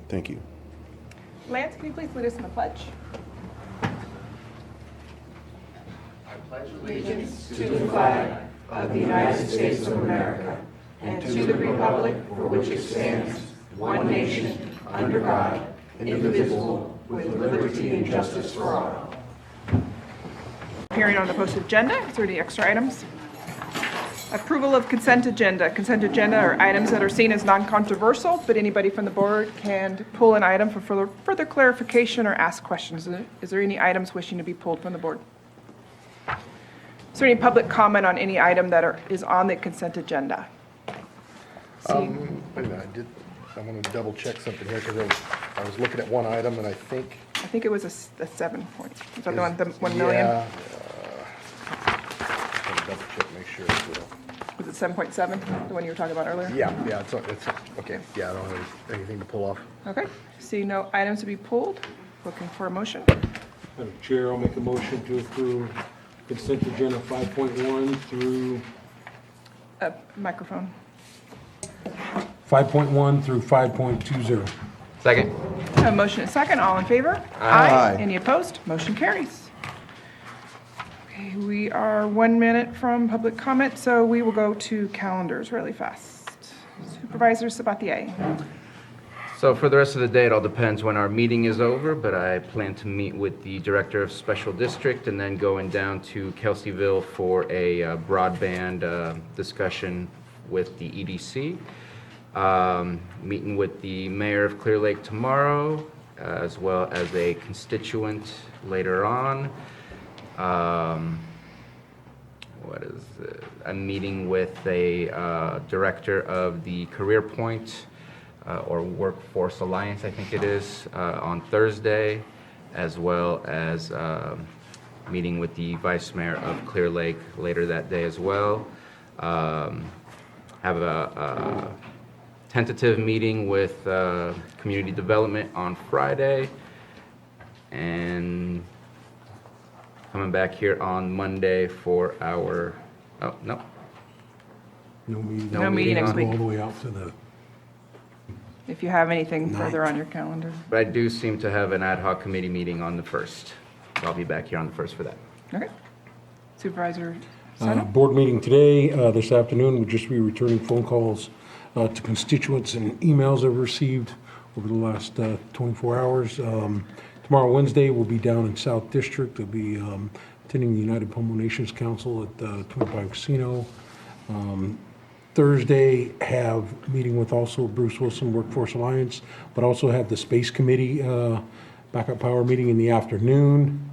Thank you. Lance, can you please lead us in the pledge? Allegiance to the flag of the United States of America and to the republic for which it stands, one nation, under God, indivisible, with liberty and justice for all. Appearing on the posted agenda, is there any extra items? Approval of consent agenda. Consent agenda are items that are seen as non-controversial, but anybody from the board can pull an item for further clarification or ask questions. Is there any items wishing to be pulled from the board? Is there any public comment on any item that is on the consent agenda? Wait a minute, I want to double check something here because I was looking at one item and I think. I think it was a 7 point. Is that the 1 million? Yeah. Let me double check, make sure it's real. Was it 7.7, the one you were talking about earlier? Yeah, it's okay. Yeah, I don't have anything to pull off. Okay, see no items to be pulled. Looking for a motion. Madam Chair, I'll make a motion to approve consent agenda 5.1 through Microphone. 5.1 through 5.20. Second. A motion and a second, all in favor? Aye. Any opposed? Motion carries. Okay, we are 1 minute from public comment, so we will go to calendars really fast. Supervisor Sabatier. So for the rest of the day, it all depends when our meeting is over, but I plan to meet with the Director of Special District and then going down to Kelseyville for a broadband discussion with the EDC. Meeting with the Mayor of Clear Lake tomorrow, as well as a constituent later on. What is it? I'm meeting with a director of the Career Point or Workforce Alliance, I think it is, on Thursday, as well as meeting with the Vice Mayor of Clear Lake later that day as well. Have a tentative meeting with Community Development on Friday, and coming back here on Monday for our, No meeting. No meeting next Go week. all the way out to the, If you have anything further on your calendar. But I do seem to have an ad hoc committee meeting on the 1st. I'll be back here on the 1st for that. Okay. Supervisor Sano? board meeting today, this afternoon. We'll just be returning phone calls to constituents and emails I've received over the last 24 hours. Tomorrow, Wednesday, we'll be down in South District. We'll be attending the United Pomo Nations Council at the 25 Casino. Thursday, have meeting with also Bruce Wilson Workforce Alliance, but also have the Space Committee backup power meeting in the afternoon.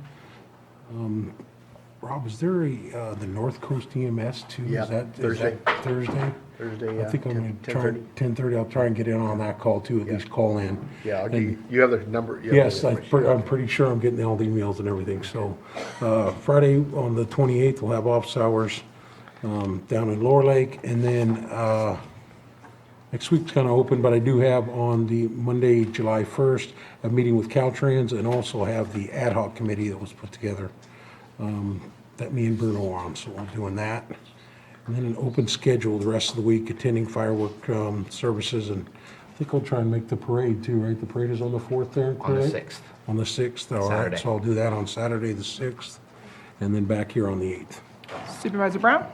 Rob, is there the North Coast EMS too? Yeah, Is that Thursday. Thursday? Thursday, yeah. I think I'm going to try 10:30. 10:30. I'll try and get in on that call too, at least call in. Yeah, I'll give And- you, you have the number? you have Yes, the information. I'm pretty sure I'm getting all the emails and everything. So Friday on the 28th, we'll have office hours down in Lower Lake. And then next week's kind of open, but I do have on the Monday, July 1st, a meeting with Caltrans and also have the ad hoc committee that was put together that me and Bruno are on. So we're doing that. And then an open schedule the rest of the week, attending firework services. And I think I'll try and make the parade too, right? The parade is on the 4th there in On Clear the Lake? 6th. On the 6th, all right. Saturday. So I'll do that on Saturday, the 6th, and then back here on the 8th. Supervisor Brown?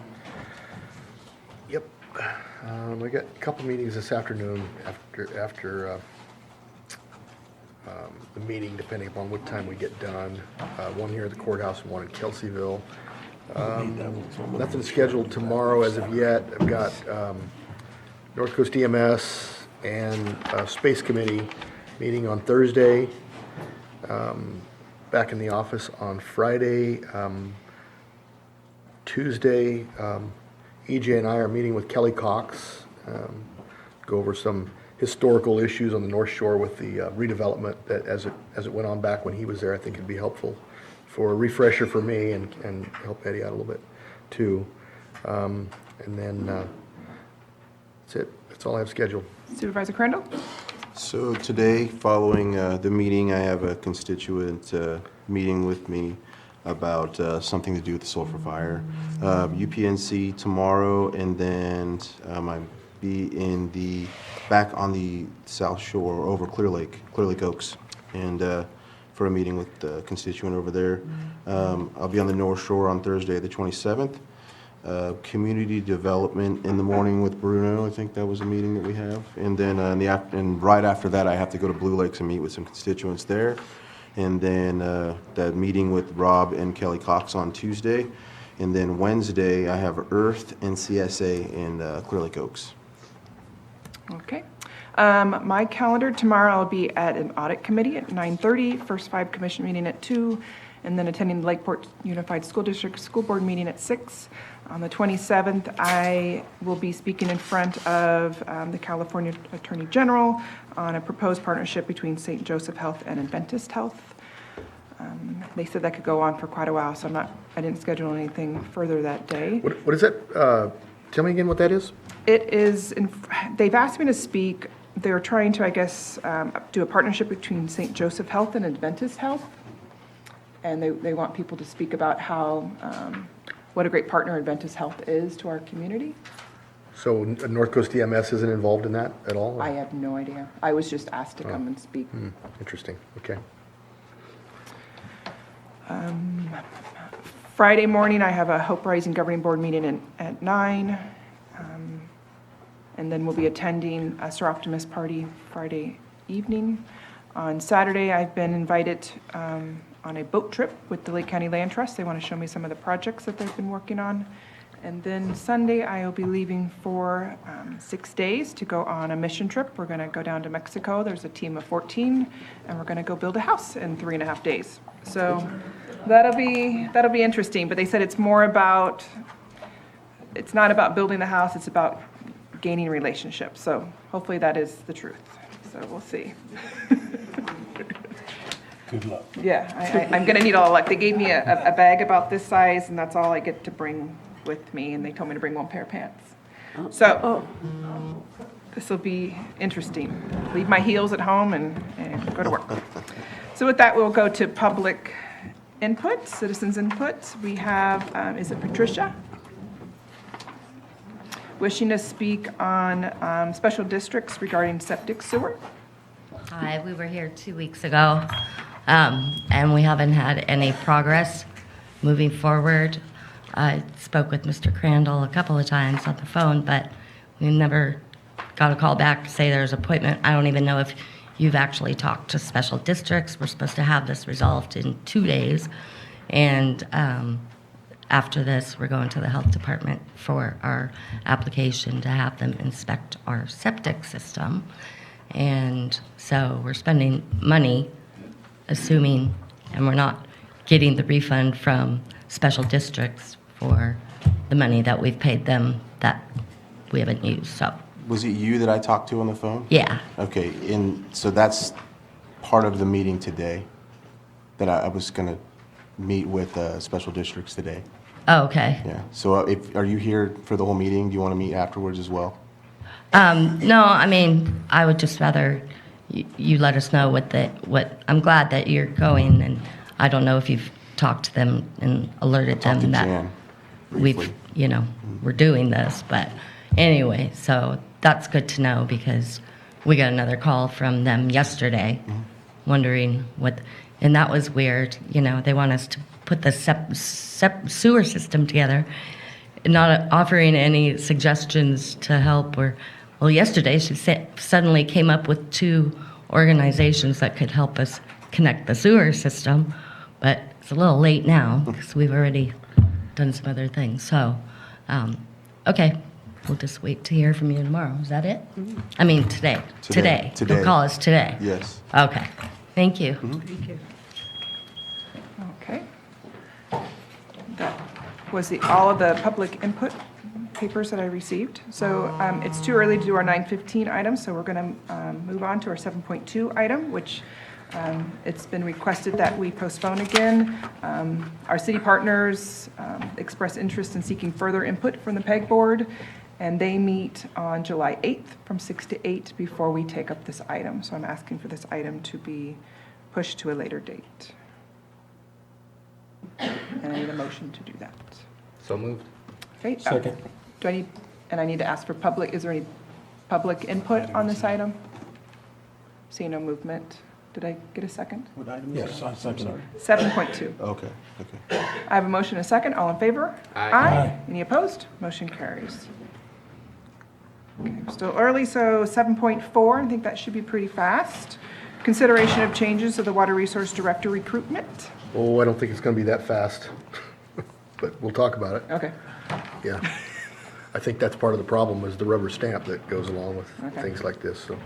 Yep. I got a couple meetings this afternoon after the meeting, depending upon what time we get done. One here at the courthouse and one in Kelseyville. Nothing scheduled tomorrow as of yet. I've got North Coast EMS and Space Committee meeting on Thursday. Back in the office on Friday. Tuesday, EJ and I are meeting with Kelly Cox, go over some historical issues on the North Shore with the redevelopment that as it went on back when he was there. I think it'd be helpful for a refresher for me and help Eddie out a little bit too. And then that's it. That's all I have scheduled. Supervisor Crandall? So today, following the meeting, I have a constituent meeting with me about something to do with the sulfur fire. UPNC tomorrow, and then I'm be back on the South Shore over Clear Lake Oaks, and for a meeting with the constituent over there. I'll be on the North Shore on Thursday, the 27th. Community development in the morning with Bruno, I think that was a meeting that we have. And then and right after that, I have to go to Blue Lakes and meet with some constituents there. And then that meeting with Rob and Kelly Cox on Tuesday. And then Wednesday, I have Earth and CSA in Clear Lake Oaks. Okay. My calendar, tomorrow I'll be at an audit committee at 9:30, first 5 commission meeting at 2, and then attending the Lakeport Unified School District School Board meeting at 6. On the 27th, I will be speaking in front of the California Attorney General on a proposed partnership between St. Joseph Health and Adventist Health. They said that could go on for quite a while, so I didn't schedule anything further that day. What is that? Tell me again what that is? It is, they've asked me to speak, they're trying to, I guess, do a partnership between St. Joseph Health and Adventist Health. And they want people to speak about how, what a great partner Adventist Health is to our community. So North Coast EMS isn't involved in that at all? I have no idea. I was just asked to come and speak. Interesting, okay. Friday morning, I have a Hope Rising Governing Board meeting at 9. And then we'll be attending a Sir Optimus party Friday evening. On Saturday, I've been invited on a boat trip with the Lake County Land Trust. They want to show me some of the projects that they've been working on. And then Sunday, I will be leaving for 6 days to go on a mission trip. We're going to go down to Mexico. There's a team of 14, and we're going to go build a house in 3.5 days. So that'll be interesting. But they said it's more about, it's not about building the house, it's about gaining relationships. So hopefully that is the truth. So we'll see. Good luck. Yeah, I'm going to need all the luck. They gave me a bag about this size, and that's all I get to bring with me, and they told me to bring 1 pair of pants. So this will be interesting. Leave my heels at home and go to work. So with that, we'll go to public input, citizens input. We have, is it Patricia? Wishing to speak on special districts regarding septic sewer. Hi, we were here 2 weeks ago, and we haven't had any progress moving forward. I spoke with Mr. Crandall a couple of times on the phone, but we never got a call back to say there's an appointment. I don't even know if you've actually talked to special districts. We're supposed to have this resolved in 2 days, and after this, we're going to the health department for our application to have them inspect our septic system. And so we're spending money, assuming, and we're not getting the refund from special districts for the money that we've paid them that we haven't used, so, Was it you that I talked to on the phone? yeah. Okay, and so that's part of the meeting today, that I was going to meet with special districts today. Oh, okay. Yeah, so are you here for the whole meeting? Do you want to meet afterwards as well? No, I mean, I would just rather you let us know what, I'm glad that you're going, and I don't know if you've talked to them and alerted Talked to them that Jan briefly. we're doing this, but anyway, so that's good to know, because we got another call from them yesterday, wondering and that was weird, they want us to put the sewer system together, not offering any suggestions to help. Well, yesterday she suddenly came up with 2 organizations that could help us connect the sewer system, but it's a little late now because we've already done some other things. So, okay, we'll just wait to hear from you tomorrow. Is that it? I mean, today. Today. You'll call us today. Yes. Okay. Thank you. Okay. That was all of the public input papers that I received. So it's too early to do our 9:15 item, so we're going to move on to our 7.2 item, which it's been requested that we postpone again. Our city partners express interest in seeking further input from the PEG board, and they meet on July 8th from 6 to 8 before we take up this item. So I'm asking for this item to be pushed to a later date. And I need a motion to do that. So moved. Okay. Second. Do I need, and I need to ask for public, is there any public input on this item? See no movement. Did I get a second? Yes, I second it. 7.2. Okay, okay. I have a motion and a second. All in favor? Aye. Any opposed? Motion carries. Okay, we're still early, so 7.4, I think that should be pretty fast. Consideration of changes to the Water Resource Director recruitment. Oh, I don't think it's going to be that fast, but we'll talk about it. Okay. Yeah. I think that's part of the problem is the rubber stamp that goes along with Okay. things like this, so.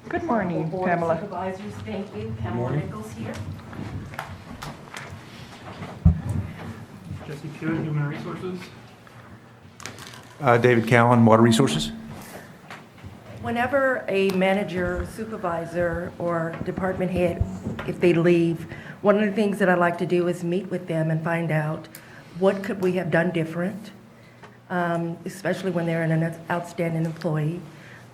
Good morning, Board of Pamela. Supervisors, thank you. Pamela Nichols here. Jesse Pewitt, Human Resources. David Cowan, Water Resources. Whenever a manager, supervisor, or department head, if they leave, one of the things that I like to do is meet with them and find out what could we have done different, especially when they're an outstanding employee.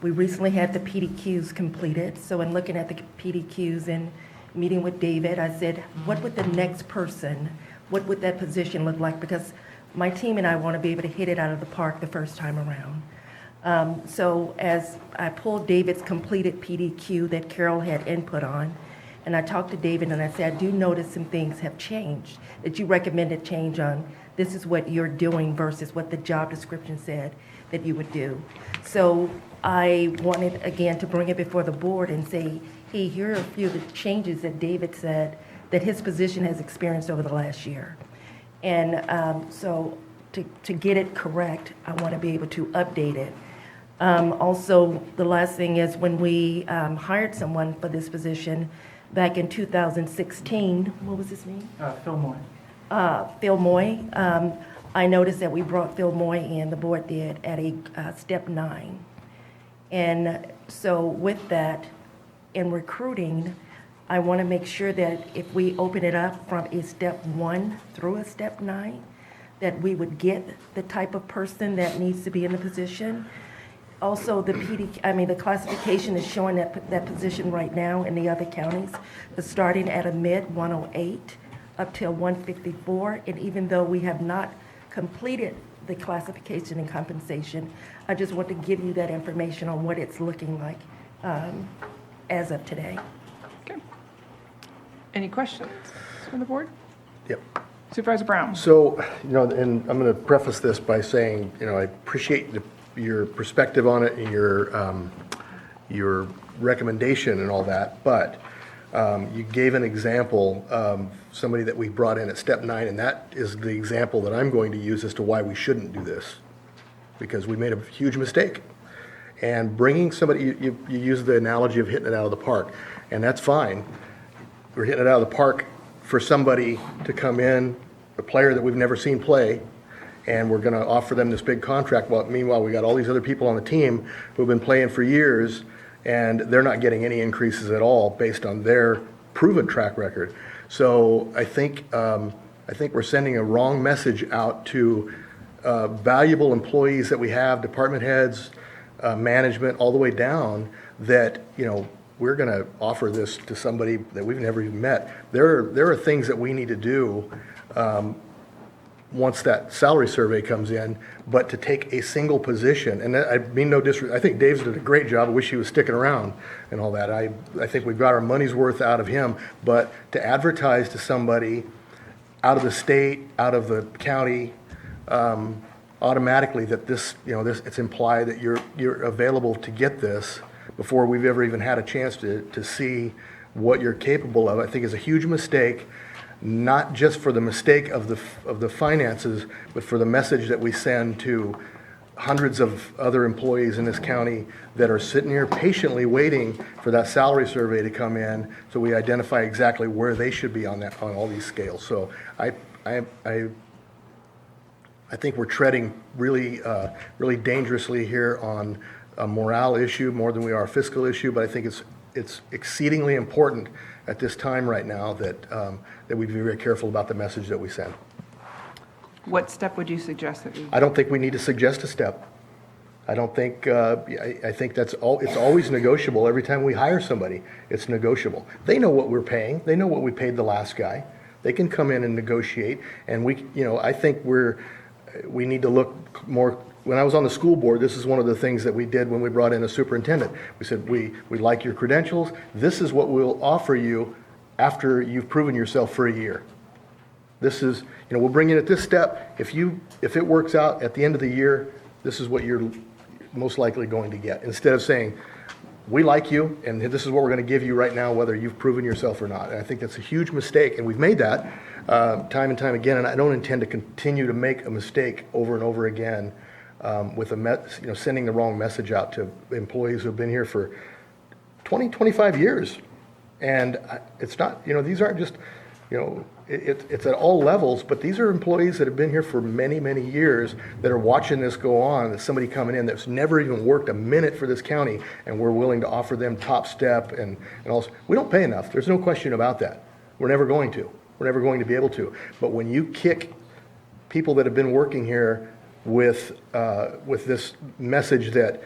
We recently had the PDQs completed, so in looking at the PDQs and meeting with David, I said, what would the next person, what would that position look like? Because my team and I want to be able to hit it out of the park the first time around. So as I pulled David's completed PDQ that Carol had input on, and I talked to David and I said, I do notice some things have changed, that you recommended change on. This is what you're doing versus what the job description said that you would do. So I wanted, again, to bring it before the board and say, hey, here are a few of the changes that David said that his position has experienced over the last year. And so to get it correct, I want to be able to update it. Also, the last thing is when we hired someone for this position back in 2016, what was his name? Phil Moy. Phil Moy. I noticed that we brought Phil Moy in, the board did, at a step 9. And so with that, in recruiting, I want to make sure that if we open it up from a step 1 through a step 9, that we would get the type of person that needs to be in the position. Also, the classification is showing that position right now in the other counties is starting at a mid 108 up till 154. And even though we have not completed the classification and compensation, I just want to give you that information on what it's looking like as of today. Okay. Any questions from the board? Yep. Supervisor Brown? So, and I'm going to preface this by saying, I appreciate your perspective on it and your recommendation and all that, but you gave an example of somebody that we brought in at step 9, and that is the example that I'm going to use as to why we shouldn't do this, because we made a huge mistake. And bringing somebody, you use the analogy of hitting it out of the park, and that's fine. We're hitting it out of the park for somebody to come in, a player that we've never seen play, and we're going to offer them this big contract. Well, meanwhile, we got all these other people on the team who've been playing for years, and they're not getting any increases at all based on their proven track record. So I think we're sending a wrong message out to valuable employees that we have, department heads, management, all the way down, that we're going to offer this to somebody that we've never even met. There are things that we need to do once that salary survey comes in, but to take a single position, and I mean no disrespect, I think Dave's did a great job. I wish he was sticking around and all that. I think we've got our money's worth out of him, but to advertise to somebody out of the state, out of the county, automatically that this, it's implied that you're available to get this before we've ever even had a chance to see what you're capable of, I think is a huge mistake. Not just for the mistake of the finances, but for the message that we send to hundreds of other employees in this county that are sitting here patiently waiting for that salary survey to come in, so we identify exactly where they should be on all these scales. So I think we're treading really dangerously here on a morale issue more than we are a fiscal issue, but I think it's exceedingly important at this time right now that we be very careful about the message that we send. What step would you suggest that we? I don't think we need to suggest a step. I don't think, I think it's always negotiable. Every time we hire somebody, it's negotiable. They know what we're paying. They know what we paid the last guy. They can come in and negotiate, and I think we're we need to look more, when I was on the school board, this is one of the things that we did when we brought in a superintendent. We said, we like your credentials, this is what we'll offer you after you've proven yourself for a year. This is, we'll bring in at this step, if it works out at the end of the year, this is what you're most likely going to get. Instead of saying, we like you, and this is what we're going to give you right now, whether you've proven yourself or not. And I think that's a huge mistake, and we've made that time and time again, and I don't intend to continue to make a mistake over and over again with sending the wrong message out to employees who've been here for 20, 25 years. And it's not, these aren't just, it's at all levels, but these are employees that have been here for many, many years that are watching this go on. There's somebody coming in that's never even worked a minute for this county, and we're willing to offer them top step and also, we don't pay enough. There's no question about that. We're never going to. We're never going to be able to. But when you kick people that have been working here with this message that,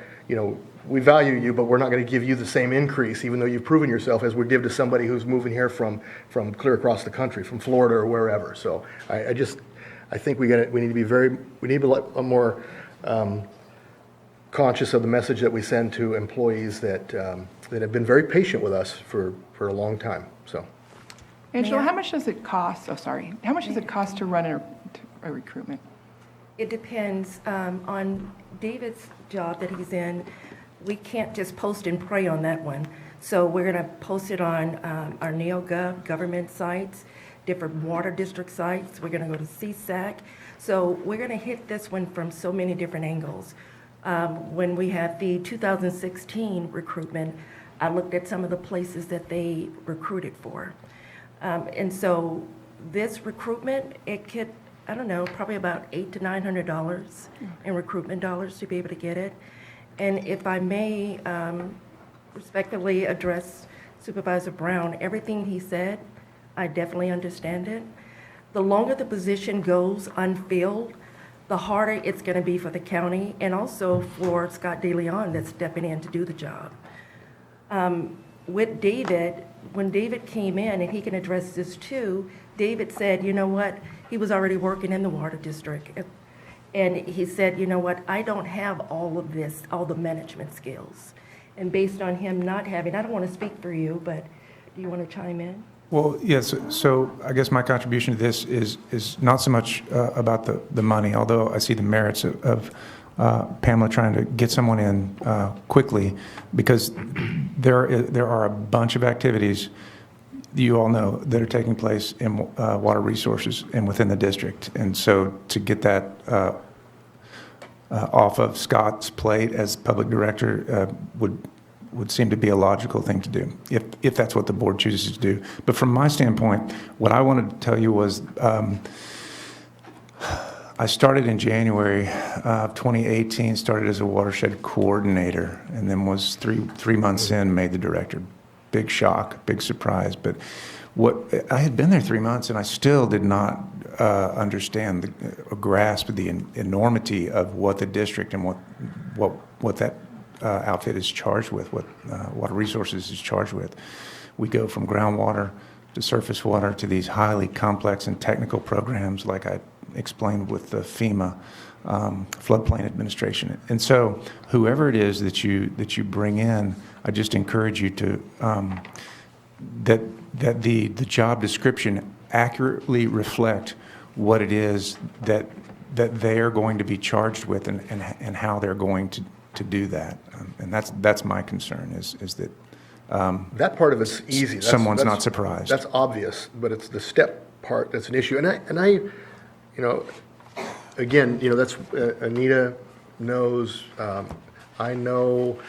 we value you, but we're not going to give you the same increase, even though you've proven yourself, as we give to somebody who's moving here from clear across the country, from Florida or wherever. So I think we need to be a more conscious of the message that we send to employees that have been very patient with us for a long time. So, Angela, Mayor? how much does it cost, how much does it cost to run a recruitment? It depends on David's job that he's in. We can't just post and pray on that one. So we're going to post it on our NeoGov government sites, different water district sites. We're going to go to CSAC. So we're going to hit this one from so many different angles. When we had the 2016 recruitment, I looked at some of the places that they recruited for. And so this recruitment, it could, I don't know, probably about $800 to $900 in recruitment dollars to be able to get it. And if I may respectfully address Supervisor Brown, everything he said, I definitely understand it. The longer the position goes unfilled, the harder it's going to be for the county and also for Scott DeLeon that's stepping in to do the job. With David, when David came in, and he can address this too, David said, you know what, he was already working in the water district. And he said, you know what, I don't have all of this, all the management skills. And based on him not having, I don't want to speak for you, but do you want to chime in? Well, yes, so I guess my contribution to this is not so much about the money, although I see the merits of Pamela trying to get someone in quickly, because there are a bunch of activities you all know that are taking place in water resources and within the district. And so to get that off of Scott's plate as public director would seem to be a logical thing to do, if that's what the board chooses to do. But from my standpoint, what I wanted to tell you was I started in January of 2018, started as a watershed coordinator, and then was three months in, made the director. Big shock, big surprise. But I had been there 3 months, and I still did not understand or grasp the enormity of what the district and what that outfit is charged with, what Water Resources is charged with. We go from groundwater to surface water to these highly complex and technical programs, like I explained with the FEMA floodplain administration. And so, whoever it is that you bring in, I just encourage you to that the job description accurately reflect what it is that they are going to be charged with and how they're going to do that. And that's my concern is that that part of it's easy. Someone's not surprised. That's obvious, but it's the step part that's an issue. And I again, that's Anita knows. I know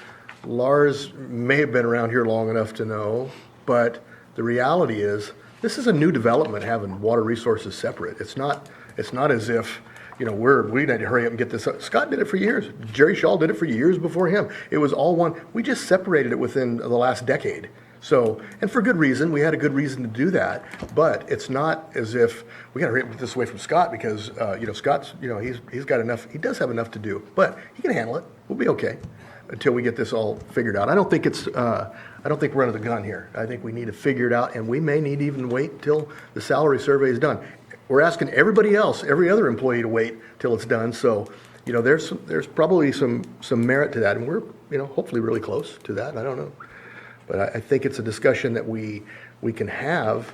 Lars may have been around here long enough to know, but the reality is this is a new development, having water resources separate. It's not as if we need to hurry up and get this up. Scott did it for years. Jerry Shaw did it for years before him. It was all one. We just separated it within the last decade. So, and for good reason, we had a good reason to do that, but it's not as if we got to get this away from Scott because, Scott's, he's got enough, he does have enough to do, but he can handle it. We'll be okay until we get this all figured out. I don't think we're under the gun here. I think we need to figure it out, and we may need to even wait till the salary survey is done. we're asking everybody else, every other employee to wait till it's done. So, you know, there's probably some merit to that, and we're, you know, hopefully really close to that. I don't know. But I think it's a discussion that we can have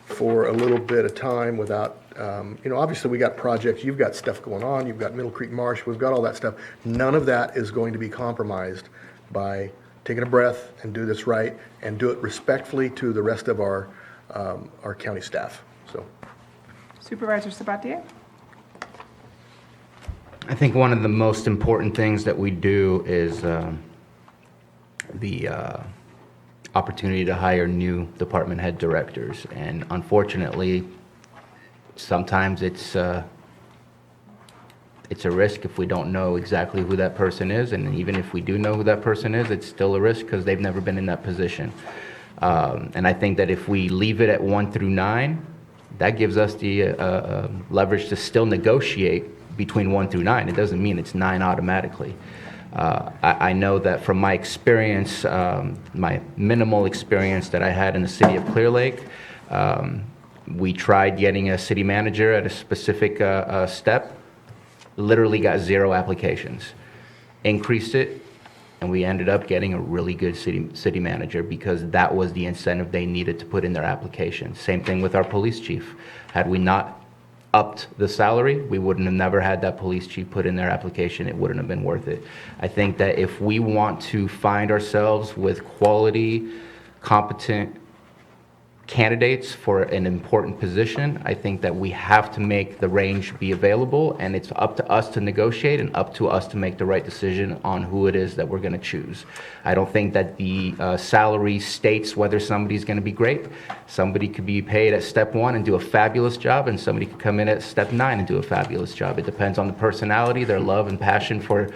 for a little bit of time without, you know, obviously we got projects, you've got stuff going on, you've got Middle Creek Marsh, we've got all that stuff. None of that is going to be compromised by taking a breath and do this right and do it respectfully to the rest of our county staff, so. Supervisor Sabatier? I think one of the most important things that we do is the opportunity to hire new department head directors. And unfortunately, sometimes it's a risk if we don't know exactly who that person is. And even if we do know who that person is, it's still a risk because they've never been in that position. And I think that if we leave it at 1 through 9, that gives us the leverage to still negotiate between 1 through 9. It doesn't mean it's 9 automatically. I know that from my experience, my minimal experience that I had in the city of Clear Lake, we tried getting a city manager at a specific step, literally got 0 applications. Increased it, and we ended up getting a really good city manager because that was the incentive they needed to put in their application. Same thing with our police chief. Had we not upped the salary, we wouldn't have never had that police chief put in their application. It wouldn't have been worth it. I think that if we want to find ourselves with quality, competent candidates for an important position, I think that we have to make the range be available, and it's up to us to negotiate and up to us to make the right decision on who it is that we're going to choose. I don't think that the salary states whether somebody's going to be great. Somebody could be paid at step 1 and do a fabulous job, and somebody could come in at step 9 and do a fabulous job. It depends on the personality, their love and passion for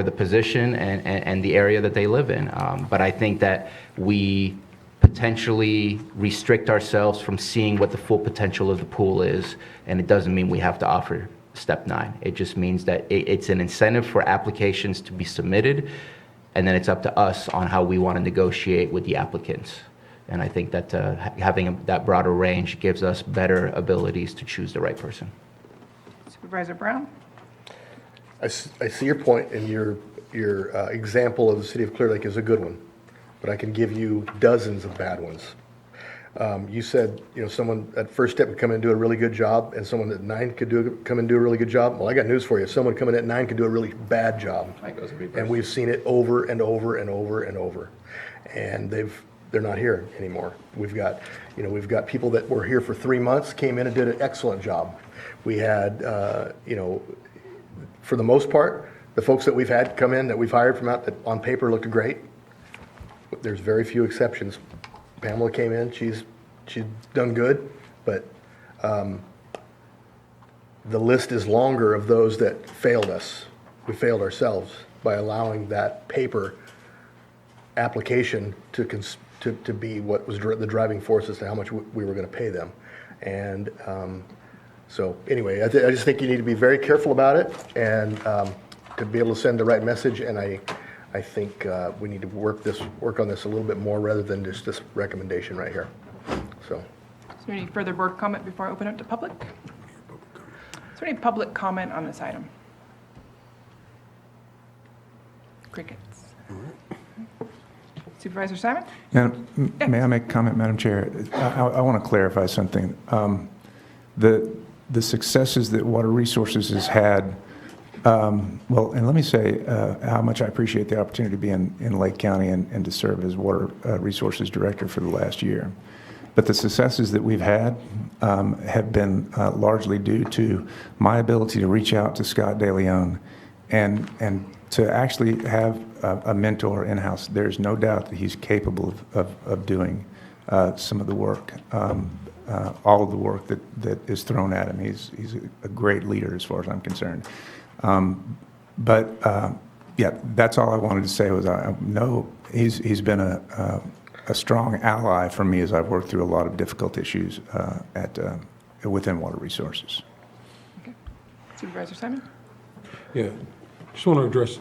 the position and the area that they live in. But I think that we potentially restrict ourselves from seeing what the full potential of the pool is, and it doesn't mean we have to offer step 9. It just means that it's an incentive for applications to be submitted, and then it's up to us on how we want to negotiate with the applicants. And I think that having that broader range gives us better abilities to choose the right person. Supervisor Brown? I see your point, and your example of the city of Clear Lake is a good one, but I can give you dozens of bad ones. You said, you know, someone at first step would come in and do a really good job, and someone at 9 could come and do a really good job. Well, I got news for you. Someone coming at 9 could do a really bad job. And we've seen it over and over and over and over. And they're not here anymore. We've got people that were here for 3 months, came in and did an excellent job. We had, for the most part, the folks that we've had come in that we've hired from out that on paper looked great. There's very few exceptions. Pamela came in, she's done good, but the list is longer of those that failed us. We failed ourselves by allowing that paper application to be what was the driving force as to how much we were going to pay them. And so anyway, I just think you need to be very careful about it and to be able to send the right message. And I think we need to work on this a little bit more rather than just this recommendation right here. So. Is there any further board comment before I open it to public? Is there any public comment on this item? Crickets. Supervisor Simon? May I make a comment, Madam Chair? I want to clarify something. The successes that Water Resources has had, well, and let me say how much I appreciate the opportunity to be in Lake County and to serve as Water Resources Director for the last year. But the successes that we've had have been largely due to my ability to reach out to Scott DeLeon and to actually have a mentor in-house. There's no doubt that he's capable of doing some of the work, all of the work that is thrown at him. He's a great leader as far as I'm concerned. Yeah, that's all I wanted to say was I know he's been a strong ally for me as I've worked through a lot of difficult issues within Water Resources. Okay. Supervisor Simon? Yeah, just want to address,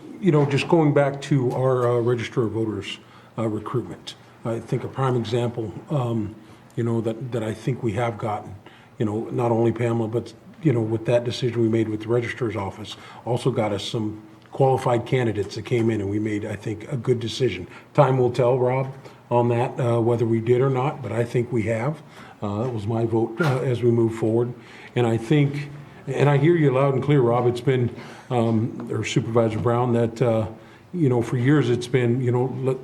just going back to our Register of Voters recruitment. I think a prime example, that I think we have gotten not only Pamela, but, with that decision we made with the registrar's office, also got us some qualified candidates that came in, and we made, I think, a good decision. Time will tell, Rob, on that, whether we did or not, but I think we have. That was my vote as we move forward. And I think, and I hear you loud and clear, Rob, it's been, or Supervisor Brown, that, for years it's been,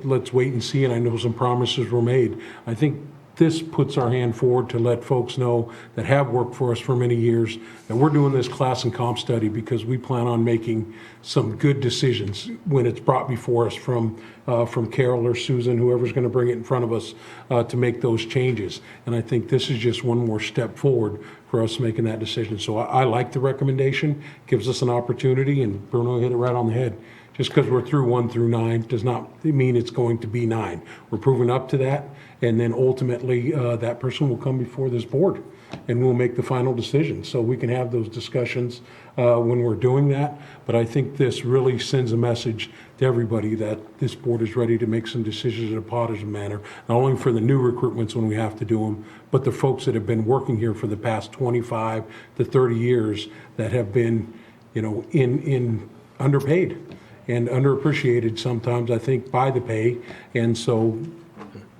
let's wait and see, and I know some promises were made. I think this puts our hand forward to let folks know that have worked for us for many years, that we're doing this class and comp study because we plan on making some good decisions when it's brought before us from Carol or Susan, whoever's going to bring it in front of us to make those changes. And I think this is just one more step forward for us making that decision. So I like the recommendation, gives us an opportunity, and Bruno hit it right on the head. Just because we're through 1 through 9 does not mean it's going to be 9. We're proving up to that, and then ultimately that person will come before this board, and we'll make the final decision. So we can have those discussions when we're doing that. But I think this really sends a message to everybody that this board is ready to make some decisions in a positive manner, not only for the new recruitments when we have to do them, but the folks that have been working here for the past 25 to 30 years that have been, in underpaid and underappreciated sometimes, I think, by the pay. And so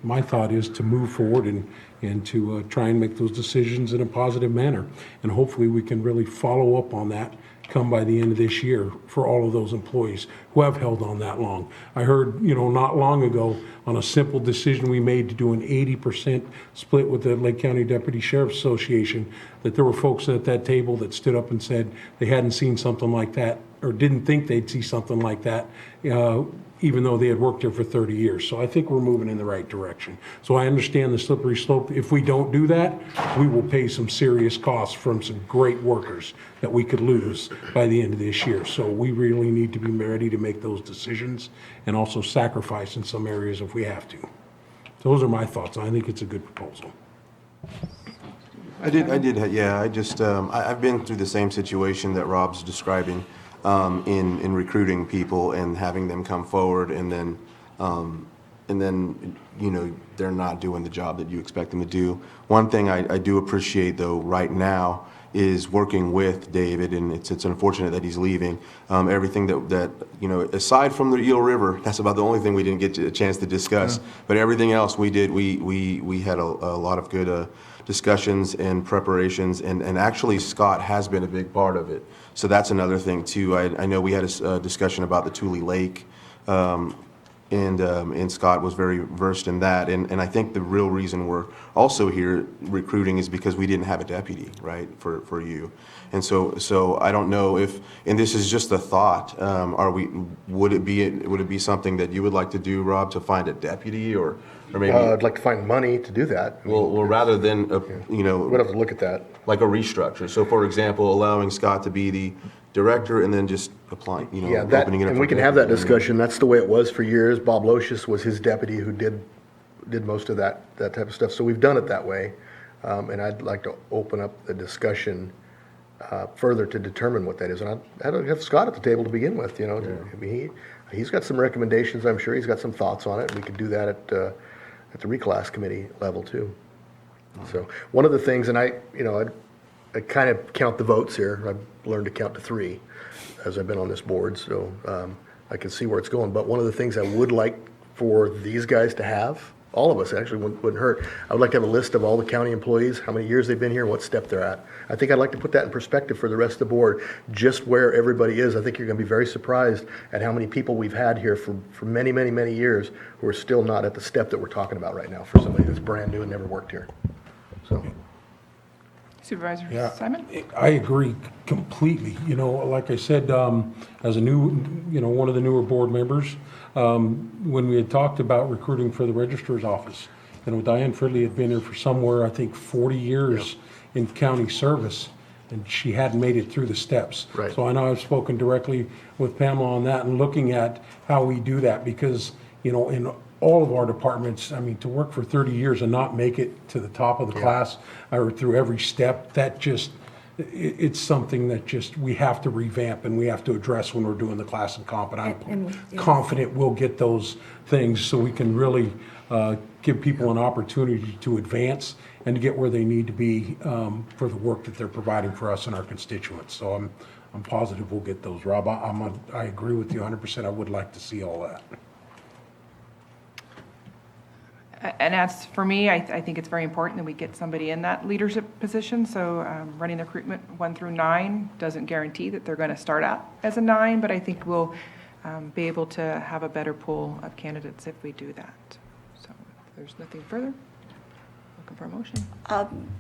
my thought is to move forward and to try and make those decisions in a positive manner. And hopefully we can really follow up on that come by the end of this year for all of those employees who have held on that long. I heard, not long ago on a simple decision we made to do an 80% split with the Lake County Deputy Sheriff's Association, that there were folks at that table that stood up and said they hadn't seen something like that or didn't think they'd see something like that, even though they had worked there for 30 years. So I think we're moving in the right direction. So I understand the slippery slope. If we don't do that, we will pay some serious costs from some great workers that we could lose by the end of this year. So we really need to be ready to make those decisions and also sacrifice in some areas if we have to. Those are my thoughts. I think it's a good proposal. I've been through the same situation that Rob's describing in recruiting people and having them come forward, and then they're not doing the job that you expect them to do. One thing I do appreciate though right now is working with David, and it's unfortunate that he's leaving. Everything that aside from the Eel River, that's about the only thing we didn't get a chance to discuss. Yeah. But everything else we did, we had a lot of good discussions and preparations, and actually Scott has been a big part of it. So that's another thing too. I know we had a discussion about the Tule Lake, and Scott was very versed in that. And I think the real reason we're also here recruiting is because we didn't have a deputy, right, for you. And so I don't know if, and this is just a thought, would it be something that you would like to do, Rob, to find a deputy, or maybe? I'd like to find money to do that. Well, rather than, we'd have to look at that. Like a restructure. So for example, allowing Scott to be the director and then just applying, opening it up. And we can have that discussion. That's the way it was for years. Bob Locious was his deputy who did most of that type of stuff. So we've done it that way. And I'd like to open up the discussion further to determine what that is. And I'd have Scott at the table to begin with, I mean, he's got some recommendations. I'm sure he's got some thoughts on it. We could do that at the reclass committee level too. So one of the things, and I kind of count the votes here. I've learned to count to 3 as I've been on this board, so I can see where it's going. But one of the things I would like for these guys to have, all of us actually wouldn't hurt, I would like to have a list of all the county employees, how many years they've been here, and what step they're at. I think I'd like to put that in perspective for the rest of the board, just where everybody is. I think you're going to be very surprised at how many people we've had here for many, many, many years who are still not at the step that we're talking about right now for somebody that's brand new and never worked here. So. Supervisor Simon? I agree completely. Like I said, as a new, one of the newer board members, when we had talked about recruiting for the registrar's office, Diane Fridley had been here for somewhere, I think, 40 years in county service, and she hadn't made it through the steps. Right. So I know I've spoken directly with Pamela on that and looking at how we do that, because, in all of our departments, I mean, to work for 30 years and not make it to the top of the class or through every step, that just it's something that just, we have to revamp and we have to address when we're doing the class and comp. And I'm And- confident we'll get those things so we can really give people an opportunity to advance and to get where they need to be for the work that they're providing for us and our constituents. So I'm positive we'll get those, Rob. I agree with you 100%. I would like to see all that. And as for me, I think it's very important that we get somebody in that leadership position. So running the recruitment 1 through 9 doesn't guarantee that they're going to start out as a 9, but I think we'll be able to have a better pool of candidates if we do that. So if there's nothing further, looking for a motion.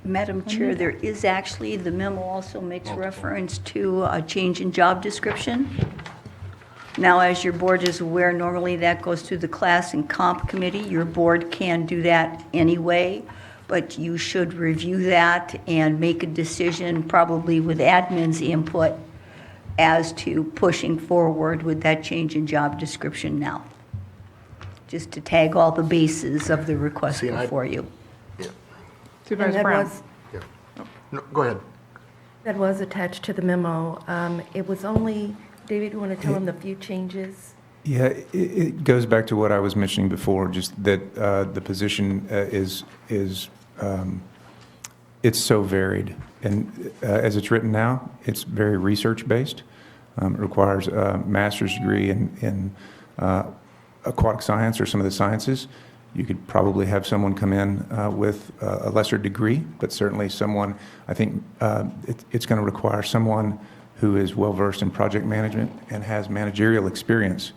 Madam Chair, there is actually, the memo also makes reference to a change in job description. Now, as your board is aware, normally that goes through the Class and Comp Committee. Your board can do that anyway, but you should review that and make a decision, probably with admin's input, as to pushing forward with that change in job description now. Just to tag all the bases of the request See, before you. And Supervisor that Brown. was, Yeah. No, go ahead. that was attached to the memo. It was only, David, you want to tell them the few changes? Yeah, it goes back to what I was mentioning before, just that the position it's so varied. And as it's written now, it's very research-based. It requires a master's degree in aquatic science or some of the sciences. You could probably have someone come in with a lesser degree, but certainly someone, I think it's going to require someone who is well-versed in project management and has managerial experience.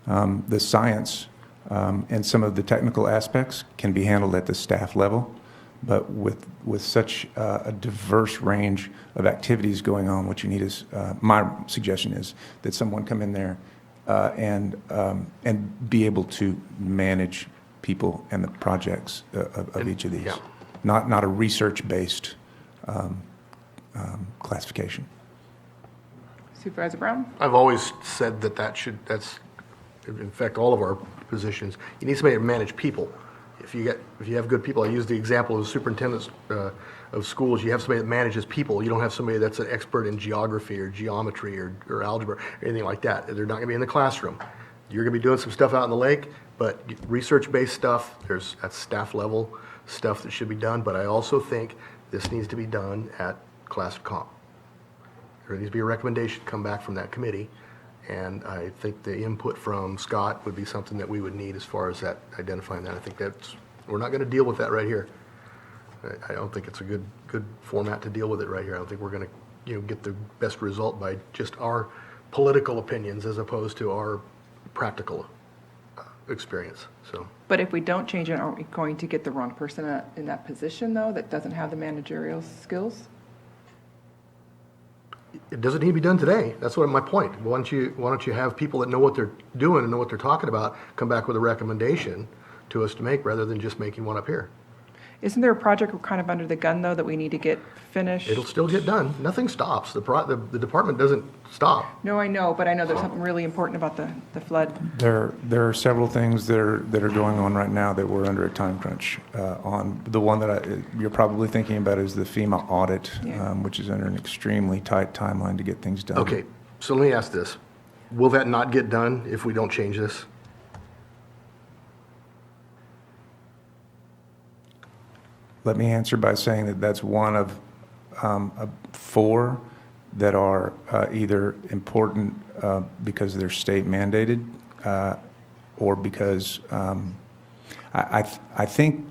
The science and some of the technical aspects can be handled at the staff level, but with such a diverse range of activities going on, what you need is, my suggestion is that someone come in there and be able to manage people and the projects of each of these. Yeah. Not a research-based classification. Supervisor Brown? I've always said that's, in fact, all of our positions, you need somebody to manage people. If you have good people, I use the example of the superintendents of schools, you have somebody that manages people. You don't have somebody that's an expert in geography or geometry or algebra, or anything like that. They're not going to be in the classroom. You're going to be doing some stuff out in the lake, but research-based stuff, that's staff level stuff that should be done. But I also think this needs to be done at class and comp. There needs to be a recommendation come back from that committee, and I think the input from Scott would be something that we would need as far as that, identifying that. I think we're not going to deal with that right here. I don't think it's a good format to deal with it right here. I don't think we're going to, get the best result by just our political opinions as opposed to our practical experience, so. But if we don't change it, aren't we going to get the wrong person in that position, though, that doesn't have the managerial skills? It doesn't need to be done today. That's my point. Why don't you have people that know what they're doing and know what they're talking about, come back with a recommendation to us to make rather than just making one up here. Isn't there a project we're kind of under the gun, though, that we need to get finished? It'll still get done. Nothing stops. The department doesn't stop. No, I know, but I know there's something really important about the flood. There are several things that are going on right now that we're under a time crunch on. The one that you're probably thinking about is the FEMA audit, Yeah. which is under an extremely tight timeline to get things done. Okay, so let me ask this. Will that not get done if we don't change this? Let me answer by saying that that's one of 4 that are either important because they're state mandated or because I think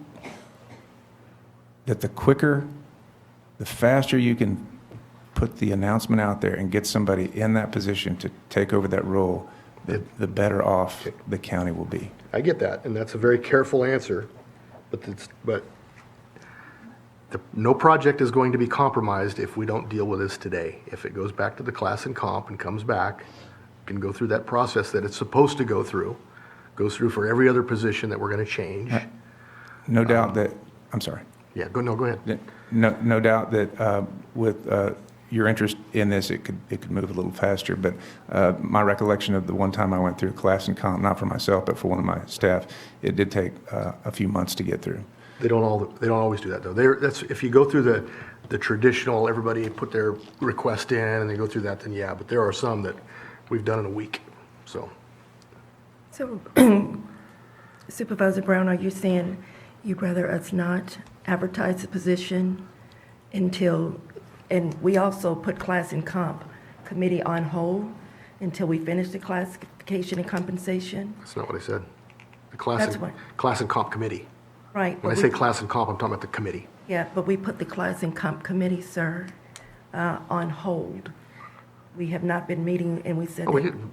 that the faster you can put the announcement out there and get somebody in that position to take over that role, the better off the county will be. I get that, and that's a very careful answer, but no project is going to be compromised if we don't deal with this today. If it goes back to the class and comp and comes back, can go through that process that it's supposed to go through, goes through for every other position that we're going to change. No doubt that, I'm sorry. Yeah, go ahead. No doubt that with your interest in this, it could move a little faster. But my recollection of the one time I went through class and comp, not for myself, but for one of my staff, it did take a few months to get through. They don't always do that, though. If you go through the traditional, everybody put their request in and they go through that, then yeah, but there are some that we've done in a week, so. So Supervisor Brown, are you saying you'd rather us not advertise the position until, and we also put class and comp committee on hold until we finish the classification and compensation? That's not what I said. The That's what- class and comp committee. Right. When I but say we- class and comp, I'm talking about the committee. Yeah, but we put the class and comp committee, sir, on hold. We have not been meeting, and we said. Oh, we that- didn't,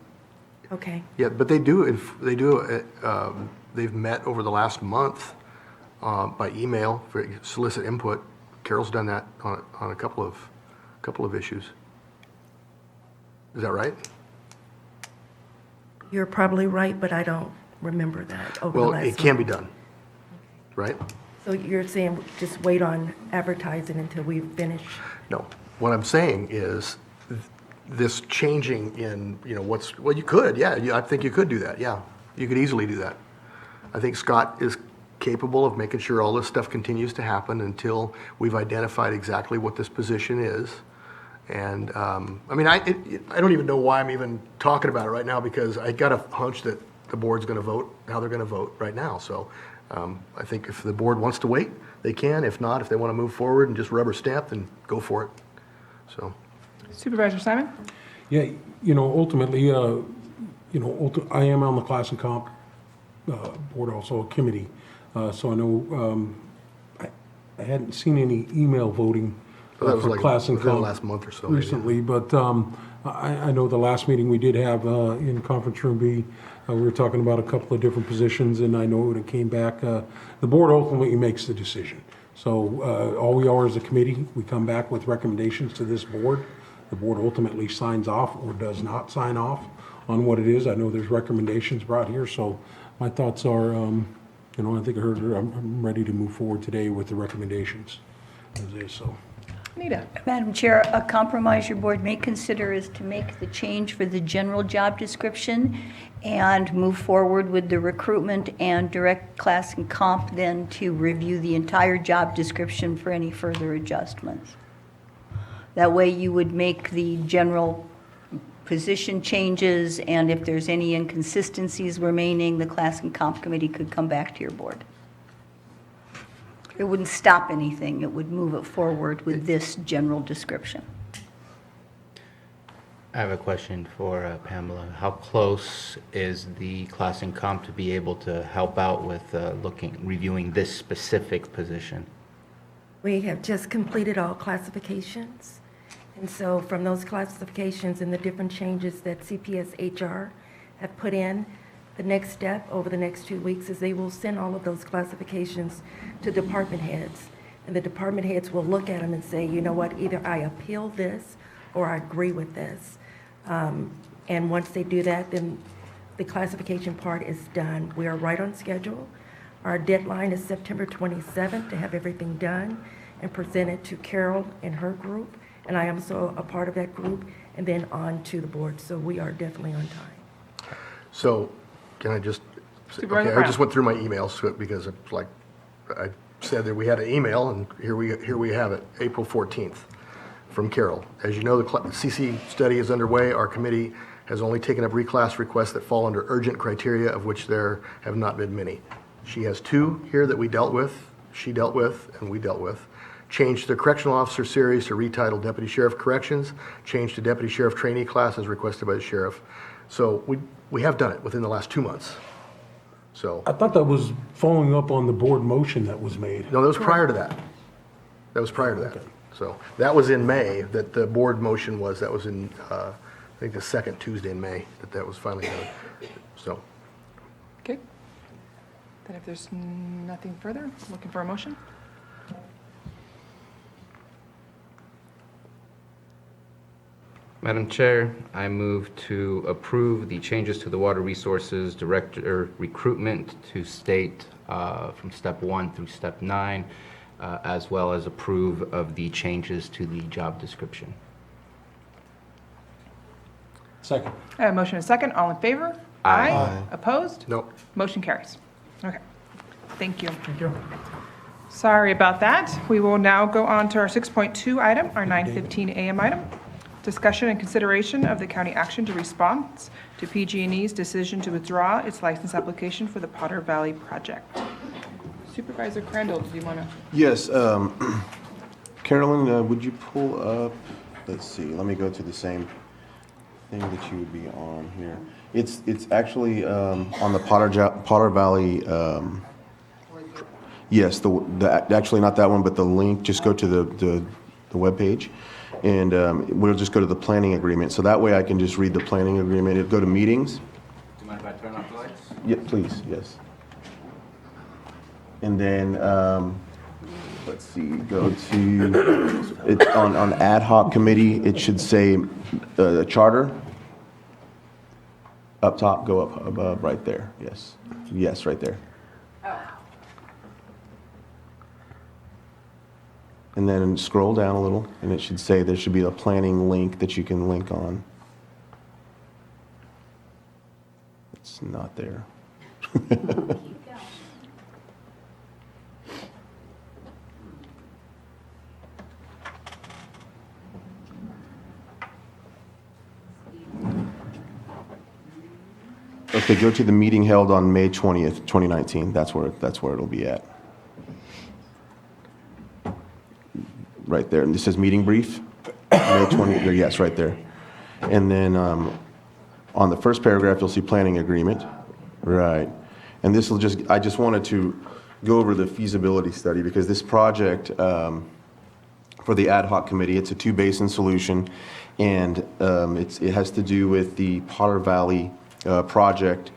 Okay, yeah, but they've met over the last month by email for solicit input. Carol's done that on a couple of issues. Is that right? you're probably right, but I don't remember that over the Well, last. it can be done, right? So you're saying just wait on advertising until we finish? No. What I'm saying is this changing in, well, you could, yeah, I think you could do that, yeah. You could easily do that. I think Scott is capable of making sure all this stuff continues to happen until we've identified exactly what this position is. And, I mean, I don't even know why I'm even talking about it right now, because I got a hunch that the board's going to vote how they're going to vote right now. So I think if the board wants to wait, they can. If not, if they want to move forward and just rubber stamp, then go for it. So, Supervisor Simon? Yeah, ultimately, I am on the class and comp board, also a committee. So I know, I hadn't seen any email voting that was for like class and within the comp last month or so. maybe. recently, but I know the last meeting we did have in Conference Room B, we were talking about a couple of different positions, and I know when it came back, the board ultimately makes the decision. So all we are is a committee. We come back with recommendations to this board. The board ultimately signs off or does not sign off on what it is. I know there's recommendations brought here, so my thoughts are, I think I heard, I'm ready to move forward today with the recommendations as is, so. Anita? Madam Chair, a compromise your board may consider is to make the change for the general job description and move forward with the recruitment and direct class and comp, then to review the entire job description for any further adjustments. That way you would make the general position changes, and if there's any inconsistencies remaining, the class and comp committee could come back to your board. It wouldn't stop anything, it would move it forward with this general description. I have a question for Pamela. How close is the class and comp to be able to help out with reviewing this specific position? We have just completed all classifications. And so from those classifications and the different changes that CPS HR have put in, the next step over the next 2 weeks is they will send all of those classifications to department heads. And the department heads will look at them and say, you know what, either I appeal this or I agree with this. And once they do that, then the classification part is done. We are right on schedule. Our deadline is September 27th to have everything done and presented to Carol and her group. And I am so a part of that group, and then on to the board. So we are definitely on time. So, can I just, Supervisor okay, I Brown. just went through my emails because it's like, I said that we had an email, and here we have it, April 14th, from Carol. As you know, the CC study is underway. Our committee has only taken up reclass requests that fall under urgent criteria, of which there have not been many. She has 2 here that we dealt with, she dealt with, and we dealt with. Changed the correctional officer series to retitle Deputy Sheriff Corrections, changed to Deputy Sheriff Trainee class as requested by the sheriff. So we have done it within the last 2 months. So, I thought that was following up on the board motion that was made. no, that was prior to that. That was prior to that. So that was in May, that the board motion was, that was in, I think the second Tuesday in May, that was finally done. So, Okay. Then if there's nothing further, looking for a motion? Madam Chair, I move to approve the changes to the Water Resources Director recruitment to state from step 1 through step 9, as well as approve of the changes to the job description. Second. I have a motion and a second. All in favor? Aye. Opposed? no, Motion carries. Okay. Thank you. Thank you. Sorry about that. We will now go on to our 6.2 item, our 9:15 a.m. item. Discussion and consideration of the county action to respond to PG&E's decision to withdraw its license application for the Potter Valley project. Supervisor Crandall, do you want to? Yes, Carolyn, would you pull up, let's see, let me go to the same thing that you would be on here. It's actually on the Potter Valley, yes, actually not that one, but the link, just go to the webpage, and we'll just go to the planning agreement. So that way I can just read the planning agreement. It'll go to meetings. Do you mind if I turn off the lights? Yeah, please, yes. And then, let's see, go to, it's on ad hoc committee, it should say charter. Up top, go up above, right there, yes. Yes, right there. And then scroll down a little, and it should say there should be a planning link that you can link on. It's not there. Okay, go to the meeting held on May 20th, 2019. That's where it'll be at. Right there. And this says meeting brief. May 20th, yes, right there. And then on the first paragraph, you'll see planning agreement. Right. And this will I just wanted to go over the feasibility study because this project for the ad hoc committee, it's a 2-basin solution, and it has to do with the Potter Valley project,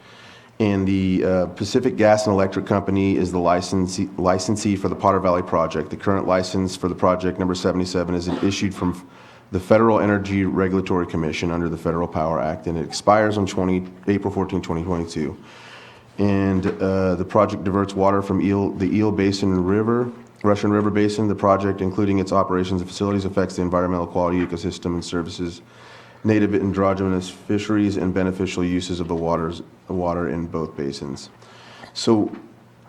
and the Pacific Gas and Electric Company is the licensee for the Potter Valley project. The current license for the project, number 77, is issued from the Federal Energy Regulatory Commission under the Federal Power Act, and it expires on April 14, 2022. And the project diverts water from the Eel Basin River, Russian River Basin. The project, including its operations and facilities, affects the environmental quality, ecosystem, and services, native androgynous fisheries, and beneficial uses of the water in both basins. So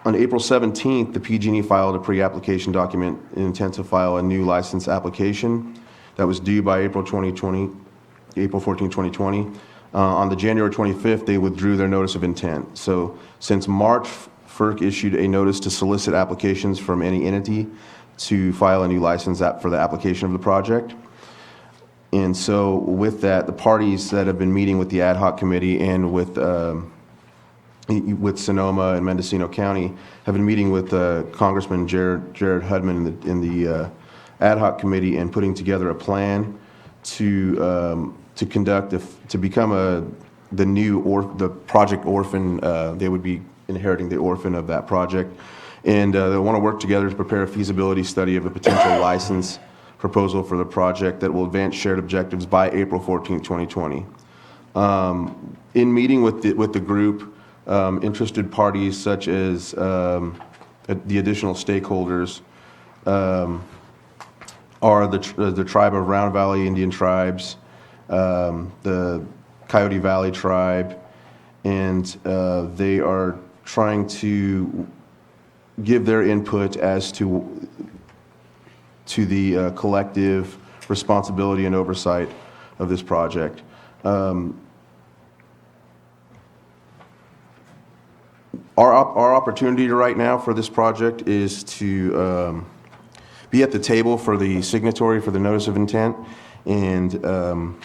on April 17th, the PG&E filed a pre-application document in intent to file a new license application that was due by April 14, 2020. On the January 25th, they withdrew their notice of intent. So since March, FERC issued a notice to solicit applications from any entity to file a new license for the application of the project. And so with that, the parties that have been meeting with the ad hoc committee and with Sonoma and Mendocino County have been meeting with Congressman Jared Hudman in the ad hoc committee and putting together a plan to conduct, to become the project orphan. They would be inheriting the orphan of that project. And they want to work together to prepare a feasibility study of a potential license proposal for the project that will advance shared objectives by April 14, 2020. In meeting with the group, interested parties such as the additional stakeholders are the tribe of Round Valley Indian tribes, the Coyote Valley tribe, and they are trying to give their input as to the collective responsibility and oversight of this project. Our opportunity right now for this project is to be at the table for the signatory for the notice of intent, and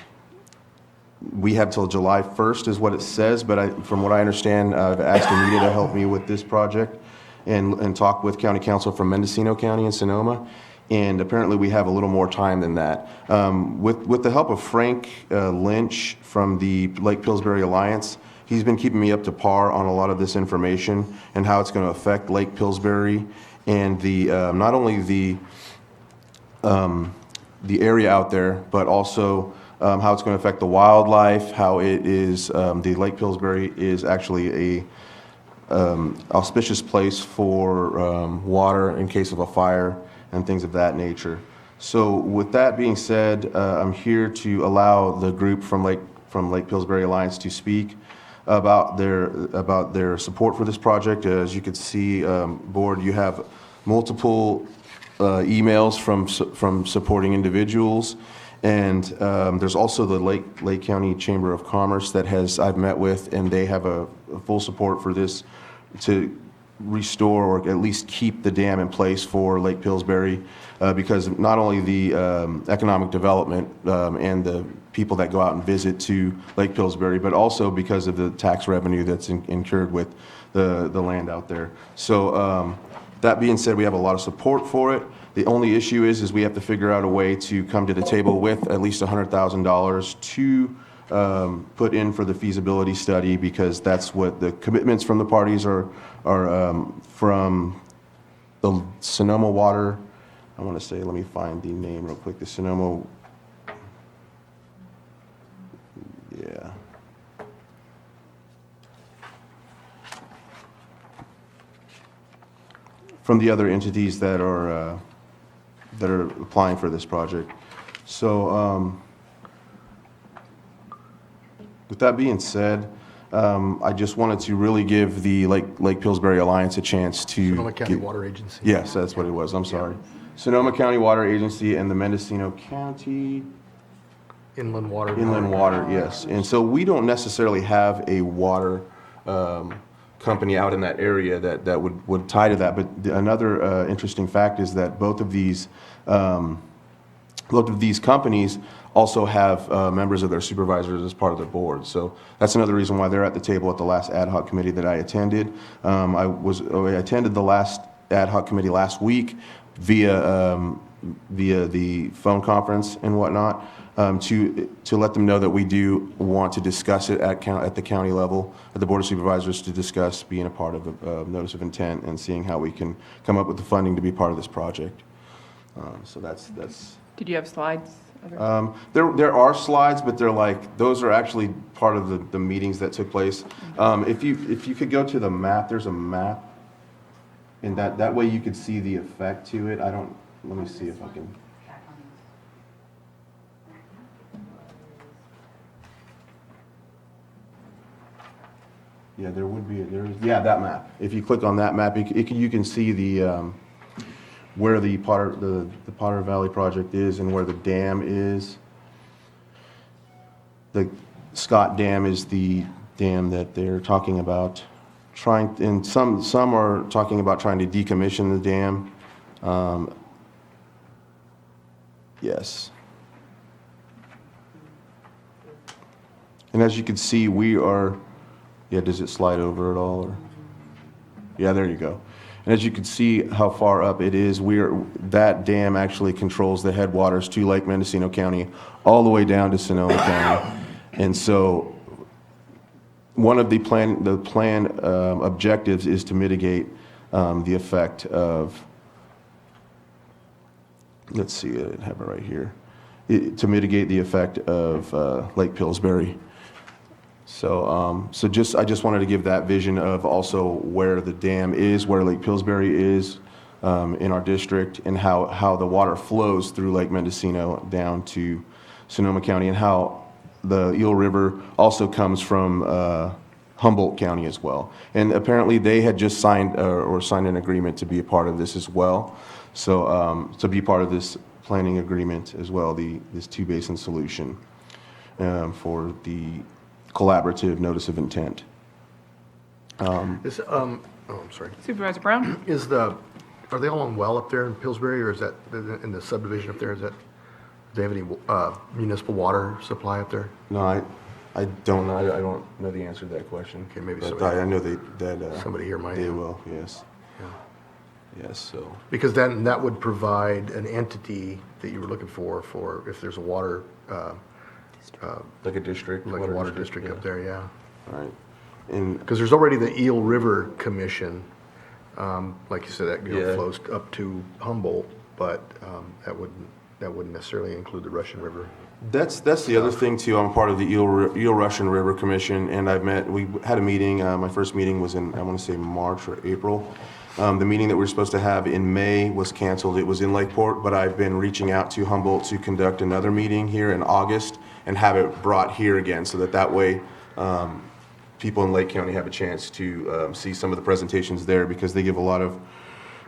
we have till July 1st is what it says, but from what I understand, I've asked Anita to help me with this project and talk with County Council from Mendocino County and Sonoma. And apparently we have a little more time than that. With the help of Frank Lynch from the Lake Pillsbury Alliance, he's been keeping me up to par on a lot of this information and how it's going to affect Lake Pillsbury and not only the area out there, but also how it's going to affect the wildlife, how it is, the Lake Pillsbury is actually a auspicious place for water in case of a fire and things of that nature. So with that being said, I'm here to allow the group from Lake Pillsbury Alliance to speak about their support for this project. As you can see, board, you have multiple emails from supporting individuals. And there's also the Lake County Chamber of Commerce that I've met with, and they have a full support for this to restore or at least keep the dam in place for Lake Pillsbury, because not only the economic development and the people that go out and visit to Lake Pillsbury, but also because of the tax revenue that's incurred with the land out there. So that being said, we have a lot of support for it. The only issue is we have to figure out a way to come to the table with at least $100,000 to put in for the feasibility study, because that's what the commitments from the parties are from the Sonoma Water. I want to say, let me find the name real quick. The Sonoma, yeah. From the other entities that are applying for this project. So, with that being said, I just wanted to really give the Lake Pillsbury Alliance a chance to... Sonoma County Water Agency. Yes, that's what it was, I'm sorry. Sonoma County Water Agency and the Mendocino County... Inland Water. Inland Water, yes. And so we don't necessarily have a water company out in that area that would tie to that. But another interesting fact is that both of these companies also have members of their supervisors as part of their board. So that's another reason why they're at the table at the last ad hoc committee that I attended. I attended the last ad hoc committee last week via the phone conference and whatnot, to let them know that we do want to discuss it at the county level, at the Board of Supervisors, to discuss being a part of a notice of intent and seeing how we can come up with the funding to be part of this project. So that's. Did you have slides? There are slides, but those are actually part of the meetings that took place. If you could go to the map, there's a map, and that way you could see the effect to it. Let me see if I can. Yeah, there would be, that map. If you click on that map, you can see the, where the Potter Valley project is and where the dam is. The Scott Dam is the dam that they're talking about and some are talking about trying to decommission the dam. Yes. And as you can see, we are... Yeah, does it slide over at all? Or? Yeah, there you go. And as you can see how far up it is, that dam actually controls the headwaters to Lake Mendocino County all the way down to Sonoma County. And so one of the plan objectives is to mitigate the effect of, let's see, I have it right here, to mitigate the effect of Lake Pillsbury. So, I just wanted to give that vision of also where the dam is, where Lake Pillsbury is in our district, and how the water flows through Lake Mendocino down to Sonoma County, and how the Eel River also comes from Humboldt County as well. And apparently they had just signed an agreement to be a part of this as well. So to be part of this planning agreement as well, this two-basin solution for the collaborative notice of intent. I'm sorry. Supervisor Brown? Are they all on well up there in Pillsbury, or is that in the subdivision up there? Do they have any municipal water supply up there? No, I don't know. I don't know the answer to that question. Okay, maybe but somebody- I know that somebody here might They know. will, yes. Yeah. Yes, so. Because then that would provide an entity that you were looking for if there's a water, Like a district? like a water district up there, yeah. All right. And Because there's already the Eel River Commission, like you said, that Yeah. flows up to Humboldt, but that wouldn't necessarily include the Russian River. that's the other thing too. I'm part of the Eel Russian River Commission, and we had a meeting. My first meeting was in, I want to say, March or April. The meeting that we were supposed to have in May was canceled. It was in Lakeport, but I've been reaching out to Humboldt to conduct another meeting here in August and have it brought here again, so that way people in Lake County have a chance to see some of the presentations there, because they give a lot of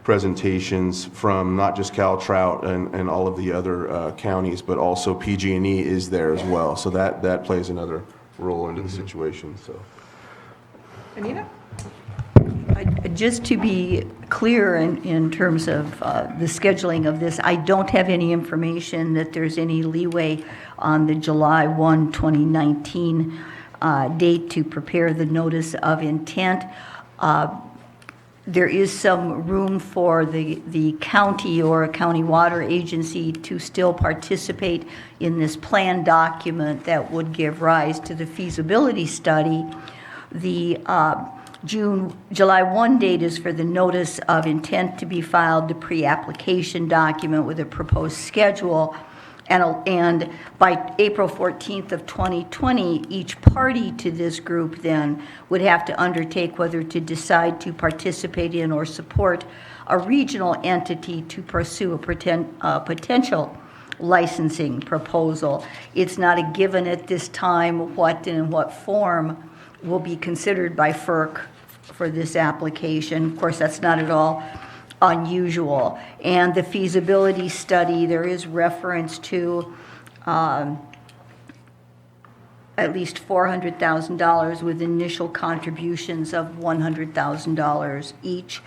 presentations from not just Cal Trout and all of the other counties, but also PG&E is there as well. So that plays another role into the situation, so. Anita? Just to be clear in terms of the scheduling of this, I don't have any information that there's any leeway on the July 1, 2019 date to prepare the notice of intent. There is some room for the county or a county water agency to still participate in this plan document that would give rise to the feasibility study. The July 1 date is for the notice of intent to be filed, the pre-application document with a proposed schedule. And by April 14th of 2020, each party to this group then would have to undertake whether to decide to participate in or support a regional entity to pursue a potential licensing proposal. It's not a given at this time what and in what form will be considered by FERC for this application. Of course, that's not at all unusual. And the feasibility study, there is reference to at least $400,000 with initial contributions of $100,000 each.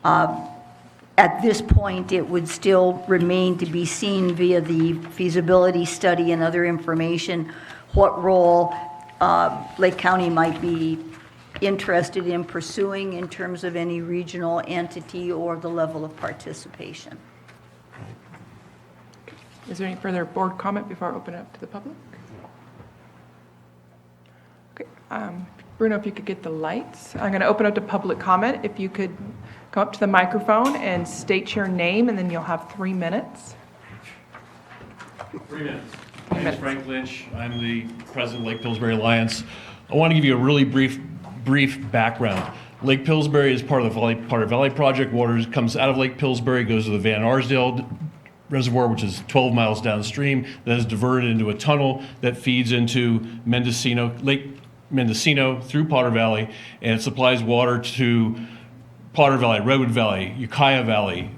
At this point, it would still remain to be seen via the feasibility study and other information what role Lake County might be interested in pursuing in terms of any regional entity or the level of participation. Is there any further board comment before I open it up to the public? Okay, Bruno, if you could get the lights. I'm going to open up to public comment. If you could come up to the microphone and state your name, and then you'll have 3 minutes. 3 minutes. My name is Frank Lynch. I'm the president of Lake Pillsbury Alliance. I want to give you a really brief background. Lake Pillsbury is part of the Valley Project. Water comes out of Lake Pillsbury, goes to the Van Arsdale Reservoir, which is 12 miles downstream, then is diverted into a tunnel that feeds into Lake Mendocino through Potter Valley, and it supplies water to Potter Valley, Redwood Valley, Ukiah Valley,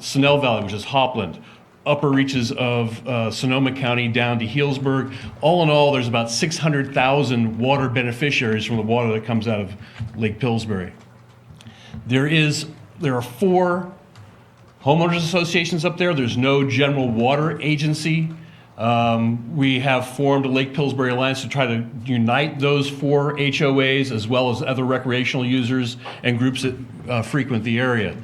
Snell Valley, which is Hopland, upper reaches of Sonoma County down to Healdsburg. All in all, there's about 600,000 water beneficiaries from the water that comes out of Lake Pillsbury. There are 4 homeowners associations up there. There's no general water agency. We have formed a Lake Pillsbury Alliance to try to unite those 4 HOAs as well as other recreational users and groups that frequent the area.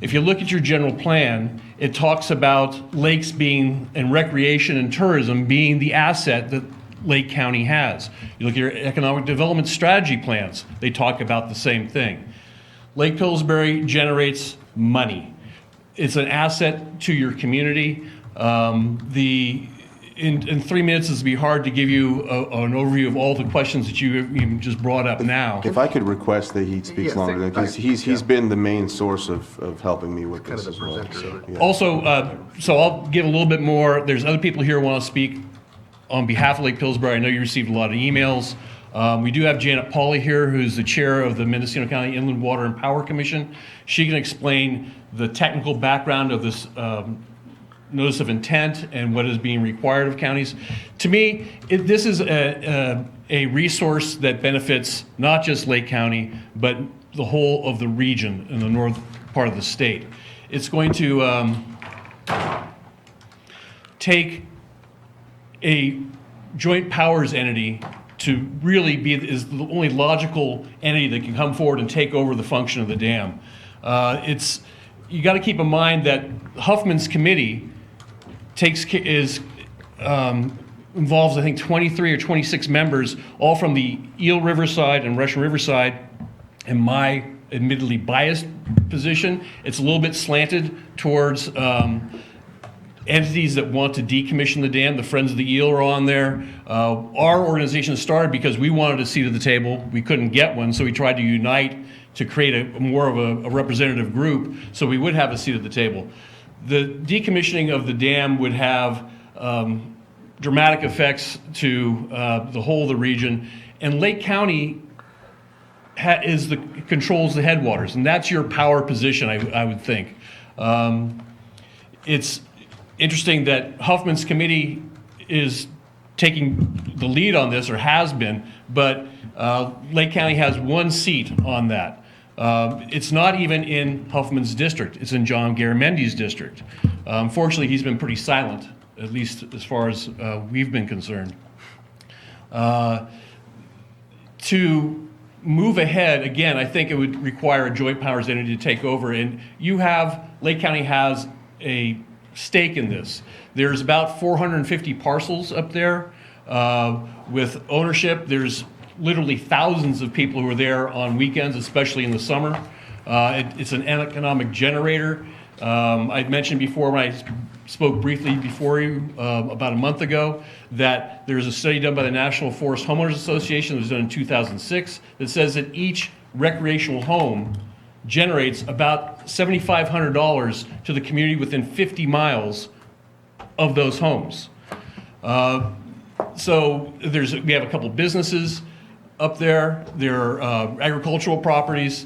If you look at your general plan, it talks about lakes being, and recreation and tourism being the asset that Lake County has. You look at your economic development strategy plans, they talk about the same thing. Lake Pillsbury generates money. It's an asset to your community. In 3 minutes, it's be hard to give you an overview of all the questions that you even just brought up now. If I could request that he speaks Yes, longer, because he's been the main source of helping me with Kind this of as the well. presenter. So, yeah. Also, so I'll give a little bit more. There's other people here who want to speak on behalf of Lake Pillsbury. I know you received a lot of emails. We do have Janet Pauley here, who's the chair of the Mendocino County Inland Water and Power Commission. She can explain the technical background of this notice of intent and what is being required of counties. To me, this is a resource that benefits not just Lake County, but the whole of the region in the north part of the state. It's going to take a joint powers entity to really is the only logical entity that can come forward and take over the function of the dam. You got to keep in mind that Huffman's committee involves, I think, 23 or 26 members, all from the Eel River side and Russian River side. In my admittedly biased position, it's a little bit slanted towards entities that want to decommission the dam. The Friends of the Eel are on there. Our organization started because we wanted a seat at the table. We couldn't get one, so we tried to unite to create more of a representative group so we would have a seat at the table. The decommissioning of the dam would have dramatic effects to the whole of the region. And Lake County controls the headwaters, and that's your power position, I would think. It's interesting that Huffman's committee is taking the lead on this, or has been, but Lake County has one seat on that. It's not even in Huffman's district, it's in John Garamendi's district. Unfortunately, he's been pretty silent, at least as far as we've been concerned. To move ahead, again, I think it would require a joint powers entity to take over, and Lake County has a stake in this. There's about 450 parcels up there with ownership. There's literally thousands of people who are there on weekends, especially in the summer. It's an economic generator. I mentioned before when I spoke briefly before you about a month ago that there's a study done by the National Forest Homeowners Association that was done in 2006 that says that each recreational home generates about $7,500 to the community within 50 miles of those homes. So we have a couple of businesses up there. There are agricultural properties.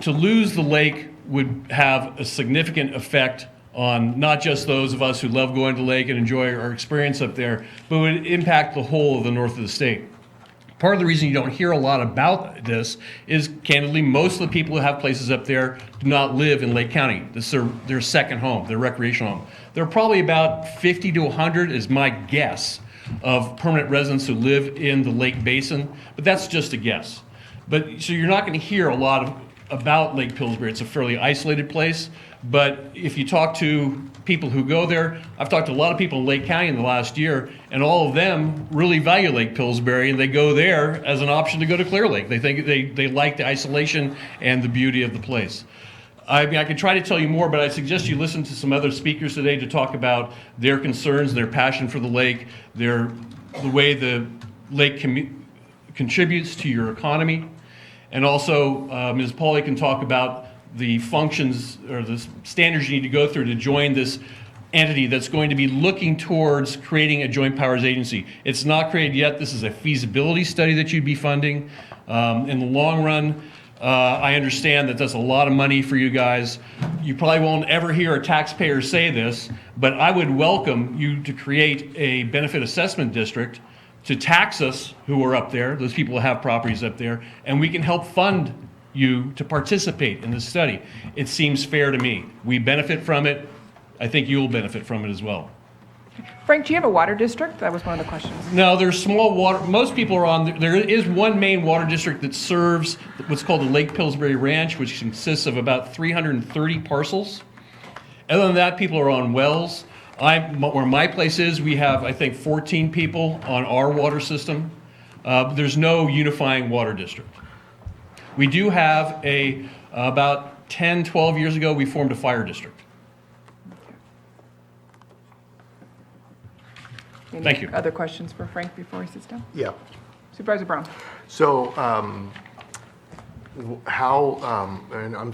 To lose the lake would have a significant effect on not just those of us who love going to the lake and enjoy our experience up there, but would impact the whole of the north of the state. Part of the reason you don't hear a lot about this is, candidly, most of the people who have places up there do not live in Lake County. This is their second home, their recreational home. There are probably about 50 to 100, is my guess, of permanent residents who live in the lake basin, but that's just a guess. So you're not going to hear a lot about Lake Pillsbury. It's a fairly isolated place, but if you talk to people who go there, I've talked to a lot of people in Lake County in the last year, and all of them really value Lake Pillsbury, and they go there as an option to go to Clear Lake. They think they like the isolation and the beauty of the place. I mean, I could try to tell you more, but I suggest you listen to some other speakers today to talk about their concerns, their passion for the lake, the way the lake contributes to your economy. And also, Ms. Pauly can talk about the functions or the standards you need to go through to join this entity that's going to be looking towards creating a joint powers agency. It's not created yet. This is a feasibility study that you'd be funding. In the long run, I understand that that's a lot of money for you guys. You probably won't ever hear a taxpayer say this, but I would welcome you to create a benefit assessment district to tax us who are up there, those people who have properties up there, and we can help fund you to participate in this study. It seems fair to me. We benefit from it. I think you'll benefit from it as well. Frank, do you have a water district? That was one of the questions. No, there's small water. Most people are on, there is one main water district that serves what's called the Lake Pillsbury Ranch, which consists of about 330 parcels. Other than that, people are on wells. Where my place is, we have, I think, 14 people on our water system. There's no unifying water district. We do have about 10, 12 years ago, we formed a fire district. Thank you. Other questions for Frank before he sits down? Yeah. Supervisor Brown. So, and I'm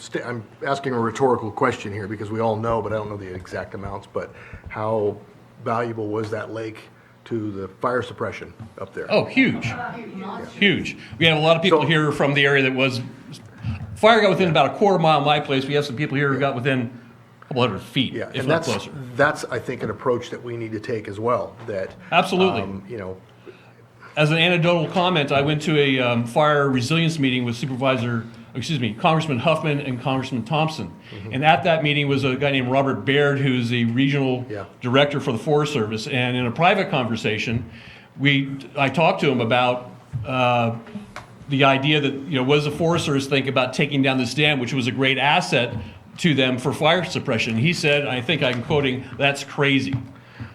asking a rhetorical question here because we all know, but I don't know the exact amounts, but how valuable was that lake to the fire suppression up there? Oh, huge. Huge. We have a lot of people here from the area that was, fire got within about a quarter mile of my place. We have some people here who got within a couple hundred feet, Yeah, if and not closer. that's, I think, an approach that we need to take as well, that. Absolutely. You know, As an anecdotal comment, I went to a fire resilience meeting with Congressman Huffman and Congressman Thompson. And at that meeting was a guy named Robert Baird, who's the regional director for the Forest Service. And in a private conversation, I talked to him about the idea that, what does the Forest Service think about taking down this dam, which was a great asset to them for fire suppression. He said, I think I'm quoting, "That's crazy."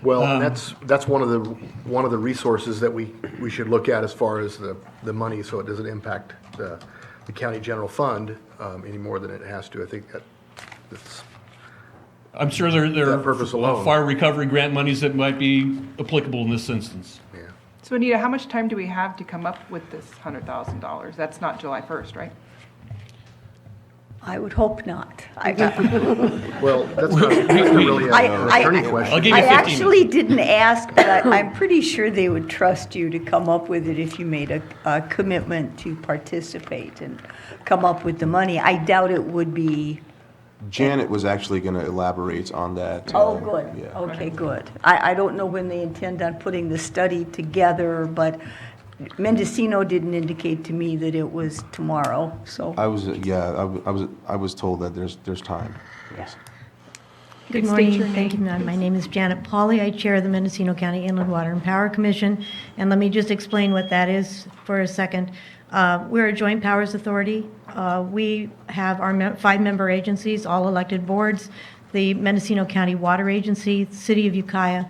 well, that's one of the resources that we should look at as far as the money, so it doesn't impact the county general fund any more than it has to. I think that's. I'm sure there That purpose are alone. fire recovery grant monies that might be applicable in this instance. Yeah. So Anita, how much time do we have to come up with this $100,000? That's not July 1st, right? I would hope not. Well, that's not really an attorney question. I'll give you I 15 actually didn't ask, but I'm pretty sure they would trust you to come up with it if you made a commitment to participate and come up with the money. I doubt it would be, Janet was actually going to elaborate on that. oh, good. Yeah. Okay, good. I don't know when they intend on putting the study together, but Mendocino didn't indicate to me that it was tomorrow, so. I was told that there's time. Yes. State Good morning. your Thank you, name, ma'am. My name is Janet Pauley. I chair the Mendocino County Inland Water and Power Commission. And let me just explain what that is for a second. We're a joint powers authority. We have our 5-member agencies, all elected boards, the Mendocino County Water Agency, City of Ukiah,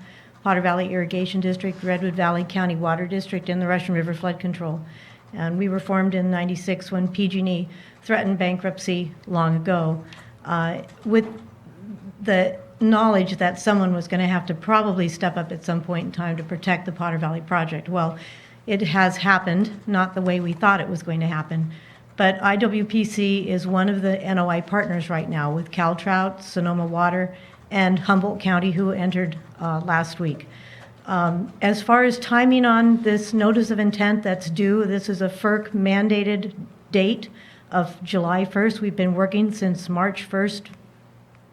Potter Valley Irrigation District, Redwood Valley County Water District, and the Russian River Flood Control. And we were formed in '96 when PG&E threatened bankruptcy long ago, with the knowledge that someone was going to have to probably step up at some point in time to protect the Potter Valley project. Well, it has happened, not the way we thought it was going to happen. But IWPC is one of the NOI partners right now with Caltrout, Sonoma Water, and Humboldt County, who entered last week. As far as timing on this notice of intent that's due, this is a FERC mandated date of July 1st. We've been working since March 1st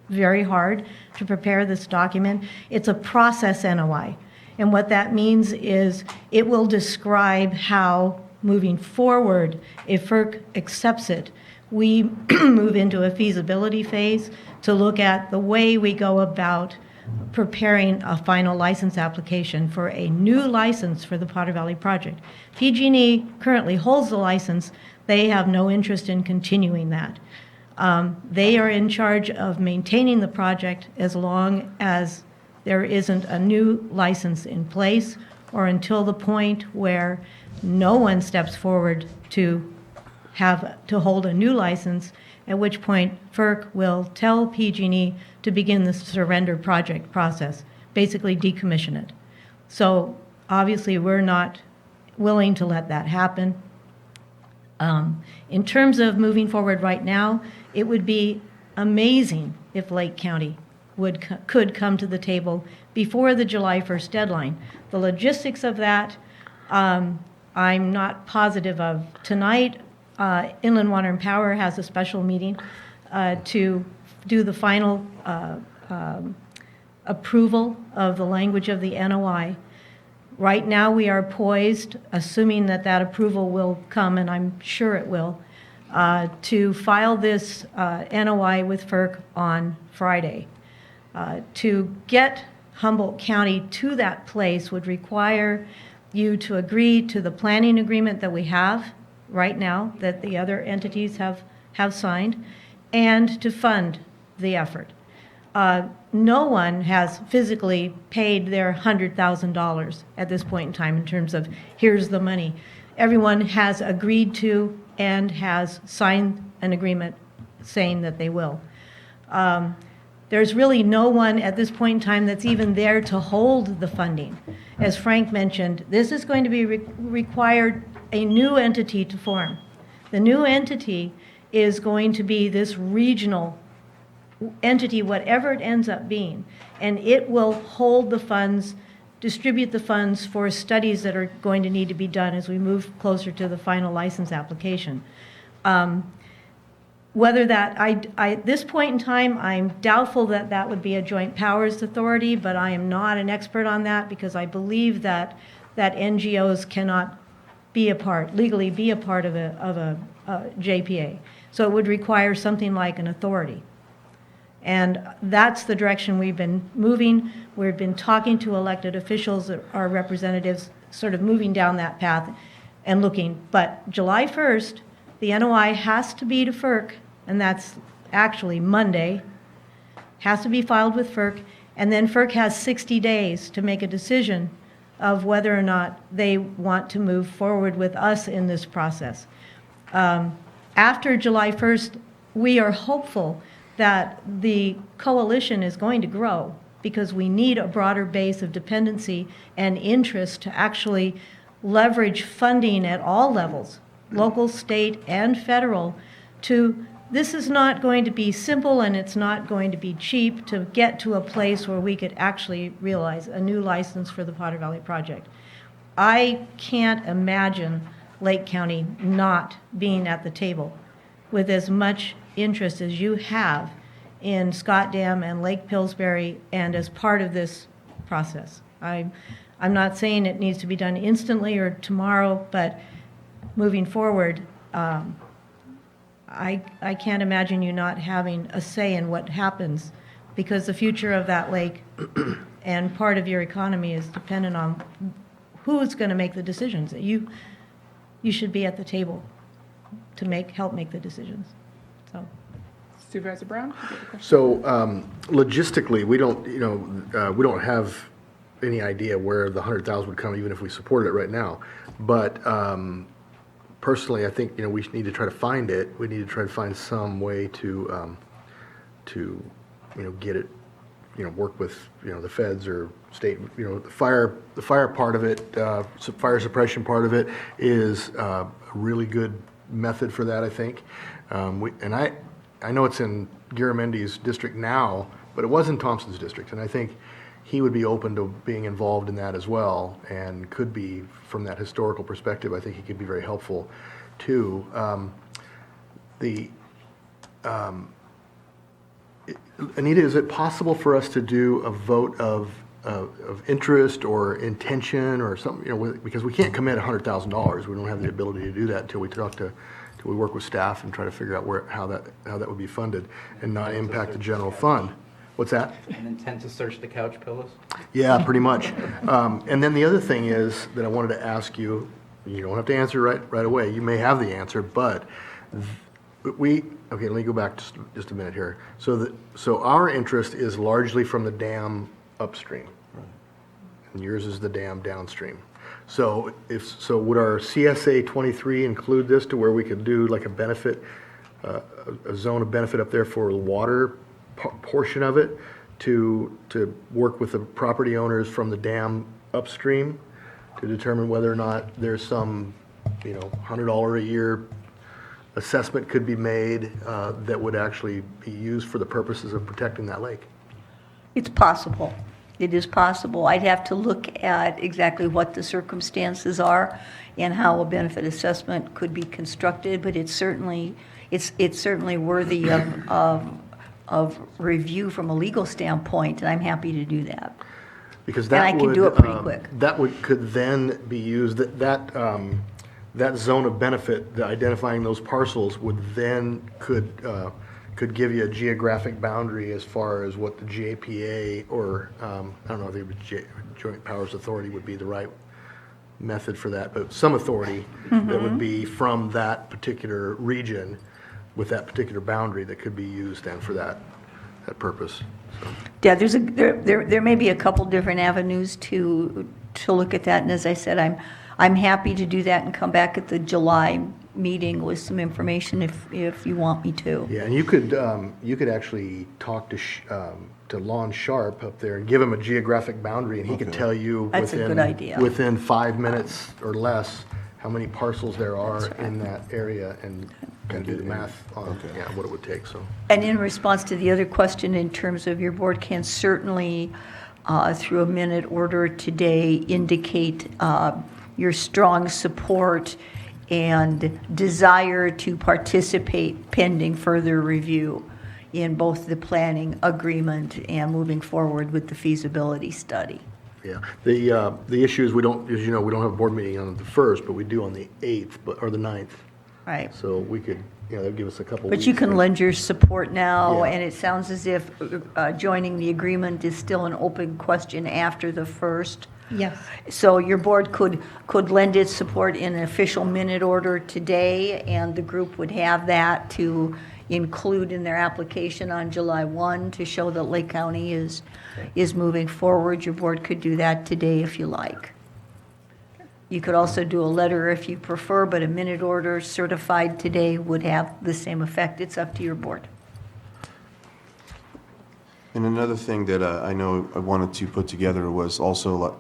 very hard to prepare this document. It's a process NOI. And what that means is it will describe how, moving forward, if FERC accepts it, we move into a feasibility phase to look at the way we go about preparing a final license application for a new license for the Potter Valley project. PG&E currently holds the license. They have no interest in continuing that. They are in charge of maintaining the project as long as there isn't a new license in place or until the point where no one steps forward to hold a new license, at which point FERC will tell PG&E to begin the surrender project process, basically decommission it. So obviously we're not willing to let that happen. In terms of moving forward right now, it would be amazing if Lake County could come to the table before the July 1st deadline. The logistics of that, I'm not positive of. Tonight, Inland Water and Power has a special meeting to do the final approval of the language of the NOI. Right now, we are poised, assuming that that approval will come, and I'm sure it will, to file this NOI with FERC on Friday. To get Humboldt County to that place would require you to agree to the planning agreement that we have right now, that the other entities have signed, and to fund the effort. No one has physically paid their $100,000 at this point in time in terms of here's the money. Everyone has agreed to and has signed an agreement saying that they will. There's really no one at this point in time that's even there to hold the funding. As Frank mentioned, this is going to be required a new entity to form. The new entity is going to be this regional entity, whatever it ends up being, and it will hold the funds, distribute the funds for studies that are going to need to be done as we move closer to the final license application. Whether that, at this point in time, I'm doubtful that that would be a joint powers authority, but I am not an expert on that because I believe that NGOs cannot legally be a part of a JPA. So it would require something like an authority. And that's the direction we've been moving. We've been talking to elected officials, our representatives, sort of moving down that path and looking. But July 1st, the NOI has to be to FERC, and that's actually Monday, has to be filed with FERC, and then FERC has 60 days to make a decision of whether or not they want to move forward with us in this process. After July 1st, we are hopeful that the coalition is going to grow because we need a broader base of dependency and interest to actually leverage funding at all levels, local, state, and federal, to this is not going to be simple and it's not going to be cheap to get to a place where we could actually realize a new license for the Potter Valley project. I can't imagine Lake County not being at the table with as much interest as you have in Scott Dam and Lake Pillsbury and as part of this process. I'm not saying it needs to be done instantly or tomorrow, but moving forward, I can't imagine you not having a say in what happens, because the future of that lake and part of your economy is dependent on who's going to make the decisions. You should be at the table to help make the decisions. So. Supervisor Brown? you have a question? So logistically, we don't have any idea where the 100,000 would come, even if we supported it right now. But personally, I think, we need to try to find it. We need to try to find some way to get it, work with, the feds or state, the fire part of it, fire suppression part of it is a really good method for that, I think. I know it's in Garamendi's district now, but it was in Thompson's district, and I think he would be open to being involved in that as well, and could be, from that historical perspective, I think he could be very helpful too. Anita, is it possible for us to do a vote of interest or intention or something, because we can't commit $100,000. We don't have the ability to do that until we work with staff and try to figure out how that would be funded and not impact the general fund. What's that? An intent to search the couch pillows? Yeah, pretty much. And then the other thing is that I wanted to ask you, you don't have to answer right away. You may have the answer, but okay, let me go back just a minute here. So our interest is largely from the dam upstream. And yours is the dam downstream. So would our CSA 23 include this to where we could do like a benefit, a zone of benefit up there for the water portion of it to work with the property owners from the dam upstream to determine whether or not there's some, $100 a year assessment could be made that would actually be used for the purposes of protecting that lake? It's possible. It is possible. I'd have to look at exactly what the circumstances are and how a benefit assessment could be constructed, but it's certainly worthy of review from a legal standpoint, and I'm happy to do that. Because And I can do it pretty quick. That could then be used, that zone of benefit, identifying those parcels could give you a geographic boundary as far as what the JPA or, I don't know if the Joint Powers Authority would be the right method for that, but some authority that would be from that particular region with that particular boundary that could be used then for that purpose. Yeah, there may be a couple different avenues to look at that, and as I said, I'm happy to do that and come back at the July meeting with some information if you want me to. Yeah, and you could actually talk to Lon Sharp up there and give him a geographic boundary, and he could tell you That's a good idea. within 5 minutes or less how many parcels there are in that area, and do the math on what it would take. So. And in response to the other question, in terms of your board can certainly, through a minute order today, indicate your strong support and desire to participate pending further review in both the planning agreement and moving forward with the feasibility study. Yeah, the issue is we don't have a board meeting on the 1st, but we do on the 8th, or the 9th. Right. So we could, that'd give us a couple weeks. But you can lend your support now, Yeah. and it sounds as if joining the agreement is still an open question after the 1st. Yes. So your board could lend its support in an official minute order today, and the group would have that to include in their application on July 1 to show that Lake County is moving forward. Your board could do that today if you like. You could also do a letter if you prefer, but a minute order certified today would have the same effect. It's up to your board. And another thing that I know I wanted to put together was also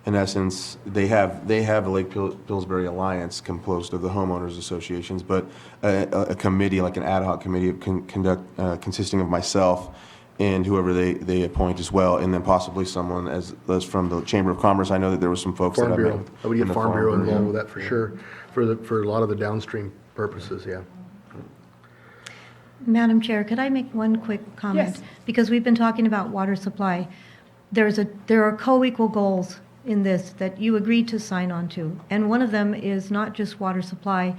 in essence, they have a Lake Pillsbury Alliance composed of the homeowners associations, but a committee, like an ad hoc committee, consisting of myself and whoever they appoint as well, and then possibly someone as from the Chamber of Commerce. I know that there was some folks Farm that I met Bureau. with. I would in get the Farm Bureau Bureau. involved with that for sure, for a lot of the downstream purposes, yeah. Madam Chair, could I make one quick comment? Yes. Because we've been talking about water supply. There are co-equal goals in this that you agreed to sign on to. And one of them is not just water supply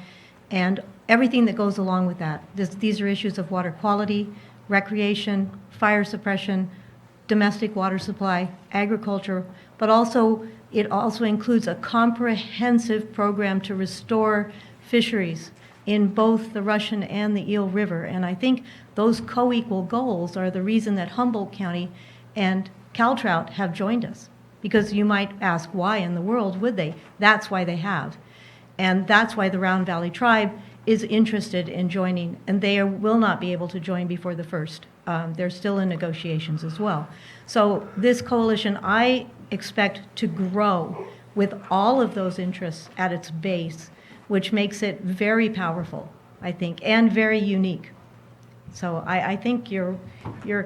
and everything that goes along with that. These are issues of water quality, recreation, fire suppression, domestic water supply, agriculture, but also it also includes a comprehensive program to restore fisheries in both the Russian and the Eel River. And I think those co-equal goals are the reason that Humboldt County and Caltrout have joined us. Because you might ask, why in the world would they? That's why they have. And that's why the Round Valley Tribe is interested in joining, and they will not be able to join before the 1st. They're still in negotiations as well. So this coalition, I expect to grow with all of those interests at its base, which makes it very powerful, I think, and very unique. So I think your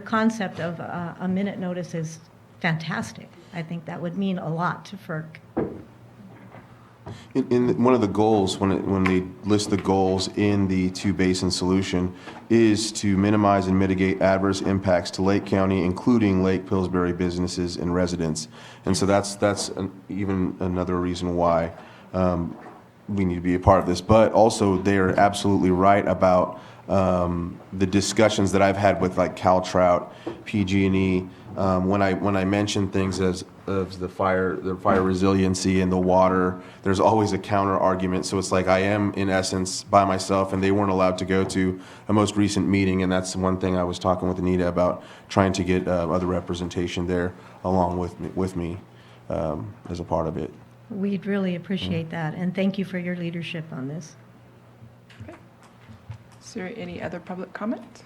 concept of a minute notice is fantastic. I think that would mean a lot to FERC. In one of the goals, when they list the goals in the two-basin solution, is to minimize and mitigate adverse impacts to Lake County, including Lake Pillsbury businesses and residents. And so that's even another reason why we need to be a part of this. But also, they're absolutely right about the discussions that I've had with like Caltrout, PG&E, when I mention things as the fire resiliency and the water, there's always a counter argument. So it's like I am in essence by myself, and they weren't allowed to go to a most recent meeting, and that's one thing I was talking with Anita about, trying to get other representation there along with me as a part of it. We'd really appreciate that, and thank you for your leadership on this. Is there any other public comment?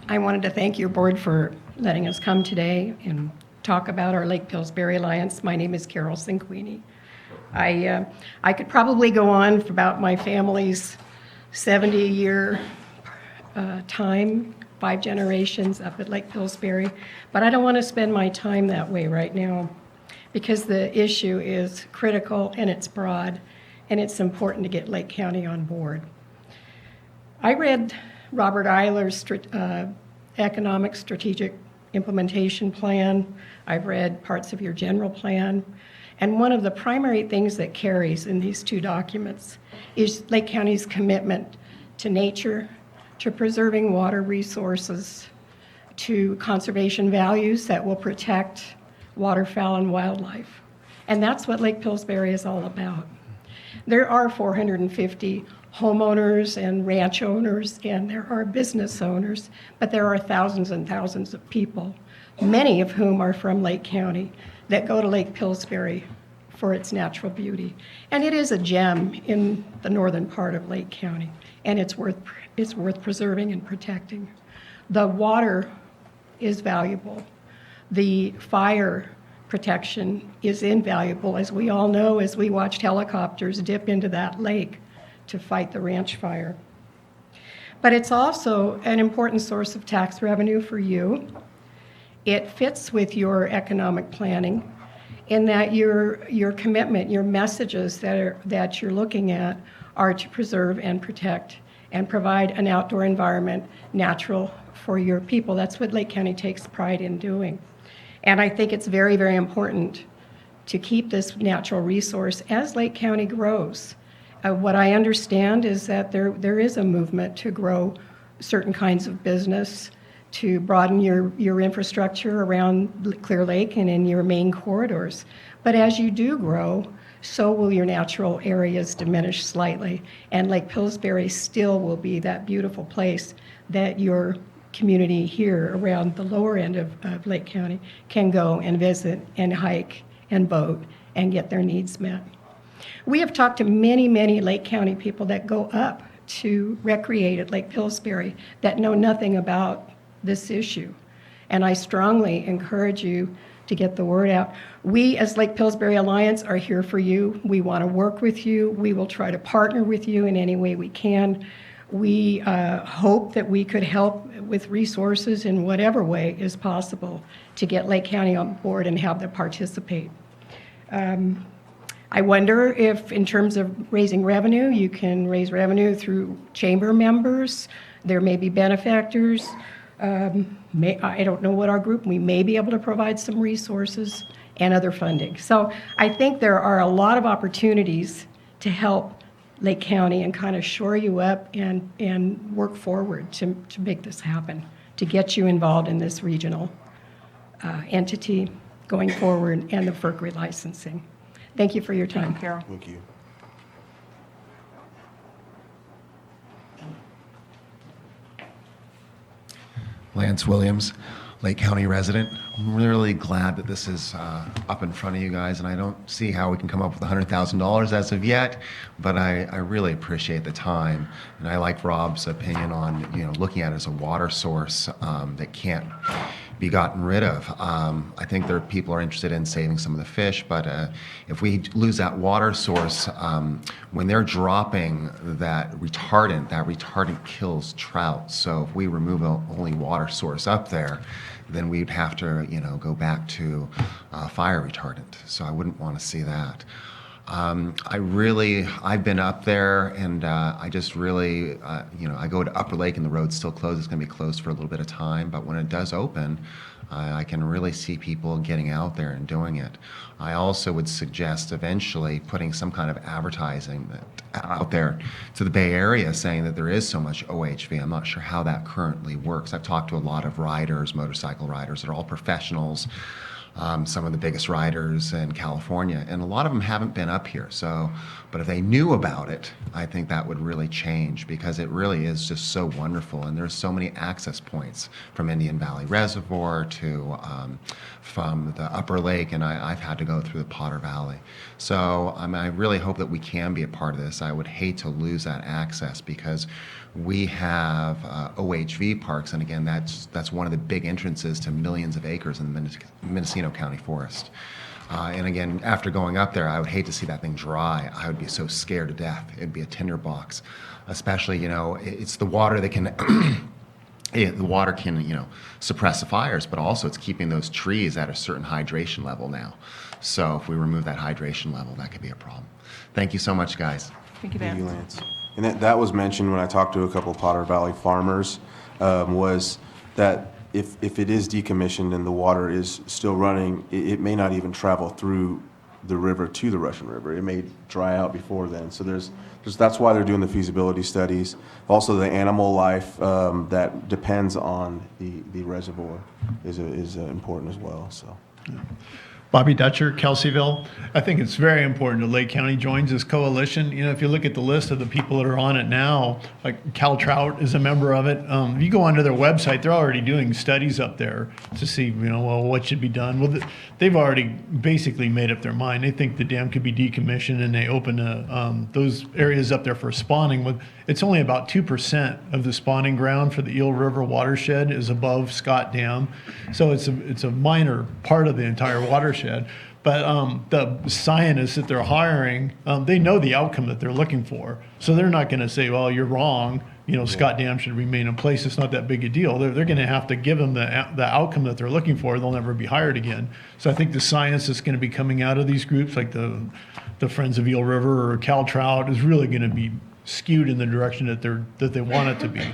I wanted to thank your board for letting us come today and talk about our Lake Pillsbury Alliance. My name is Carol Cinquini. I could probably go on about my family's 70-year time, 5 generations up at Lake Pillsbury, but I don't want to spend my time that way right now because the issue is critical and it's broad and it's important to get Lake County on board. I read Robert Eiler's economic strategic implementation plan. I've read parts of your general plan. And one of the primary things that carries in these 2 documents is Lake County's commitment to nature, to preserving water resources, to conservation values that will protect waterfowl and wildlife. And that's what Lake Pillsbury is all about. There are 450 homeowners and ranch owners, and there are business owners, but there are thousands and thousands of people, many of whom are from Lake County, that go to Lake Pillsbury for its natural beauty. And it is a gem in the northern part of Lake County, and it's worth preserving and protecting. The water is valuable. The fire protection is invaluable, as we all know, as we watched helicopters dip into that lake to fight the ranch fire. But it's also an important source of tax revenue for you. It fits with your economic planning in that your commitment, your messages that you're looking at are to preserve and protect and provide an outdoor environment natural for your people. That's what Lake County takes pride in doing. And I think it's very, very important to keep this natural resource as Lake County grows. What I understand is that there is a movement to grow certain kinds of business, to broaden your infrastructure around Clear Lake and in your main corridors. But as you do grow, so will your natural areas diminish slightly. And Lake Pillsbury still will be that beautiful place that your community here around the lower end of Lake County can go and visit and hike and boat and get their needs met. We have talked to many, many Lake County people that go up to recreate at Lake Pillsbury that know nothing about this issue. And I strongly encourage you to get the word out. We, as Lake Pillsbury Alliance, are here for you. We want to work with you. We will try to partner with you in any way we can. We hope that we could help with resources in whatever way is possible to get Lake County on board and have them participate. I wonder if, in terms of raising revenue, you can raise revenue through chamber members. There may be benefactors. I don't know what our group, we may be able to provide some resources and other funding. So I think there are a lot of opportunities to help Lake County and kind of shore you up and work forward to make this happen, to get you involved in this regional entity going forward and the FERC relicensing. Thank you for your time. Thank you, Carol. Thank you. Lance Williams, Lake County resident. I'm really glad that this is up in front of you guys, and I don't see how we can come up with $100,000 as of yet, but I really appreciate the time, and I like Rob's opinion on, you know, looking at it as a water source that can't be gotten rid of. I think there are people are interested in saving some of the fish, but if we lose that water source, when they're dropping that retardant kills trout. So if we remove the only water source up there, then we'd have to, you know, go back to fire retardant. So I wouldn't want to see that. I've been up there, and I just really, you know, I go to Upper Lake and the road's still closed. It's going to be closed for a little bit of time, but when it does open, I can really see people getting out there and doing it. I also would suggest eventually putting some kind of advertising out there to the Bay Area saying that there is so much OHV. I'm not sure how that currently works. I've talked to a lot of riders, motorcycle riders, that are all professionals. Some of the biggest riders in California, and a lot of them haven't been up here. So, but if they knew about it, I think that would really change, because it really is just so wonderful, and there's so many access points from Indian Valley Reservoir to from the Upper Lake, and I've had to go through the Potter Valley. So I really hope that we can be a part of this. I would hate to lose that access, because we have OHV parks, and again, that's one of the big entrances to millions of acres in the Mendocino County Forest. And again, after going up there, I would hate to see that thing dry. I would be so scared to death. It'd be a tinderbox, especially, you know, it's the water that can, the water can, you know, suppress the fires, but also it's keeping those trees at a certain hydration level now. So if we remove that hydration level, that could be a problem. Thank you so much, guys. Thank you, Thank you, Lance. Lance. And that was mentioned when I talked to a couple of Potter Valley farmers, was that if it is decommissioned and the water is still running, it may not even travel through the river to the Russian River. It may dry out before then. So that's why they're doing the feasibility studies. Also, the animal life that depends on the reservoir is important as well. So. Yeah. Bobby Dutcher, Kelseyville. I think it's very important that Lake County joins this coalition. You know, if you look at the list of the people that are on it now, like Cal Trout is a member of it. If you go onto their website, they're already doing studies up there to see, you know, well, what should be done. Well, they've already basically made up their mind. They think the dam could be decommissioned, and they open those areas up there for spawning. It's only about 2% of the spawning ground for the Eel River watershed is above Scott Dam. So it's a minor part of the entire watershed. But the scientists that they're hiring, they know the outcome that they're looking for. So they're not going to say, well, you're wrong. You know, Scott Dam should remain in place. It's not that big a deal. They're going to have to give them the outcome that they're looking for. They'll never be hired again. So I think the science that's going to be coming out of these groups, like the Friends of Eel River or Cal Trout, is really going to be skewed in the direction that they want it to be.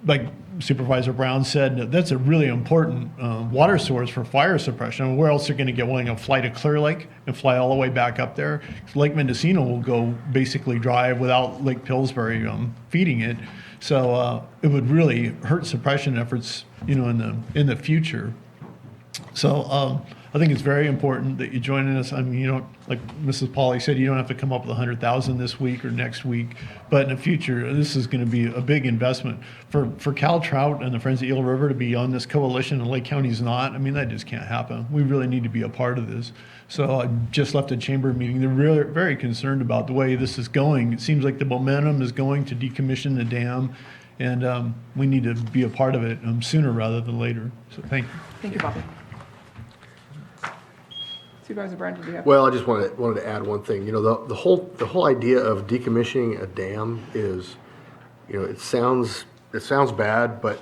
Like Supervisor Brown said, that's a really important water source for fire suppression. I mean, where else are going to get willing to fly to Clear Lake and fly all the way back up there? Lake Mendocino will go basically dry without Lake Pillsbury feeding it. So it would really hurt suppression efforts, you know, in the future. So I think it's very important that you join us. I mean, you don't, like Mrs. Polly said, you don't have to come up with 100,000 this week or next week, but in the future, this is going to be a big investment. For Cal Trout and the Friends of Eel River to be on this coalition and Lake County's not, I mean, that just can't happen. We really need to be a part of this. So I just left a chamber meeting. They're really very concerned about the way this is going. It seems like the momentum is going to decommission the dam, and we need to be a part of it sooner rather than later. So thank you. Thank you, Bobby. Supervisor Brown, did you have? Well, I just wanted to add one thing. You know, the whole idea of decommissioning a dam is, you know, it sounds bad, but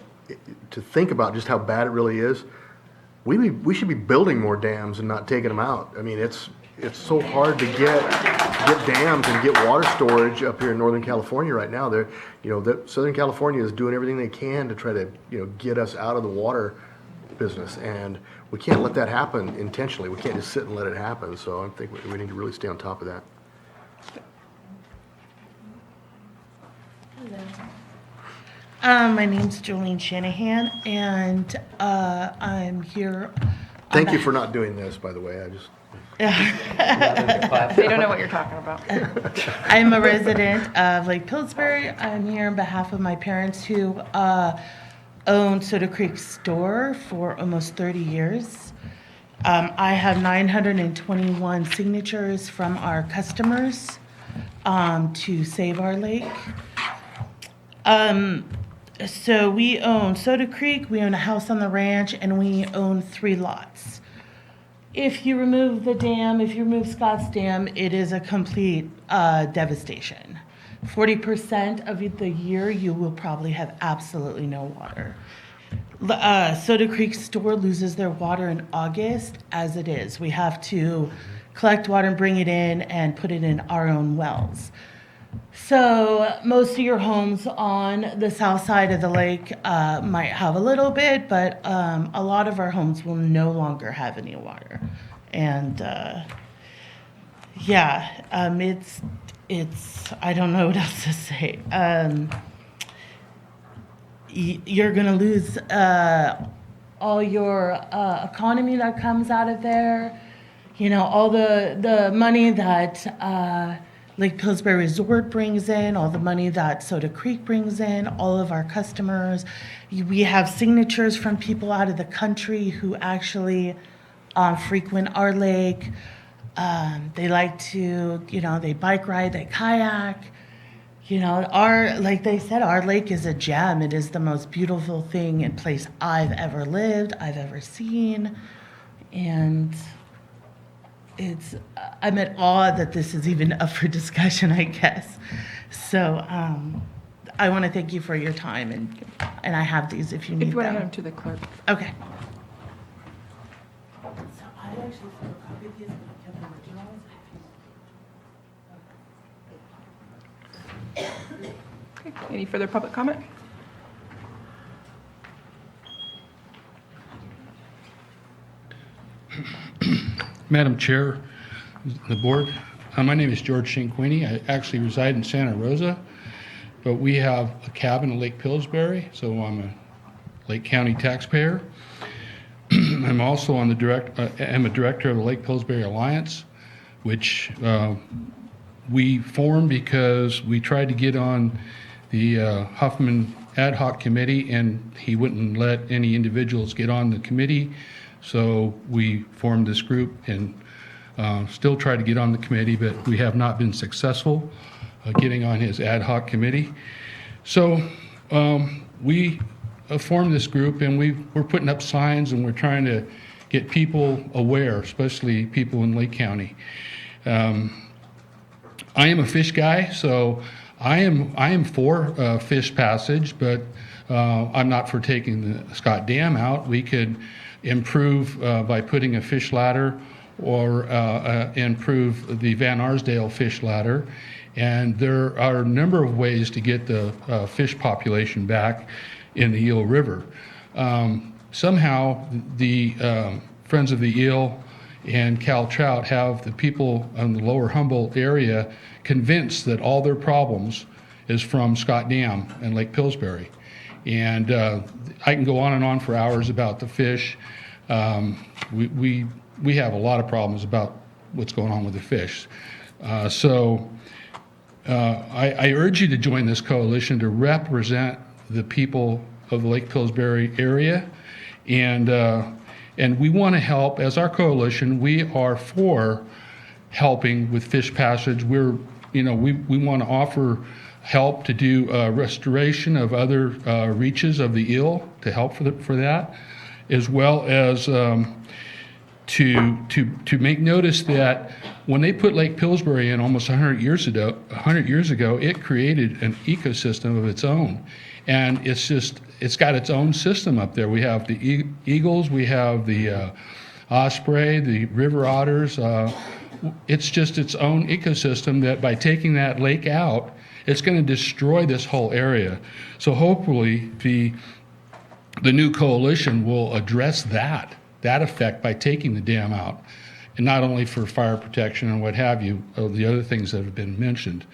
to think about just how bad it really is, we should be building more dams and not taking them out. I mean, it's so hard to get dams and get water storage up here in Northern California right now. Southern California is doing everything they can to try to, you know, get us out of the water business, and we can't let that happen intentionally. We can't just sit and let it happen. So I think we need to really stay on top of that. My name's Jolene Shanahan, and I'm here. Thank you for not doing this, by the way. They don't know what you're talking about. I'm a resident of Lake Pillsbury. I'm here on behalf of my parents who owned Soda Creek store for almost 30 years. I have 921 signatures from our customers to save our lake. So we own Soda Creek, we own a house on the ranch, and we own 3 lots. If you remove the dam, if you remove Scott's Dam, it is a complete devastation. 40% of the year, you will probably have absolutely no water. Soda Creek store loses their water in August as it is. We have to collect water and bring it in and put it in our own wells. So most of your homes on the south side of the lake might have a little bit, but a lot of our homes will no longer have any water. And it's I don't know what else to say. You're gonna lose all your economy that comes out of there. You know, all the money that Lake Pillsbury Resort brings in, all the money that Soda Creek brings in, all of our customers. We have signatures from people out of the country who actually frequent our lake. They like to, you know, they bike ride, they kayak. You know, like they said, our lake is a gem. It is the most beautiful thing and place I've ever lived, I've ever seen. And I'm at awe that this is even up for discussion, I guess. So I want to thank you for your time, and I have these if you need If you want to them. hand them to the clerk. Okay. So I actually photocopied these, but I kept the originals. Okay. Any further public comment? Madam Chair, the board, my name is George Shinquini. I actually reside in Santa Rosa, but we have a cabin in Lake Pillsbury, so I'm a Lake County taxpayer. I'm also on I'm a director of the Lake Pillsbury Alliance, which we formed because we tried to get on the Huffman Ad Hoc Committee, and he wouldn't let any individuals get on the committee. So we formed this group and still try to get on the committee, but we have not been successful getting on his ad hoc committee. So we formed this group, and we're putting up signs, and we're trying to get people aware, especially people in Lake County. I am a fish guy, so I am for fish passage, but I'm not for taking the Scott Dam out. We could improve by putting a fish ladder, or improve the Van Arsdale fish ladder. And there are a number of ways to get the fish population back in the Eel River. Somehow the Friends of the Eel and Cal Trout have the people in the lower Humboldt area convinced that all their problems is from Scott Dam and Lake Pillsbury. And I can go on and on for hours about the fish. We we have a lot of problems about what's going on with the fish. I urge you to join this coalition to represent the people of the Lake Pillsbury area, and we want to help. As our coalition, we are for helping with fish passage. We want to offer help to do restoration of other reaches of the eel to help for that, as well as to make notice that when they put Lake Pillsbury in almost 100 years ago, it created an ecosystem of its own, and it's got its own system up there. We have the eagles, we have the osprey, the river otters. It's just its own ecosystem that by taking that lake out, it's going to destroy this whole area. So hopefully the new coalition will address that effect by taking the dam out, and not only for fire protection and what have you, of the other things that have been mentioned.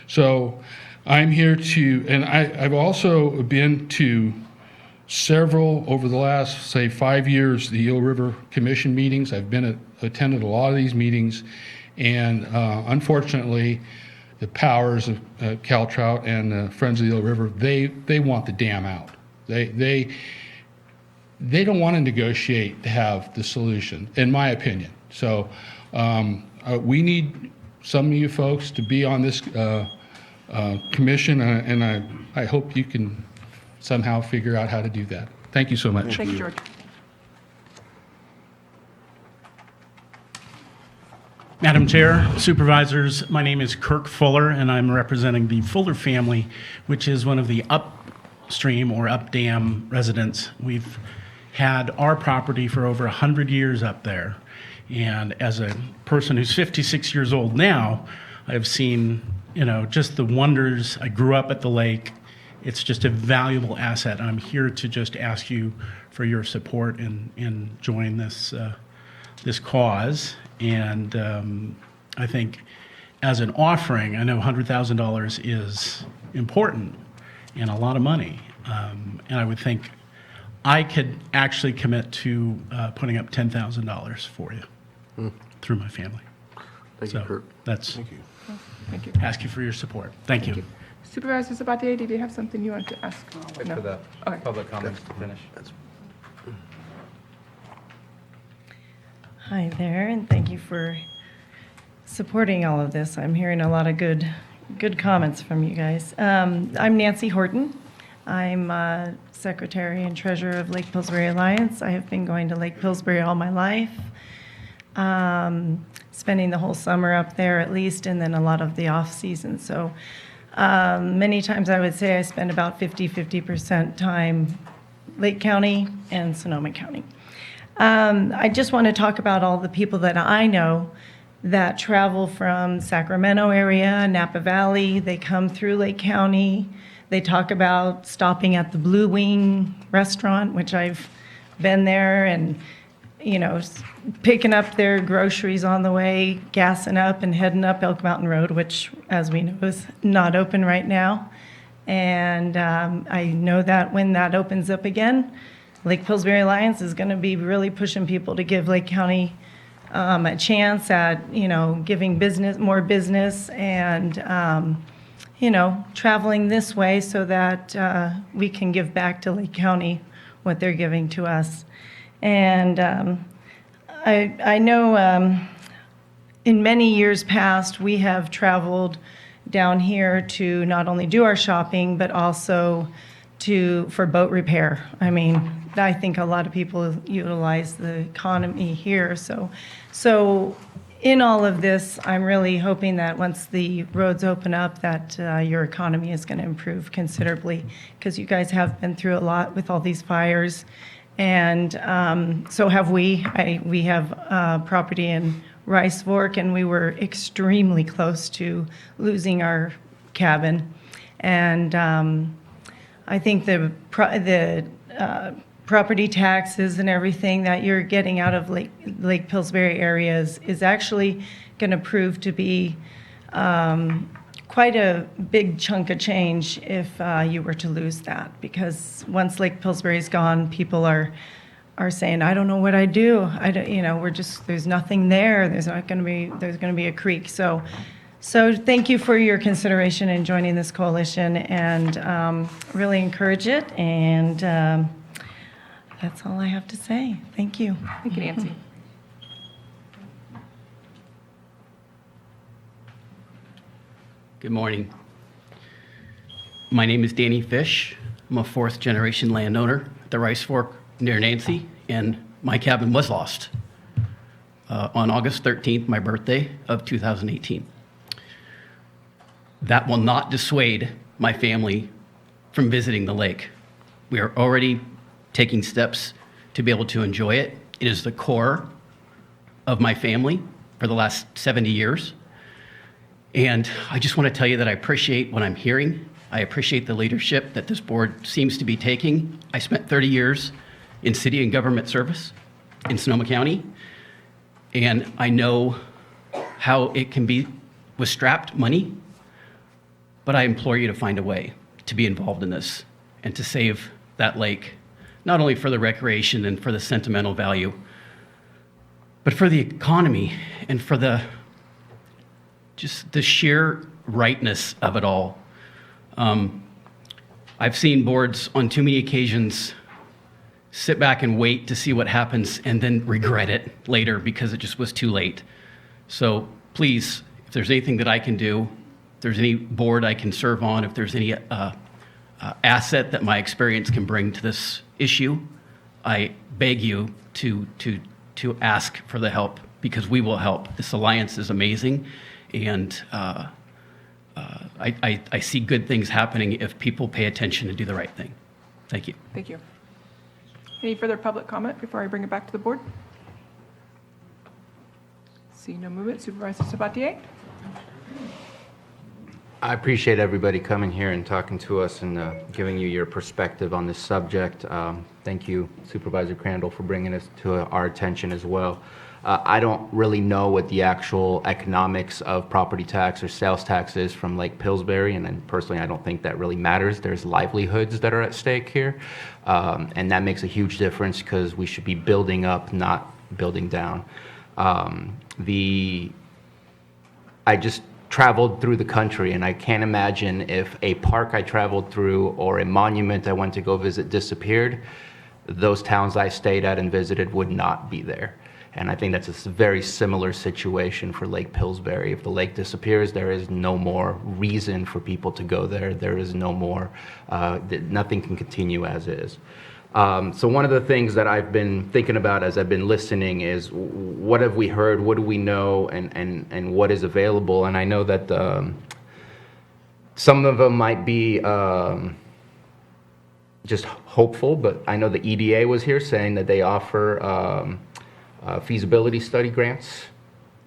So I'm here and I've also been to several, over the last, say, 5 years, the Eel River Commission meetings. I've attended a lot of these meetings, and unfortunately, the powers of Cal Trout and Friends of the Eel River, they want the dam out. They don't want to negotiate to have the solution, in my opinion. So we need some of you folks to be on this commission, and I hope you can somehow figure out how to do that. Thank you so much. Thank you, George. Madam Chair, Supervisors, my name is Kirk Fuller, and I'm representing the Fuller family, which is one of the upstream or up dam residents. We've had our property for over 100 years up there, and as a person who's 56 years old now, I've seen, just the wonders. I grew up at the lake. It's just a valuable asset. I'm here to just ask you for your support and join this cause. And I think as an offering, I know $100,000 is important and a lot of money. And I would think I could actually commit to putting up $10,000 for you through my family. Thank you, Kurt. That's, Thank you. ask you for your support. Thank you. Supervisor Sabatier, did you have something you want to ask? Wait No? for the Okay. public comments to finish. Hi there, and thank you for supporting all of this. I'm hearing a lot of good comments from you guys. I'm Nancy Horton. I'm Secretary and Treasurer of Lake Pillsbury Alliance. I have been going to Lake Pillsbury all my life, spending the whole summer up there at least, and then a lot of the off-season. So many times I would say I spend about 50% time Lake County and Sonoma County. I just want to talk about all the people that I know that travel from Sacramento area, Napa Valley. They come through Lake County. They talk about stopping at the Blue Wing restaurant, which I've been there, and picking up their groceries on the way, gassing up and heading up Elk Mountain Road, which, as we know, is not open right now. And I know that when that opens up again, Lake Pillsbury Alliance is going to be really pushing people to give Lake County a chance at, giving more business and, traveling this way so that we can give back to Lake County what they're giving to us. And I know in many years past, we have traveled down here to not only do our shopping, but also for boat repair. I mean, I think a lot of people utilize the economy here. So in all of this, I'm really hoping that once the roads open up, that your economy is going to improve considerably, because you guys have been through a lot with all these fires. And so have we. We have property in Rice Fork, and we were extremely close to losing our cabin. And I think the property taxes and everything that you're getting out of Lake Pillsbury areas is actually going to prove to be quite a big chunk of change if you were to lose that. Because once Lake Pillsbury is gone, people are are saying, I don't know what I do. I don't, you know, we're just, there's nothing there. There's going to be a creek. So thank you for your consideration in joining this coalition, and really encourage it. And that's all I have to say. Thank you. Thank you, Nancy. Good morning. My name is Danny Fish. I'm a fourth-generation landowner at the Rice Fork near Nancy, and my cabin was lost on August 13th, my birthday of 2018. That will not dissuade my family from visiting the lake. We are already taking steps to be able to enjoy it. It is the core of my family for the last 70 years. And I just want to tell you that I appreciate what I'm hearing. I appreciate the leadership that this board seems to be taking. I spent 30 years in city and government service in Sonoma County, and I know how it can be with strapped money, but I implore you to find a way to be involved in this and to save that lake, not only for the recreation and for the sentimental value, but for the economy and for just the sheer rightness of it all. I've seen boards on too many occasions sit back and wait to see what happens and then regret it later because it just was too late. So please, if there's anything that I can do, if there's any board I can serve on, if there's any asset that my experience can bring to this issue, I beg you to ask for the help, because we will help. This alliance is amazing, and I see good things happening if people pay attention and do the right thing. Thank you. Thank you. Any further public comment before I bring it back to the board? See no movement. Supervisor Sabatier? I appreciate everybody coming here and talking to us and giving you your perspective on this subject. Thank you, Supervisor Crandall, for bringing this to our attention as well. I don't really know what the actual economics of property tax or sales tax is from Lake Pillsbury, and then personally I don't think that really matters. There's livelihoods that are at stake here, and that makes a huge difference because we should be building up, not building down. I just traveled through the country, and I can't imagine if a park I traveled through or a monument I went to go visit disappeared, those towns I stayed at and visited would not be there. And I think that's a very similar situation for Lake Pillsbury. If the lake disappears, there is no more reason for people to go there. There is no more, nothing can continue as is. So one of the things that I've been thinking about as I've been listening is what have we heard, what do we know, and what is available? And I know that some of them might be just hopeful, but I know the EDA was here saying that they offer feasibility study grants.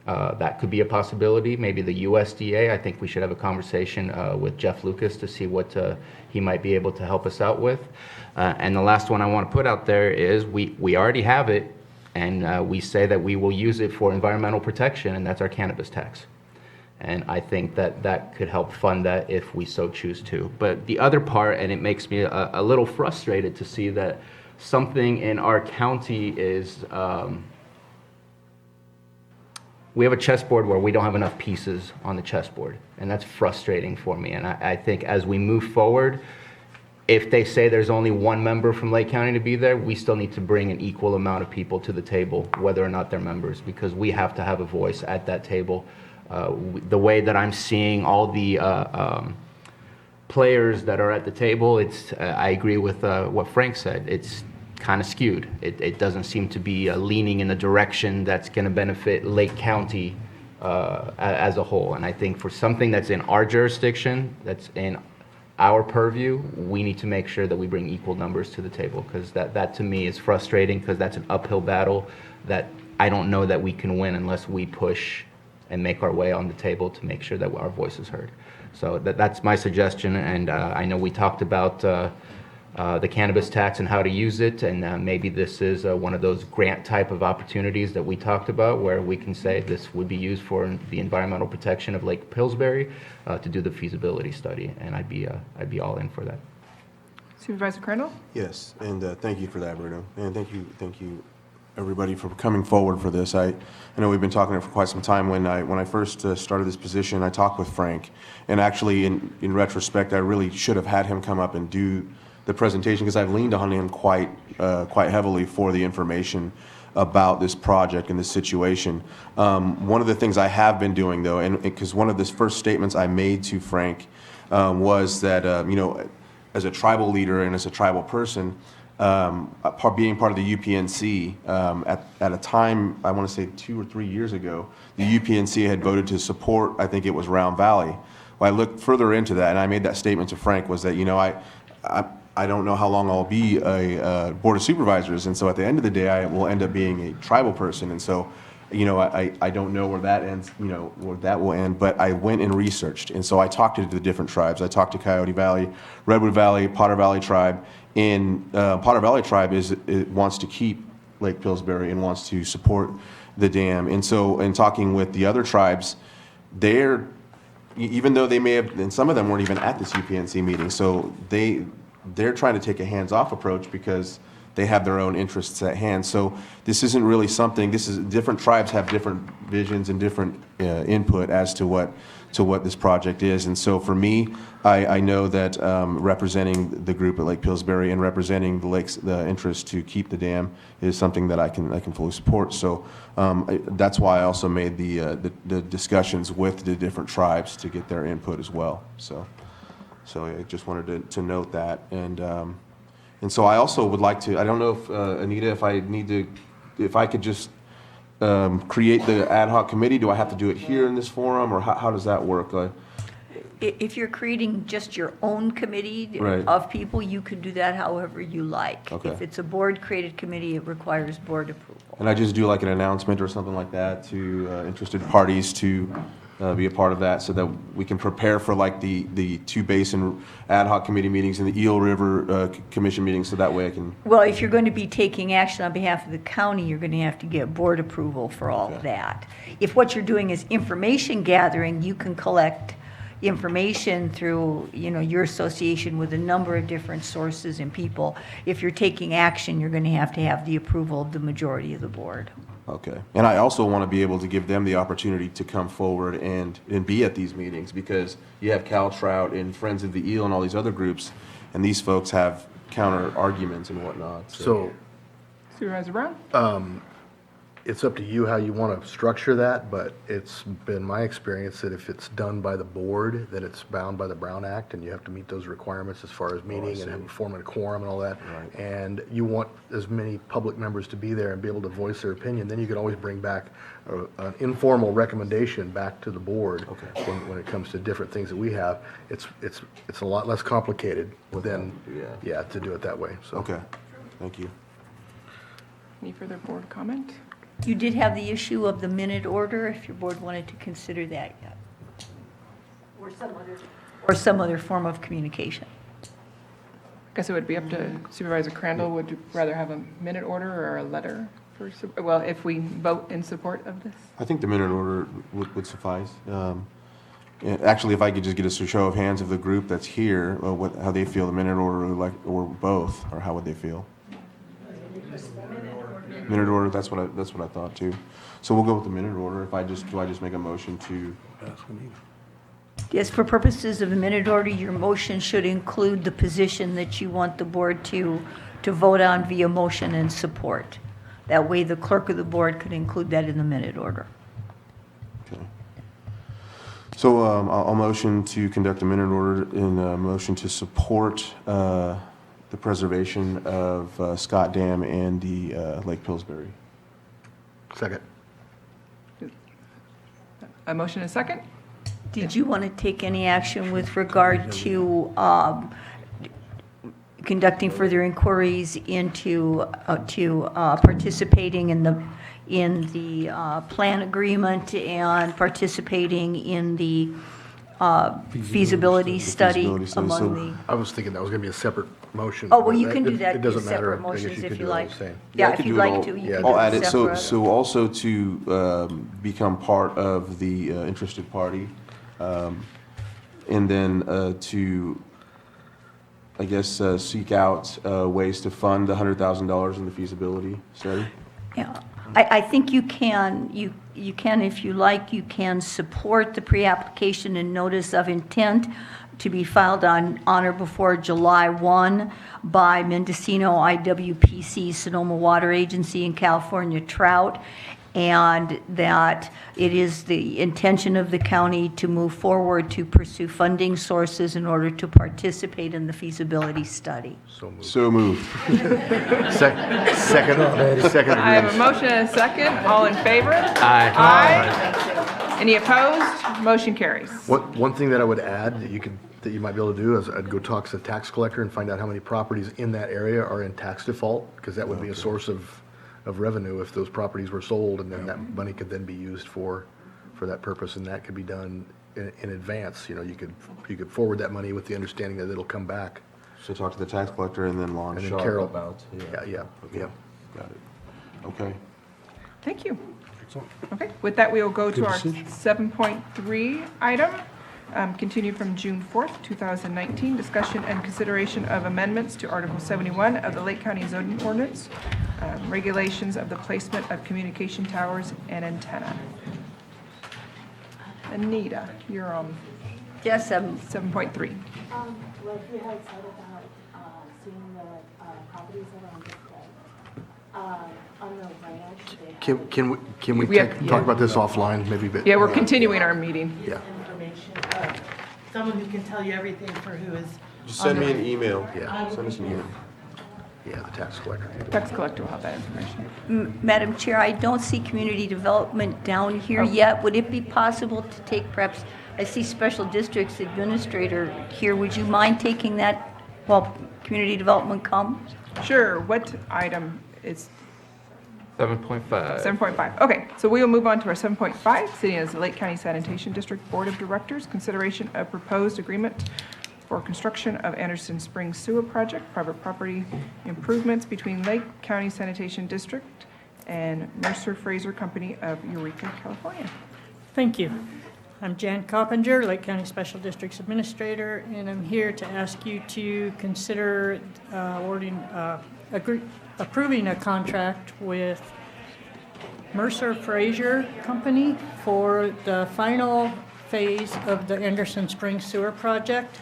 That could be a possibility. Maybe the USDA. I think we should have a conversation with Jeff Lucas to see what he might be able to help us out with. And the last one I want to put out there is we already have it, and we say that we will use it for environmental protection, and that's our cannabis tax. And I think that could help fund that if we so choose to. But the other part, and it makes me a little frustrated to see that something in our county is we have a chessboard where we don't have enough pieces on the chessboard, and that's frustrating for me. And I think as we move forward, if they say there's only one member from Lake County to be there, we still need to bring an equal amount of people to the table, whether or not they're members, because we have to have a voice at that table. The way that I'm seeing all the players that are at the table, I agree with what Frank said. It's kind of skewed. It doesn't seem to be leaning in the direction that's going to benefit Lake County as a whole. And I think for something that's in our jurisdiction, that's in our purview, we need to make sure that we bring equal numbers to the table, because that to me is frustrating, because that's an uphill battle that I don't know that we can win unless we push and make our way on the table to make sure that our voice is heard. So that's my suggestion, and I know we talked about the cannabis tax and how to use it, and maybe this is one of those grant type of opportunities that we talked about where we can say this would be used for the environmental protection of Lake Pillsbury to do the feasibility study, and I'd be all in for that. Supervisor Crandall? Yes, and thank you for that, Bruno. And thank you, everybody, for coming forward for this. I know we've been talking for quite some time. When I first started this position, I talked with Frank, and actually, in retrospect, I really should have had him come up and do the presentation because I've leaned on him quite heavily for the information about this project and this situation. One of the things I have been doing, though, and because one of the first statements I made to Frank was that, as a tribal leader and as a tribal person, being part of the UPNC, at a time, I want to say 2 or 3 years ago, the UPNC had voted to support, I think it was Round Valley. Well, I looked further into that, and I made that statement to Frank, was that, I don't know how long I'll be a Board of Supervisors, and so at the end of the day, I will end up being a tribal person, and so, I don't know where that ends, where that will end, but I went and researched, and so I talked to the different tribes. I talked to Coyote Valley, Redwood Valley, Potter Valley Tribe, and Potter Valley Tribe wants to keep Lake Pillsbury and wants to support the dam, and so in talking with the other tribes, even though they may have, and some of them weren't even at this UPNC meeting, so they're trying to take a hands-off approach because they have their own interests at hand. So this isn't really something, different tribes have different visions and different input as to what this project is. And so for me, I know that representing the group at Lake Pillsbury and representing the interest to keep the dam is something that I can fully support. So that's why I also made the discussions with the different tribes to get their input as well. So I just wanted to note that. And so I also would like to, I don't know if, Anita, if I could just create the ad hoc committee, do I have to do it here in this forum, or how does that work? If you're creating just your own committee Right. of people, you can do that however you like. Okay. If it's a board-created committee, it requires board approval. And I just do like an announcement or something like that to interested parties to be a part of that so that we can prepare for like the two basin ad hoc committee meetings and the Eel River Commission meetings, so that way I can. Well, if you're going to be taking action on behalf of the county, you're going to have to get board approval for all of that. If what you're doing is information gathering, you can collect information through, your association with a number of different sources and people. If you're taking action, you're going to have the approval of the majority of the board. Okay. And I also want to be able to give them the opportunity to come forward and be at these meetings, because you have Cal Trout and Friends of the Eel and all these other groups, and these folks have counter arguments and whatnot. So Supervisor Brown? it's up to you how you want to structure that, but it's been my experience that if it's done by the board, then it's bound by the Brown Act, and you have to meet those requirements as far as meeting and having forming a quorum and all that. Right. And you want as many public members to be there and be able to voice their opinion, then you can always bring back an informal recommendation back to the board. Okay. When it comes to different things that we have. It's a lot less complicated than, to do it that way, so. Okay. Thank you. Any further board comment? You did have the issue of the minute order, if your board wanted to consider that yet. Or some other form of communication. I guess it would be up to Supervisor Crandall. Would you rather have a minute order or a letter? Well, if we vote in support of this? I think the minute order would suffice. Actually, if I could just get a show of hands of the group that's here, how they feel the minute order, or both, or how would they feel? Minute order, that's what I thought too. So we'll go with the minute order. Do I just make a motion to? Yes, for purposes of the minute order, your motion should include the position that you want the board to vote on via motion and support. That way, the clerk of the board could include that in the minute order. Okay. So I'll motion to conduct a minute order in a motion to support the preservation of Scott Dam and the Lake Pillsbury. Second. A motion and a second? Did you want to take any action with regard to conducting further inquiries into participating in the plan agreement and participating in the feasibility study among the? I was thinking that was going to be a separate motion. Oh, well, you can do that It in doesn't matter. separate I guess motions you if could you do it all like. the same. Yeah, I if could you'd do it like all- to, you can I'll do add it it, so separate. also to become part of the interested party, and then to I guess, seek out ways to fund the $100,000 in the feasibility study? Yeah, I think you can, you can, if you like, you can support the pre-application and notice of intent to be filed on or before July 1 by Mendocino IWPC, Sonoma Water Agency, and California Trout, and that it is the intention of the county to move forward to pursue funding sources in order to participate in the feasibility study. So moved. Second. I have a motion and a second. All in favor? Aye. Aye. Any opposed? Motion carries. One thing that I would add that you might be able to do is I'd go talk to the tax collector and find out how many properties in that area are in tax default, because that would be a source of revenue if those properties were sold, and then that money could then be used for that purpose, and that could be done in advance. You know, you could forward that money with the understanding that it'll come back. So talk to the tax collector and then launch And then Sharp Carol. about. Yeah. Got it. Okay. Thank you. Okay, with that, we will go to Good our decision. 7.3 item, continued from June 4th, 2019, discussion and consideration of amendments to Article 71 of the Lake County zoning ordinance, regulations of the placement of communication towers and antenna. Anita, you're on Yes, 7.3. Like you had said about seeing the properties that are on display. On the ranch, they have Can we We have- talk about this offline, maybe? Yeah, we're continuing our meeting. Yeah. information, someone who can tell you everything for who is. Just send on me the- an email. Yeah. Send us an email. Yeah, the tax collector. Tax collector will have that information. Madam Chair, I don't see community development down here yet. Would it be possible to take perhaps, I see Special Districts Administrator here. Would you mind taking that while community development comes? Sure, what item is 7.5. 7.5? Okay, so we will move on to our 7.5, sitting as the Lake County Sanitation District Board of Directors, consideration of proposed agreement for construction of Anderson Springs Sewer Project, private property improvements between Lake County Sanitation District and Mercer Fraser Company of Eureka, California. Thank you. I'm Jan Coppinger, Lake County Special Districts Administrator, and I'm here to ask you to consider approving a contract with Mercer Fraser Company for the final phase of the Anderson Springs Sewer Project.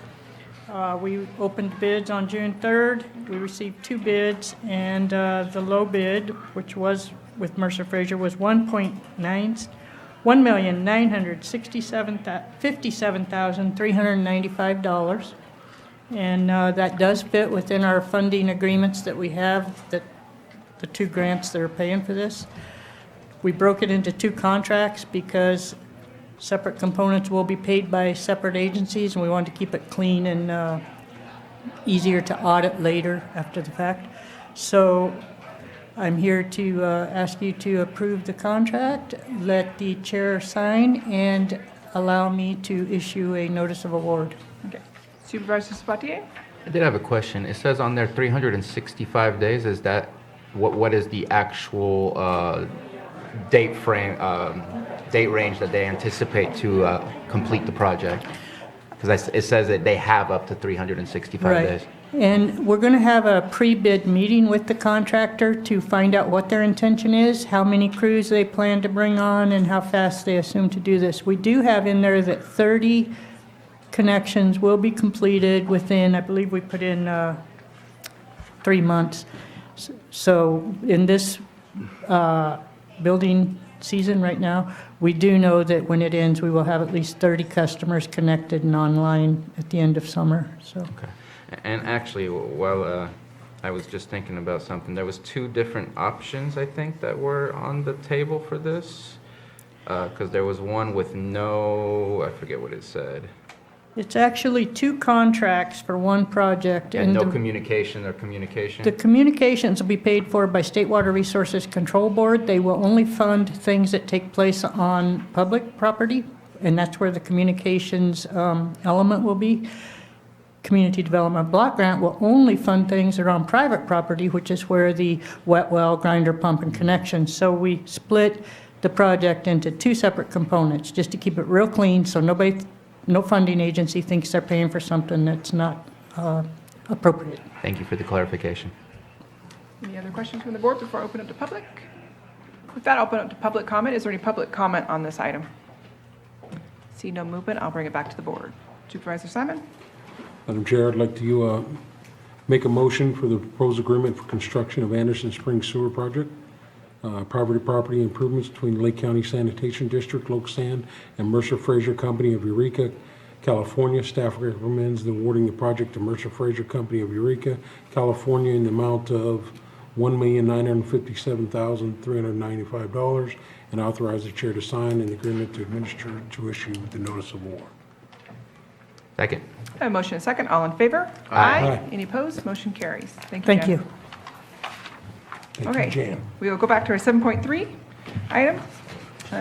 We opened bids on June 3rd. We received 2 bids, and the low bid, which was with Mercer Fraser, was $1,957,395. And that does fit within our funding agreements that we have, that the 2 grants that are paying for this. We broke it into 2 contracts because separate components will be paid by separate agencies, and we wanted to keep it clean and easier to audit later after the fact. So I'm here to ask you to approve the contract, let the chair sign, and allow me to issue a notice of award. Okay. Supervisor Sabatier? I did have a question. It says on there 365 days. Is that, what is the actual date range that they anticipate to complete the project? Because it says that they have up to 365 days. And we're going to have a pre-bid meeting with the contractor to find out what their intention is, how many crews they plan to bring on, and how fast they assume to do this. We do have in there that 30 connections will be completed within, I believe we put in 3 months. So in this building season right now, we do know that when it ends, we will have at least 30 customers connected and online at the end of summer, so. Okay. And actually, while I was just thinking about something, there was 2 different options, I think, that were on the table for this. Because there was one with no, I forget what it said. It's actually 2 contracts for 1 project. And no the- communication or communication? The communications will be paid for by State Water Resources Control Board. They will only fund things that take place on public property, and that's where the communications element will be. Community Development Block Grant will only fund things that are on private property, which is where the wet well, grinder, pump, and connection. So we split the project into 2 separate components, just to keep it real clean, so no funding agency thinks they're paying for something that's not appropriate. Thank you for the clarification. Any other questions from the board before I open up to public? With that, I'll open up to public comment. Is there any public comment on this item? See no movement, I'll bring it back to the board. Supervisor Simon? Madam Chair, I'd like to make a motion for the proposed agreement for construction of Anderson Springs Sewer Project. Property improvements between Lake County Sanitation District, Locasan, and Mercer Fraser Company of Eureka, California. Staff recommends the awarding the project to Mercer Fraser Company of Eureka, California in the amount of $1,957,395 and authorize the chair to sign an agreement to administer to issue the notice of award. Second. I have a motion and a second. All in favor? Aye. Any opposed? Motion carries. Thank you, Thank Jan. you. Thank Okay. you, Jan. We will go back to our 7.3 item.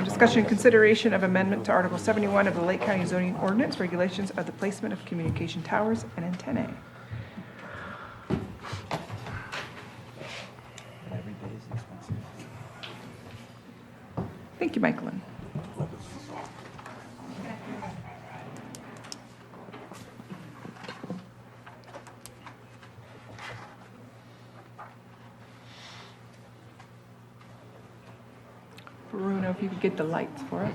Discussion and consideration of amendment to Article 71 of the Lake County Zoning Ordinance, regulations of the placement of communication towers and antennae. Thank you, Michaelin. Bruno, if you could get the lights for us.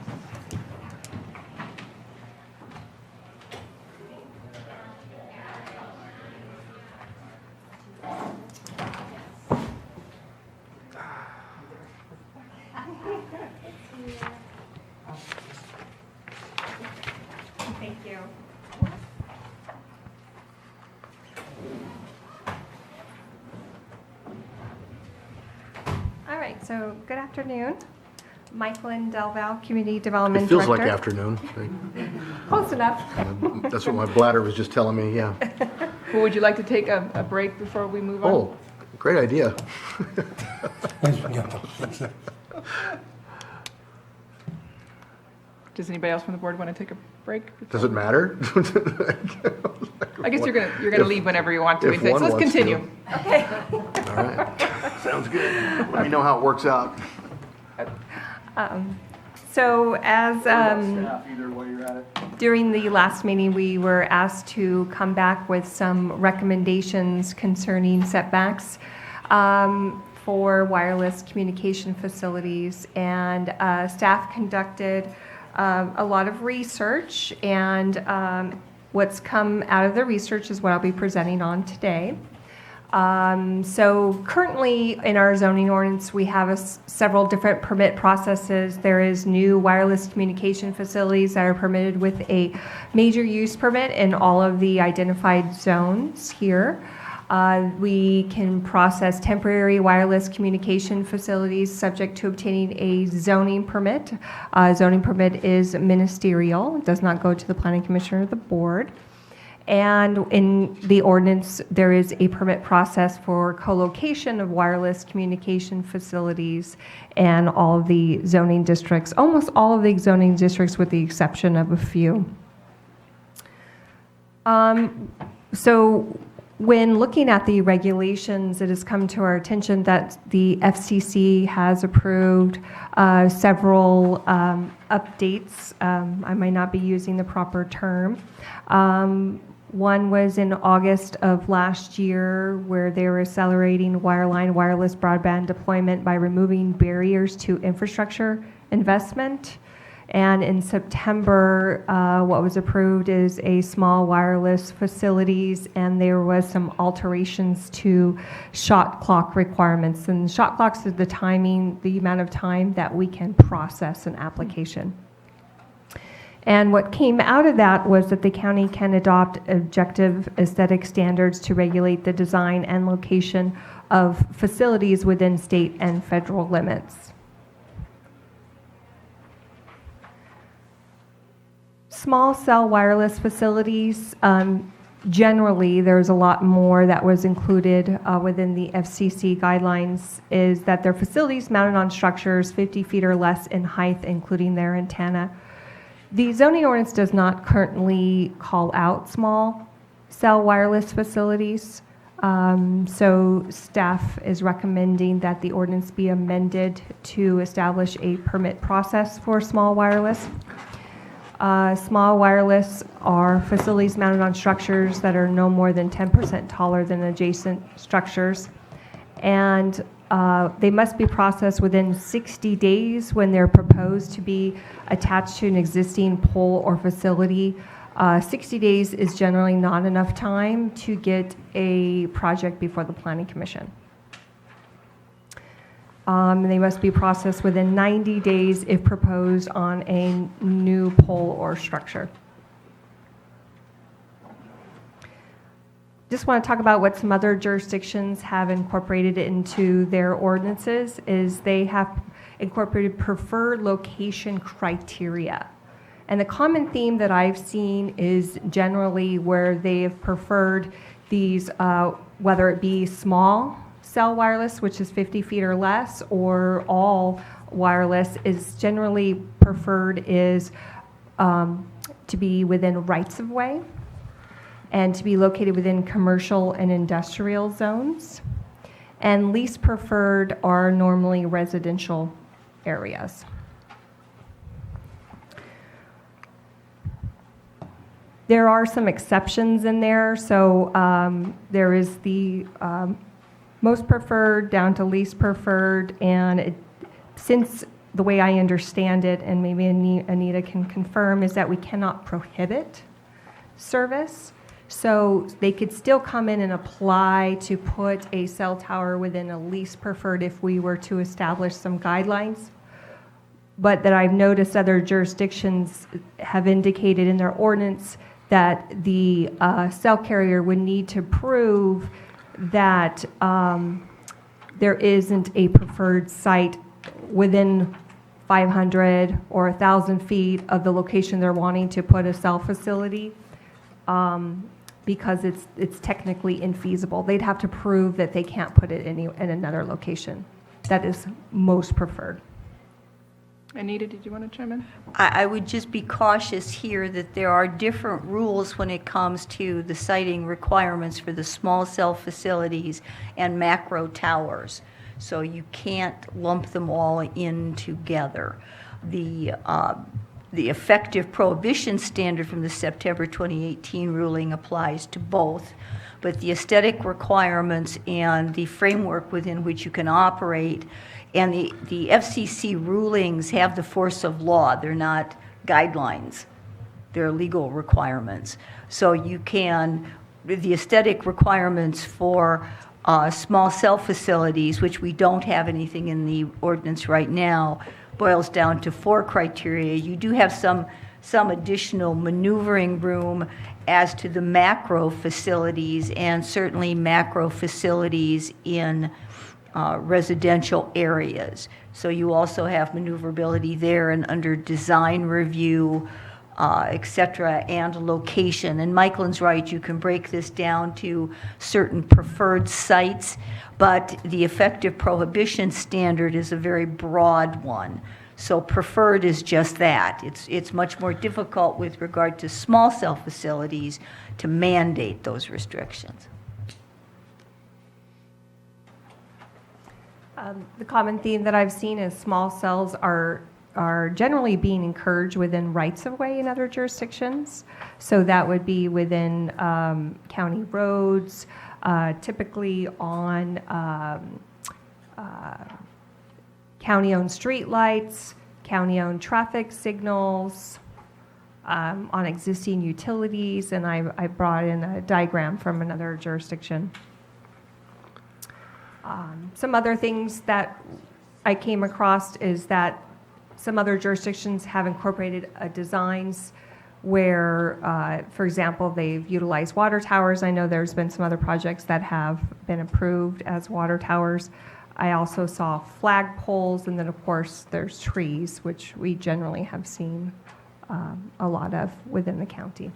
Thank you. All right, so good afternoon. Michaelin Delval, Community Development It feels Director. like afternoon. Close enough. That's what my bladder was just telling me, yeah. Well, would you like to take a break before we move on? Oh, great idea. Does anybody else from the board want to take a break? Does it matter? I guess you're gonna leave whenever you want to. If So one let's wants to. continue. Okay. All right. Sounds good. Let me know how it works out. So as during the last meeting, we were asked to come back with some recommendations concerning setbacks for wireless communication facilities. And staff conducted a lot of research, and what's come out of the research is what I'll be presenting on today. So currently in our zoning ordinance, we have several different permit processes. There is new wireless communication facilities that are permitted with a major use permit in all of the identified zones here. We can process temporary wireless communication facilities subject to obtaining a zoning permit. Zoning permit is ministerial. It does not go to the planning commission or the board. And in the ordinance, there is a permit process for co-location of wireless communication facilities and all of the zoning districts, almost all of the zoning districts with the exception of a few. So when looking at the regulations, it has come to our attention that the FCC has approved several updates. I might not be using the proper term. One was in August of last year, where they were accelerating wireline wireless broadband deployment by removing barriers to infrastructure investment. And in September, what was approved is a small wireless facilities, and there was some alterations to shot clock requirements. And shot clocks is the timing, the amount of time that we can process an application. And what came out of that was that the county can adopt objective aesthetic standards to regulate the design and location of facilities within state and federal limits. Small cell wireless facilities, generally, there's a lot more that was included within the FCC guidelines, is that they're facilities mounted on structures 50 feet or less in height, including their antenna. The zoning ordinance does not currently call out small cell wireless facilities, so staff is recommending that the ordinance be amended to establish a permit process for small wireless. Small wireless are facilities mounted on structures that are no more than 10% taller than adjacent structures. And they must be processed within 60 days when they're proposed to be attached to an existing pole or facility. 60 days is generally not enough time to get a project before the Planning Commission. They must be processed within 90 days if proposed on a new pole or structure. Just want to talk about what some other jurisdictions have incorporated into their ordinances is they have incorporated preferred location criteria. And the common theme that I've seen is generally where they have preferred these, whether it be small cell wireless, which is 50 feet or less, or all wireless is generally preferred is to be within rights of way and to be located within commercial and industrial zones. And least preferred are normally residential areas. There are some exceptions in there. So there is the most preferred down to least preferred. And since the way I understand it, and maybe Anita can confirm, is that we cannot prohibit service. So they could still come in and apply to put a cell tower within a least preferred if we were to establish some guidelines. But that I've noticed other jurisdictions have indicated in their ordinance that the cell carrier would need to prove that there isn't a preferred site within 500 or 1,000 feet of the location they're wanting to put a cell facility because it's technically infeasible. They'd have to prove that they can't put it in another location. That is most preferred. Anita, did you want to chime in? I would just be cautious here that there are different rules when it comes to the siting requirements for the small cell facilities and macro towers. So you can't lump them all in together. The effective prohibition standard from the September 2018 ruling applies to both, but the aesthetic requirements and the framework within which you can operate and the FCC rulings have the force of law. They're not guidelines. They're legal requirements. So you can, the aesthetic requirements for small cell facilities, which we don't have anything in the ordinance right now, boils down to 4 criteria. You do have some additional maneuvering room as to the macro facilities, and certainly macro facilities in residential areas. So you also have maneuverability there and under design review, et cetera, and location. And Michaelin's right, you can break this down to certain preferred sites, but the effective prohibition standard is a very broad one. So preferred is just that. It's much more difficult with regard to small cell facilities to mandate those restrictions. The common theme that I've seen is small cells are generally being encouraged within rights of way in other jurisdictions. So that would be within county roads, typically on county-owned streetlights, county-owned traffic signals, on existing utilities, and I brought in a diagram from another jurisdiction. Some other things that I came across is that some other jurisdictions have incorporated designs where, for example, they've utilized water towers. I know there's been some other projects that have been approved as water towers. I also saw flag poles, and then of course there's trees, which we generally have seen a lot of within the county.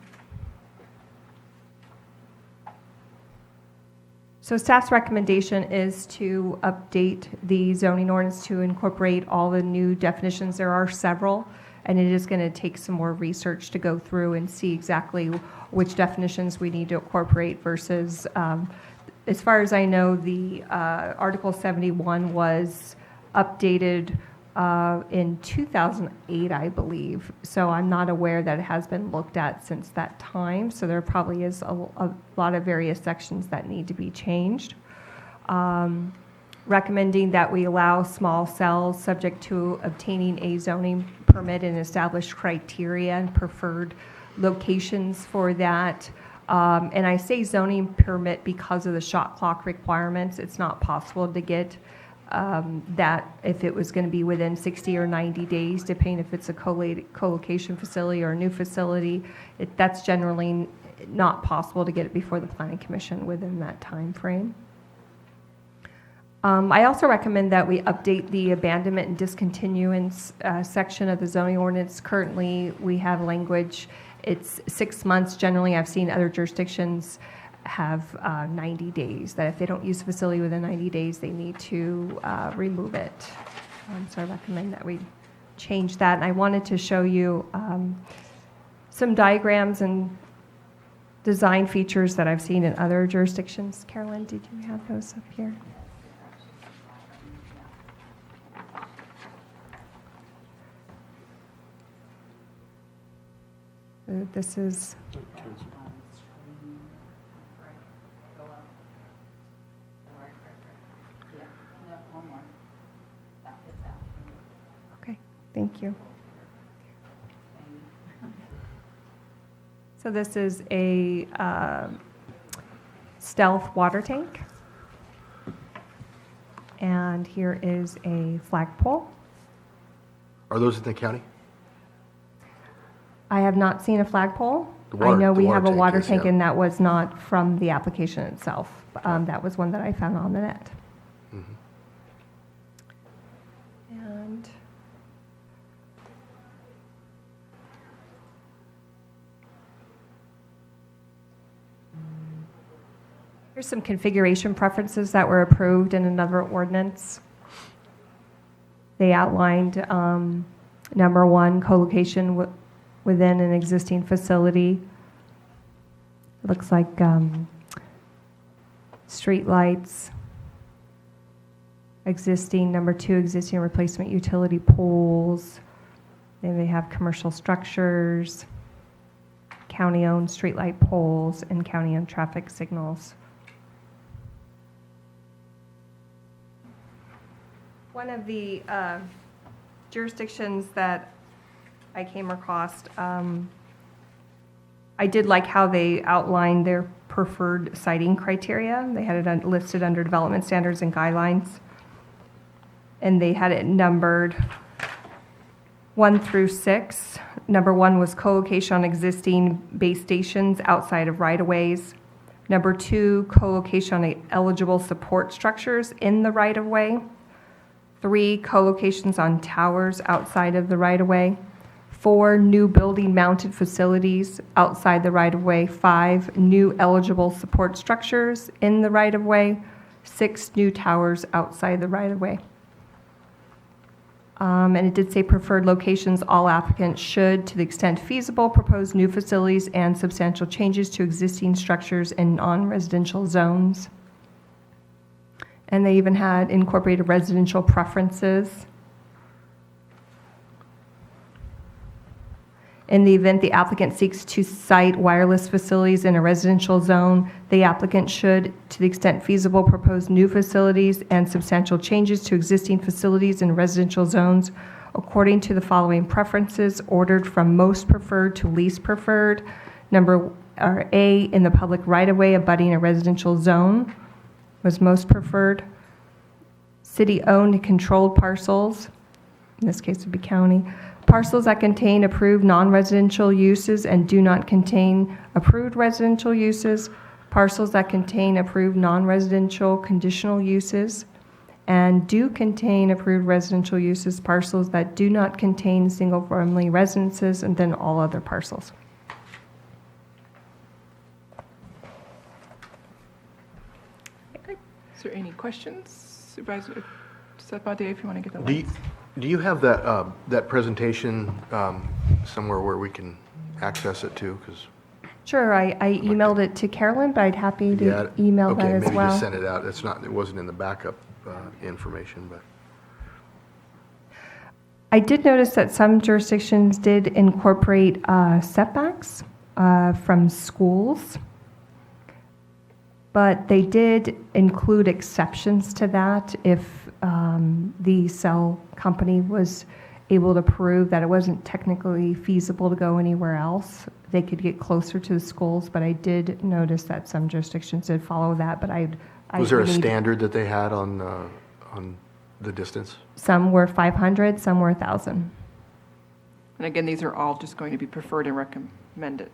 So staff's recommendation is to update the zoning ordinance to incorporate all the new definitions. There are several, and it is going to take some more research to go through and see exactly which definitions we need to incorporate versus, as far as I know, the Article 71 was updated in 2008, I believe. So I'm not aware that it has been looked at since that time. So there probably is a lot of various sections that need to be changed. Recommending that we allow small cells subject to obtaining a zoning permit and established criteria and preferred locations for that. And I say zoning permit because of the shot clock requirements. It's not possible to get that if it was going to be within 60 or 90 days, depending if it's a co-location facility or a new facility. That's generally not possible to get it before the Planning Commission within that time frame. I also recommend that we update the abandonment and discontinuance section of the zoning ordinance. Currently, we have language, it's 6 months. Generally, I've seen other jurisdictions have 90 days, that if they don't use the facility within 90 days, they need to remove it. So I recommend that we change that. And I wanted to show you some diagrams and design features that I've seen in other jurisdictions. Carolyn, did you have those up here? This is okay. Thank you. So this is a stealth water tank, and here is a flagpole. Are those in the county? I have not seen a flagpole. The I know we have a tank water is, tank, yeah. and that was not from the application itself. That was one that I found on the net. Mhm. And here's some configuration preferences that were approved in another ordinance. They outlined number one, co-location within an existing facility. It looks like street lights, existing, number two, existing replacement utility poles. Then they have commercial structures, county-owned streetlight poles, and county-owned traffic signals. One of the jurisdictions that I came across, I did like how they outlined their preferred siting criteria. They had it listed under development standards and guidelines. And they had it numbered 1 through 6. Number 1 was co-location on existing base stations outside of right-of-ways. Number 2, co-location on eligible support structures in the right-of-way. 3, co-locations on towers outside of the right-of-way. 4, new building mounted facilities outside the right-of-way. 5, new eligible support structures in the right-of-way. 6, new towers outside the right-of-way. And it did say preferred locations, all applicants should, to the extent feasible, propose new facilities and substantial changes to existing structures in non-residential zones. And they even had incorporated residential preferences. In the event the applicant seeks to site wireless facilities in a residential zone, the applicant should, to the extent feasible, propose new facilities and substantial changes to existing facilities in residential zones according to the following preferences, ordered from most preferred to least preferred. Number A, in the public right-of-way abutting a residential zone was most preferred. City-owned and controlled parcels, in this case would be county. Parcels that contain approved non-residential uses and do not contain approved residential uses. Parcels that contain approved non-residential conditional uses and do contain approved residential uses. Parcels that do not contain single-family residences, and then all other parcels. Is there any questions? Supervisor Sabatier, if you want to get the Do you, links. do you have that, that presentation somewhere where we can access it too? 'Cause Sure, I emailed it to Carolyn, but I'd happy to yeah, email okay, that as maybe well. just send it out. It's not, it wasn't in the backup information, but. I did notice that some jurisdictions did incorporate setbacks from schools, but they did include exceptions to that if the cell company was able to prove that it wasn't technically feasible to go anywhere else. They could get closer to the schools, but I did notice that some jurisdictions did follow that, but I Was there a need- standard that they had on the distance? Some were 500, some were 1,000. And again, these are all just going to be preferred and recommended.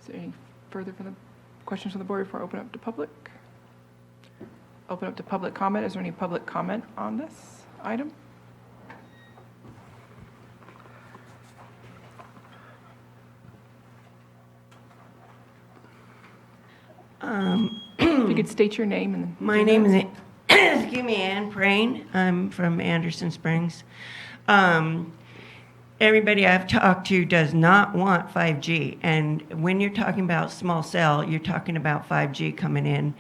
Is there any further from the questions from the board before I open up to public? Open up to public comment. Is there any public comment on this item? If you could state your name and. My name is, excuse me, Ann Prain. I'm from Anderson Springs. Everybody I've talked to does not want 5G. And when you're talking about small cell, you're talking about 5G coming in.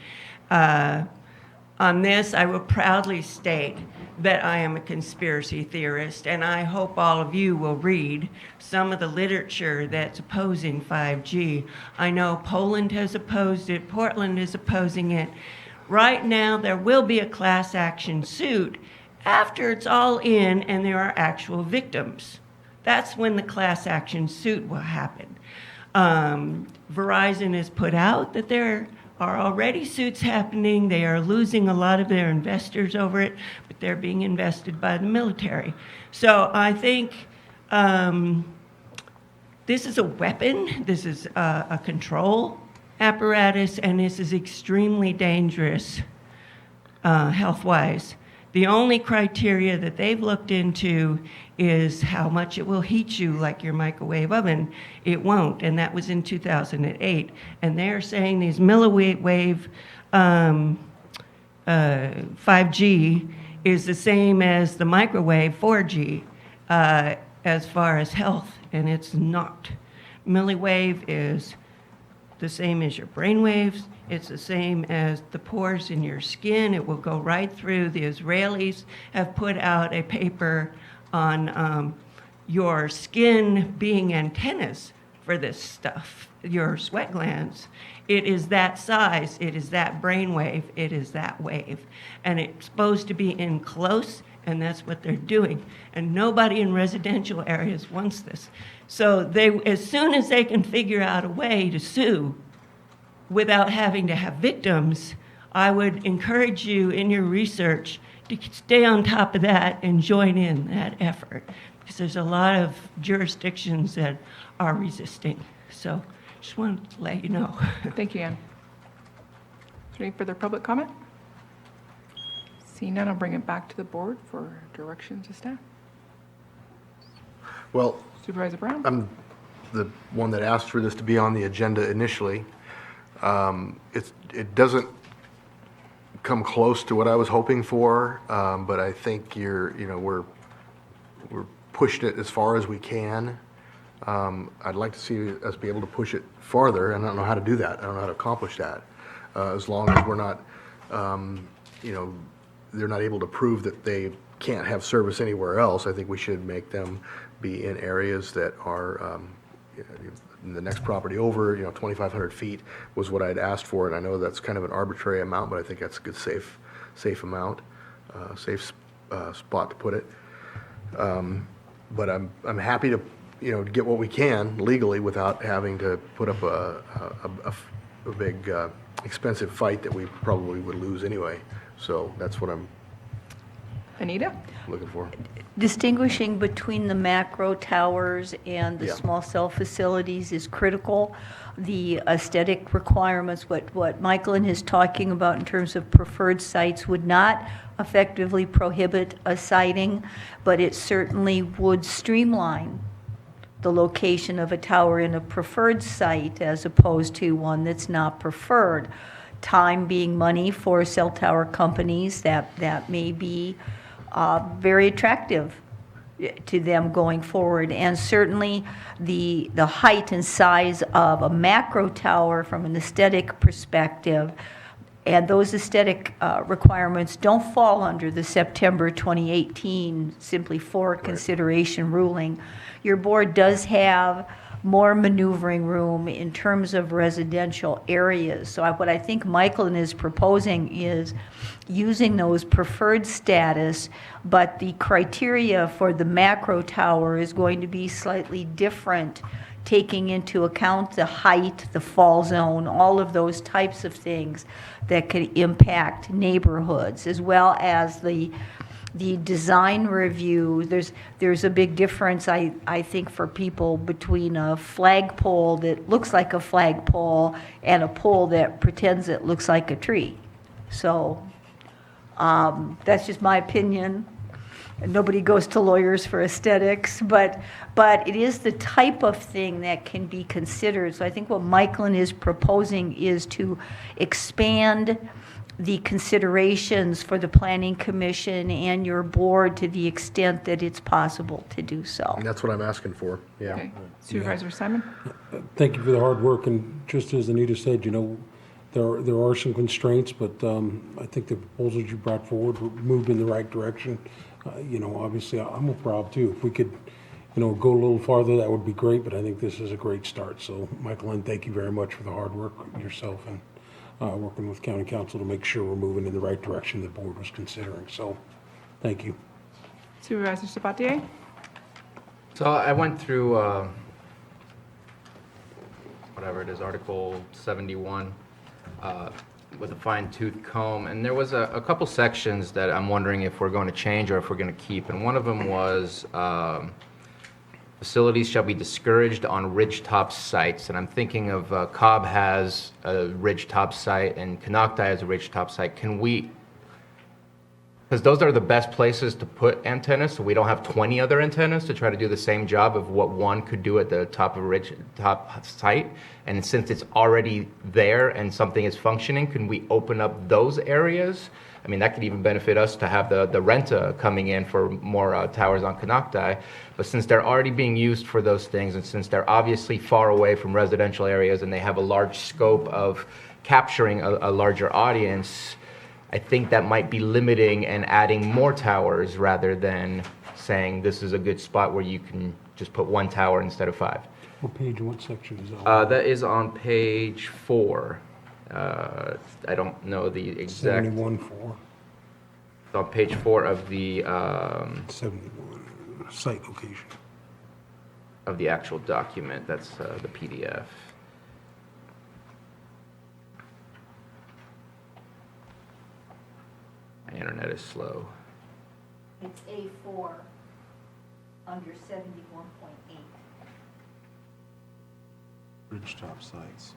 On this, I will proudly state that I am a conspiracy theorist, and I hope all of you will read some of the literature that's opposing 5G. I know Poland has opposed it, Portland is opposing it. Right now, there will be a class action suit after it's all in and there are actual victims. That's when the class action suit will happen. Verizon has put out that there are already suits happening. They are losing a lot of their investors over it, but they're being invested by the military. So I think this is a weapon. This is a control apparatus, and this is extremely dangerous health-wise. The only criteria that they've looked into is how much it will heat you like your microwave oven. It won't, and that was in 2008. And they're saying these milliwave 5G is the same as the microwave 4G as far as health, and it's not. Milliwave is the same as your brain waves. It's the same as the pores in your skin. It will go right through. The Israelis have put out a paper on your skin being antennas for this stuff, your sweat glands. It is that size. It is that brain wave. It is that wave. And it's supposed to be in close, and that's what they're doing. And nobody in residential areas wants this. So they, as soon as they can figure out a way to sue without having to have victims, I would encourage you in your research to stay on top of that and join in that effort, because there's a lot of jurisdictions that are resisting. So just wanted to let you know. Thank you, Ann. Is there any further public comment? Seeing none, I'll bring it back to the board for direction to staff. Well, Supervisor Brown? I'm the one that asked for this to be on the agenda initially. It doesn't come close to what I was hoping for, but I think we're pushed it as far as we can. I'd like to see us be able to push it farther, and I don't know how to do that. I don't know how to accomplish that. As long as we're not, they're not able to prove that they can't have service anywhere else, I think we should make them be in areas that are, the next property over, 2,500 feet was what I'd asked for, and I know that's kind of an arbitrary amount, but I think that's a good, safe amount, safe spot to put it. But I'm happy to, get what we can legally without having to put up a big, expensive fight that we probably would lose anyway. So that's what I'm Anita? looking for. Distinguishing between the macro towers and the Yeah. small cell facilities is critical. The aesthetic requirements, what Michaelin is talking about in terms of preferred sites would not effectively prohibit a siting, but it certainly would streamline the location of a tower in a preferred site as opposed to one that's not preferred. Time being money for cell tower companies, that may be very attractive to them going forward. And certainly the height and size of a macro tower from an aesthetic perspective And those aesthetic requirements don't fall under the September 2018 simply for consideration ruling. Your board does have more maneuvering room in terms of residential areas. So what I think Michaelin is proposing is using those preferred status, but the criteria for the macro tower is going to be slightly different, taking into account the height, the fall zone, all of those types of things that could impact neighborhoods, as well as the design review. There's a big difference, I think, for people between a flagpole that looks like a flagpole and a pole that pretends it looks like a tree. So that's just my opinion. Nobody goes to lawyers for aesthetics, but it is the type of thing that can be considered. So I think what Michaelin is proposing is to expand the considerations for the Planning Commission and your board to the extent that it's possible to do so. And that's what I'm asking for, yeah. Okay. Supervisor Simon? Thank you for the hard work, and just as Anita said, there are some constraints, but I think the proposals you brought forward moved in the right direction. Obviously, I'm proud too. If we could, go a little farther, that would be great, but I think this is a great start. So, Michael, thank you very much for the hard work yourself and working with County Council to make sure we're moving in the right direction the board was considering. So, thank you. Supervisor Sabatier? So I went through, whatever it is, Article 71, with a fine-tooth comb, and there was a couple sections that I'm wondering if we're going to change or if we're going to keep, and one of them was facilities shall be discouraged on ridgetop sites, and I'm thinking of Cobb has a ridgetop site and Canocti has a ridgetop site. Can we, because those are the best places to put antennas, so we don't have 20 other antennas to try to do the same job of what one could do at the top of a ridgetop site. And since it's already there and something is functioning, can we open up those areas? I mean, that could even benefit us to have the renta coming in for more towers on Canocti. But since they're already being used for those things, and since they're obviously far away from residential areas and they have a large scope of capturing a larger audience, I think that might be limiting and adding more towers rather than saying this is a good spot where you can just put one tower instead of 5. What page and what section is that on? That is on page 4. I don't know the exact. 71-4. It's on page 4 of the 71 site location. of the actual document. That's the PDF. My internet is slow. It's A4 under 71.8. Ridgetop sites.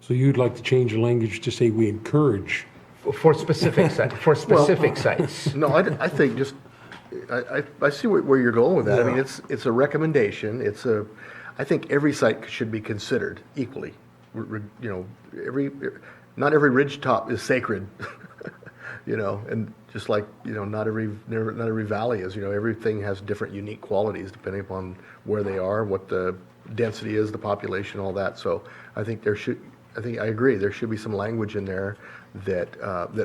So you'd like to change the language to say we encourage? For specific sites. No, I think just, I see where you're going with that. I mean, Yeah. it's a recommendation. I think every site should be considered equally. Not every ridgetop is sacred, and just like, not every valley is, everything has different unique qualities depending upon where they are, what the density is, the population, all that. So I agree, there should be some language in there that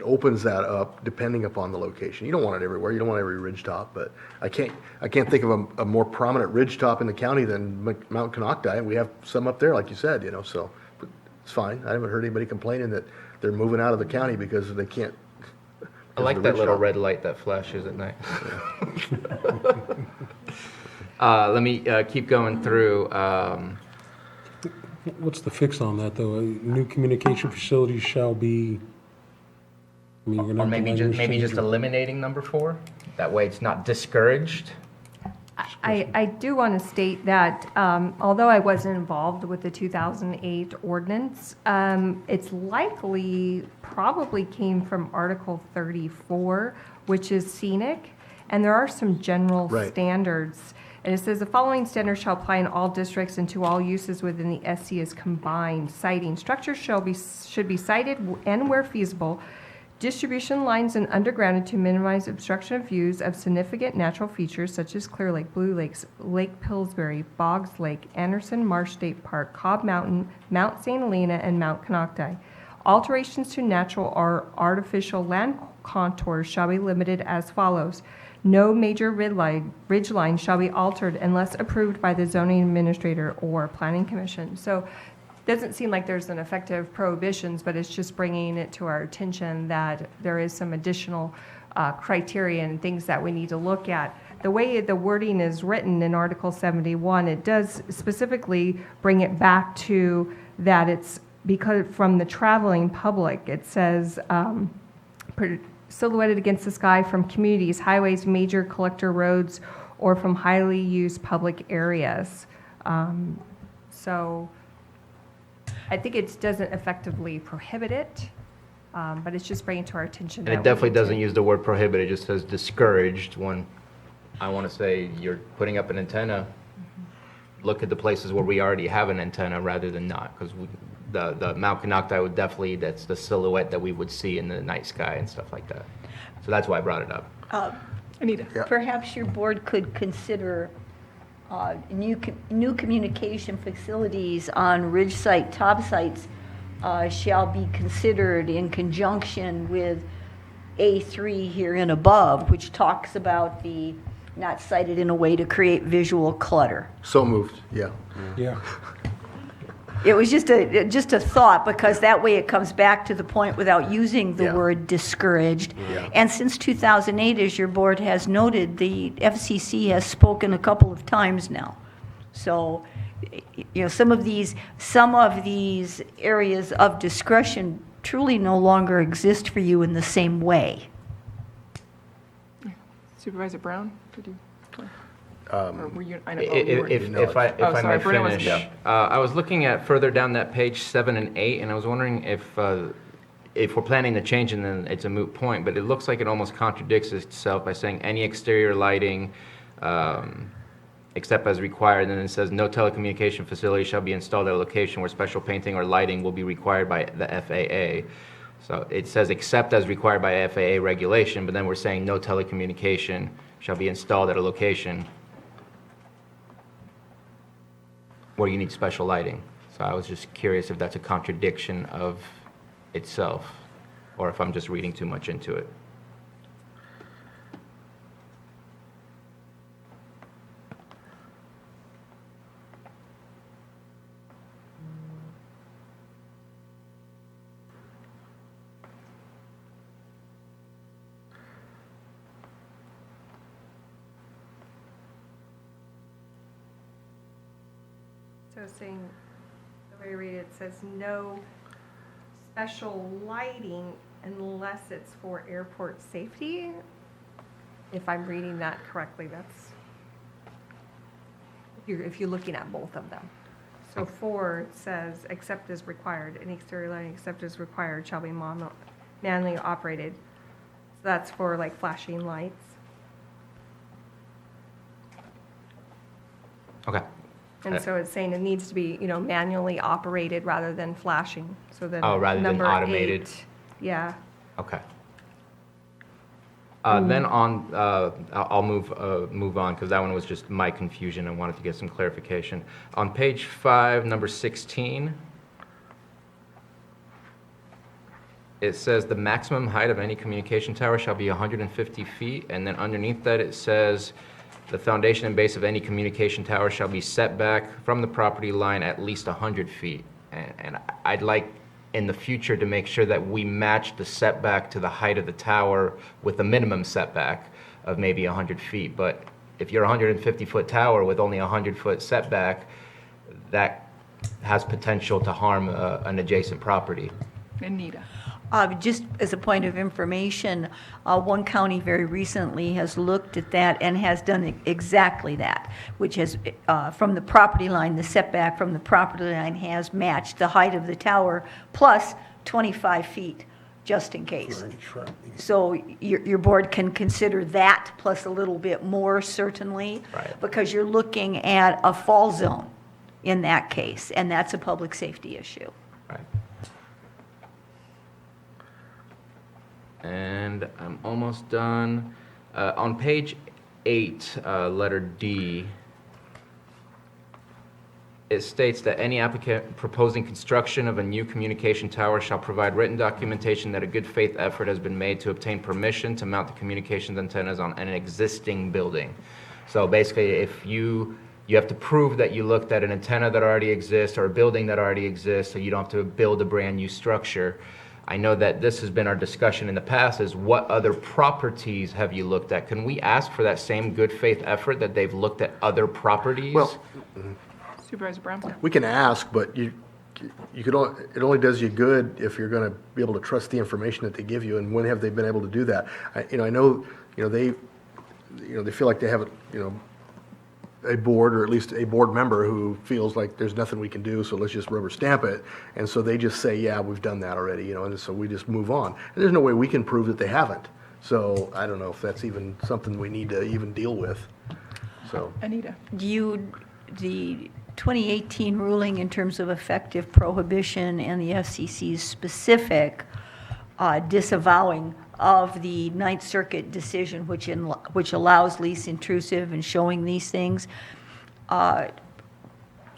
opens that up depending upon the location. You don't want it everywhere. You don't want every ridgetop, but I can't think of a more prominent ridgetop in the county than Mount Canocti. We have some up there, like you said, so but it's fine. I haven't heard anybody complaining that they're moving out of the county because they can't. I like that little red light that flashes at night. Let me keep going through. What's the fix on that, though? New communication facilities shall be, I mean, you're gonna Or have to maybe language just change it. eliminating number 4. That way it's not discouraged. I do want to state that although I wasn't involved with the 2008 ordinance, it's likely probably came from Article 34, which is scenic, and there are some general Right. standards. And it says the following standards shall apply in all districts and to all uses within the SC as combined. Siting structures should be sited and where feasible. Distribution lines and undergrounded to minimize obstruction of views of significant natural features such as Clear Lake, Blue Lakes, Lake Pillsbury, Boggs Lake, Anderson Marsh State Park, Cobb Mountain, Mount St. Helena, and Mount Canocti. Alterations to natural or artificial land contours shall be limited as follows. No major ridge line shall be altered unless approved by the zoning administrator or planning commission. So it doesn't seem like there's an effective prohibitions, but it's just bringing it to our attention that there is some additional criteria and things that we need to look at. The way the wording is written in Article 71, it does specifically bring it back to that it's because from the traveling public, it says silhouetted against the sky from communities, highways, major collector roads, or from highly used public areas. So I think it doesn't effectively prohibit it, but it's just bringing to our attention. And it definitely doesn't use the word prohibit, it just says discouraged when I want to say you're putting up an antenna. Look at the places where we already have an antenna rather than not, because the Mount Canocti would definitely, that's the silhouette that we would see in the night sky and stuff like that. So that's why I brought it up. Anita? Perhaps your board could consider new communication facilities on ridge site, top sites shall be considered in conjunction with A3 here and above, which talks about the not sited in a way to create visual clutter. So moved, yeah. Yeah. It was just a thought, because that way it comes back to the point without using the Yeah. word discouraged. Yeah. And since 2008, as your board has noted, the FCC has spoken a couple of times now. So, you know, some of these areas of discretion truly no longer exist for you in the same way. Supervisor Brown, did you? Or were you, I don't know. If I Oh, may sorry, Brennan wasn't finish, here. I was looking at further down that page 7 and 8, and I was wondering if we're planning to change, and then it's a moot point, but it looks like it almost contradicts itself by saying any exterior lighting, except as required, and then it says no telecommunication facility shall be installed at a location where special painting or lighting will be required by the FAA. So it says except as required by FAA regulation, but then we're saying no telecommunication shall be installed at a location where you need special lighting. So I was just curious if that's a contradiction of itself, or if I'm just reading too much into it. So saying, the way I read it, it says no special lighting unless it's for airport safety. If I'm reading that correctly, that's, if you're looking at both of them. So 4 says, except as required, any exterior lighting except as required shall be manually operated. So that's for like flashing lights. Okay. And so it's saying it needs to be, manually operated rather than flashing, so then. Oh, rather than number automated. 8, yeah. Okay. Then on, I'll move on, because that one was just my confusion. I wanted to get some clarification. On page 5, number 16, it says the maximum height of any communication tower shall be 150 feet, and then underneath that it says the foundation and base of any communication tower shall be set back from the property line at least 100 feet. And I'd like in the future to make sure that we match the setback to the height of the tower with a minimum setback of maybe 100 feet. But if you're a 150-foot tower with only a 100-foot setback, that has potential to harm an adjacent property. Anita? Just as a point of information, one county very recently has looked at that and has done exactly that, which has, from the property line, the setback from the property line has matched the height of the tower plus 25 feet, just in case. So your board can consider that plus a little bit more, certainly, because you're looking at a fall zone in that case, and that's a public safety issue. Right. And I'm almost done. On page 8, letter D, it states that any applicant proposing construction of a new communication tower shall provide written documentation that a good faith effort has been made to obtain permission to mount the communications antennas on an existing building. So basically, if you have to prove that you looked at an antenna that already exists or a building that already exists, so you don't have to build a brand new structure. I know that this has been our discussion in the past, is what other properties have you looked at? Can we ask for that same good faith effort that they've looked at other properties? Well, Supervisor Brown? we can ask, but it only does you good if you're going to be able to trust the information that they give you, and when have they been able to do that? I know, they feel like they have, a board, or at least a board member who feels like there's nothing we can do, so let's just rubber stamp it. And so they just say, yeah, we've done that already, and so we just move on. And there's no way we can prove that they haven't. So I don't know if that's even something we need to even deal with, so. Anita? The 2018 ruling in terms of effective prohibition and the FCC's specific disavowing of the Ninth Circuit decision, which allows least intrusive and showing these things,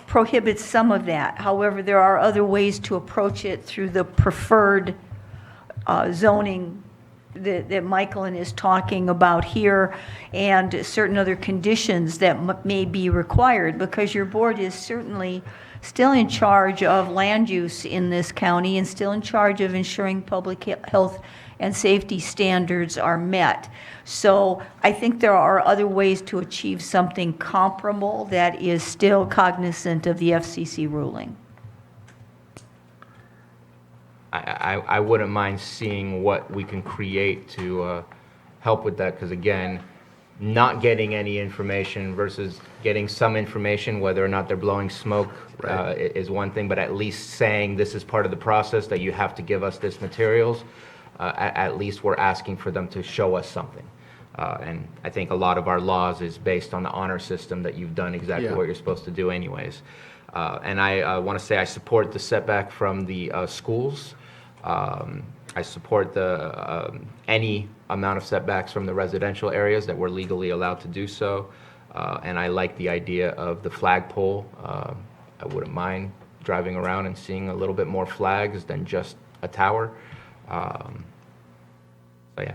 prohibits some of that. However, there are other ways to approach it through the preferred zoning that Michaelin is talking about here, and certain other conditions that may be required, because your board is certainly still in charge of land use in this county and still in charge of ensuring public health and safety standards are met. So I think there are other ways to achieve something comparable that is still cognizant of the FCC ruling. I wouldn't mind seeing what we can create to help with that, because again, not getting any information versus getting some information, whether or not they're blowing smoke is one thing, but at least saying this is part of the process, that you have to give us this materials. At least we're asking for them to show us something. And I think a lot of our laws is based on the honor system, that you've done exactly what you're supposed to do anyways. And I want to say I support the setback from the schools. I support the any amount of setbacks from the residential areas that we're legally allowed to do so. And I like the idea of the flagpole. I wouldn't mind driving around and seeing a little bit more flags than just a tower. So yeah.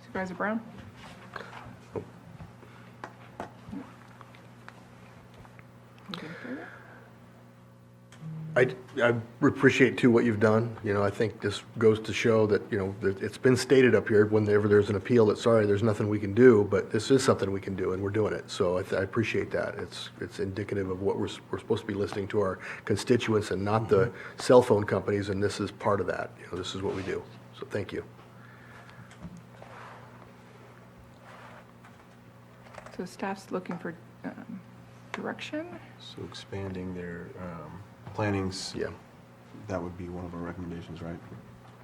Supervisor Brown? I appreciate too what you've done. I think this goes to show that, that it's been stated up here whenever there's an appeal that, sorry, there's nothing we can do, but this is something we can do and we're doing it. So I appreciate that. It's indicative of what we're supposed to be listening to our constituents and not the cell phone companies, and this is part of that. This is what we do. So thank you. So staff's looking for direction? So expanding their plannings, that would be one of our recommendations, right?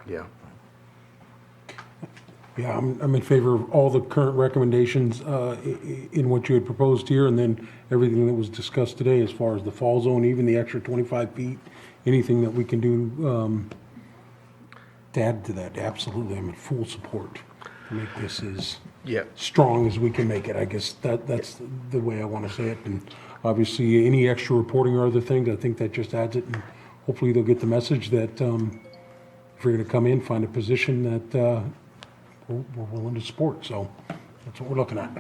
Yeah. Yeah, I'm in favor of all the current recommendations in what you had proposed here, and then everything that was discussed today as far as the fall zone, even the extra 25 feet, anything that we can do to add to that. Absolutely, I'm in full support to make this as strong as we can make it. I guess that's the way I want to say it. And obviously, any extra reporting or other things, I think that just adds it. And hopefully, they'll get the message that if you're going to come in, find a position that we're willing to support. So that's what we're looking at.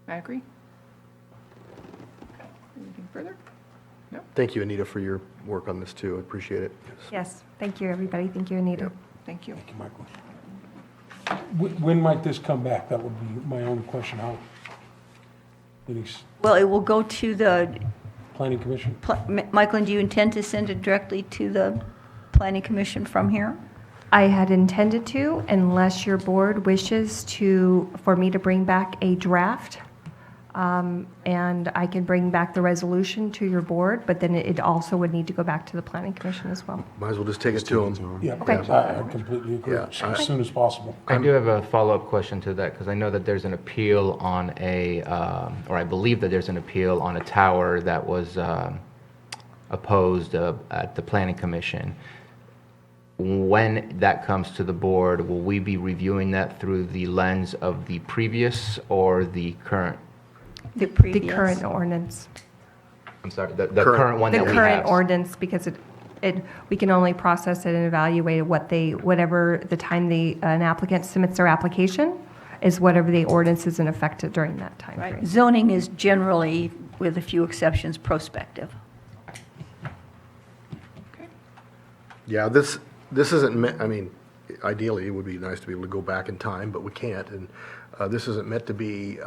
I agree. Anything further? No? Thank you, Anita, for your work on this too. I appreciate it. Yes, thank you, everybody. Thank you, Anita. Thank you. Thank you, Michael. When might this come back? That would be my own question. How? Denise, Well, it will go to the, Planning Commission? Michaelin, do you intend to send it directly to the Planning Commission from here? I had intended to, unless your board wishes for me to bring back a draft. And I can bring back the resolution to your board, but then it also would need to go back to the Planning Commission as well. Might as well just take it to them. Yeah, Okay. I completely agree. Yeah. As soon as possible. I do have a follow-up question to that, because I know that there's an appeal on or I believe that there's an appeal on a tower that was opposed at the Planning Commission. when that comes to the board, will we be reviewing that through the lens of the previous or the current? The The previous. current ordinance. I'm sorry, the current one The that we have. current ordinance, because we can only process it and evaluate whatever the time an applicant submits their application is whatever the ordinance is in effect during that time Right. frame. Zoning is generally, with a few exceptions, prospective. Yeah, this isn't meant, I mean, ideally, it would be nice to be able to go back in time, but we can't. And this isn't meant to be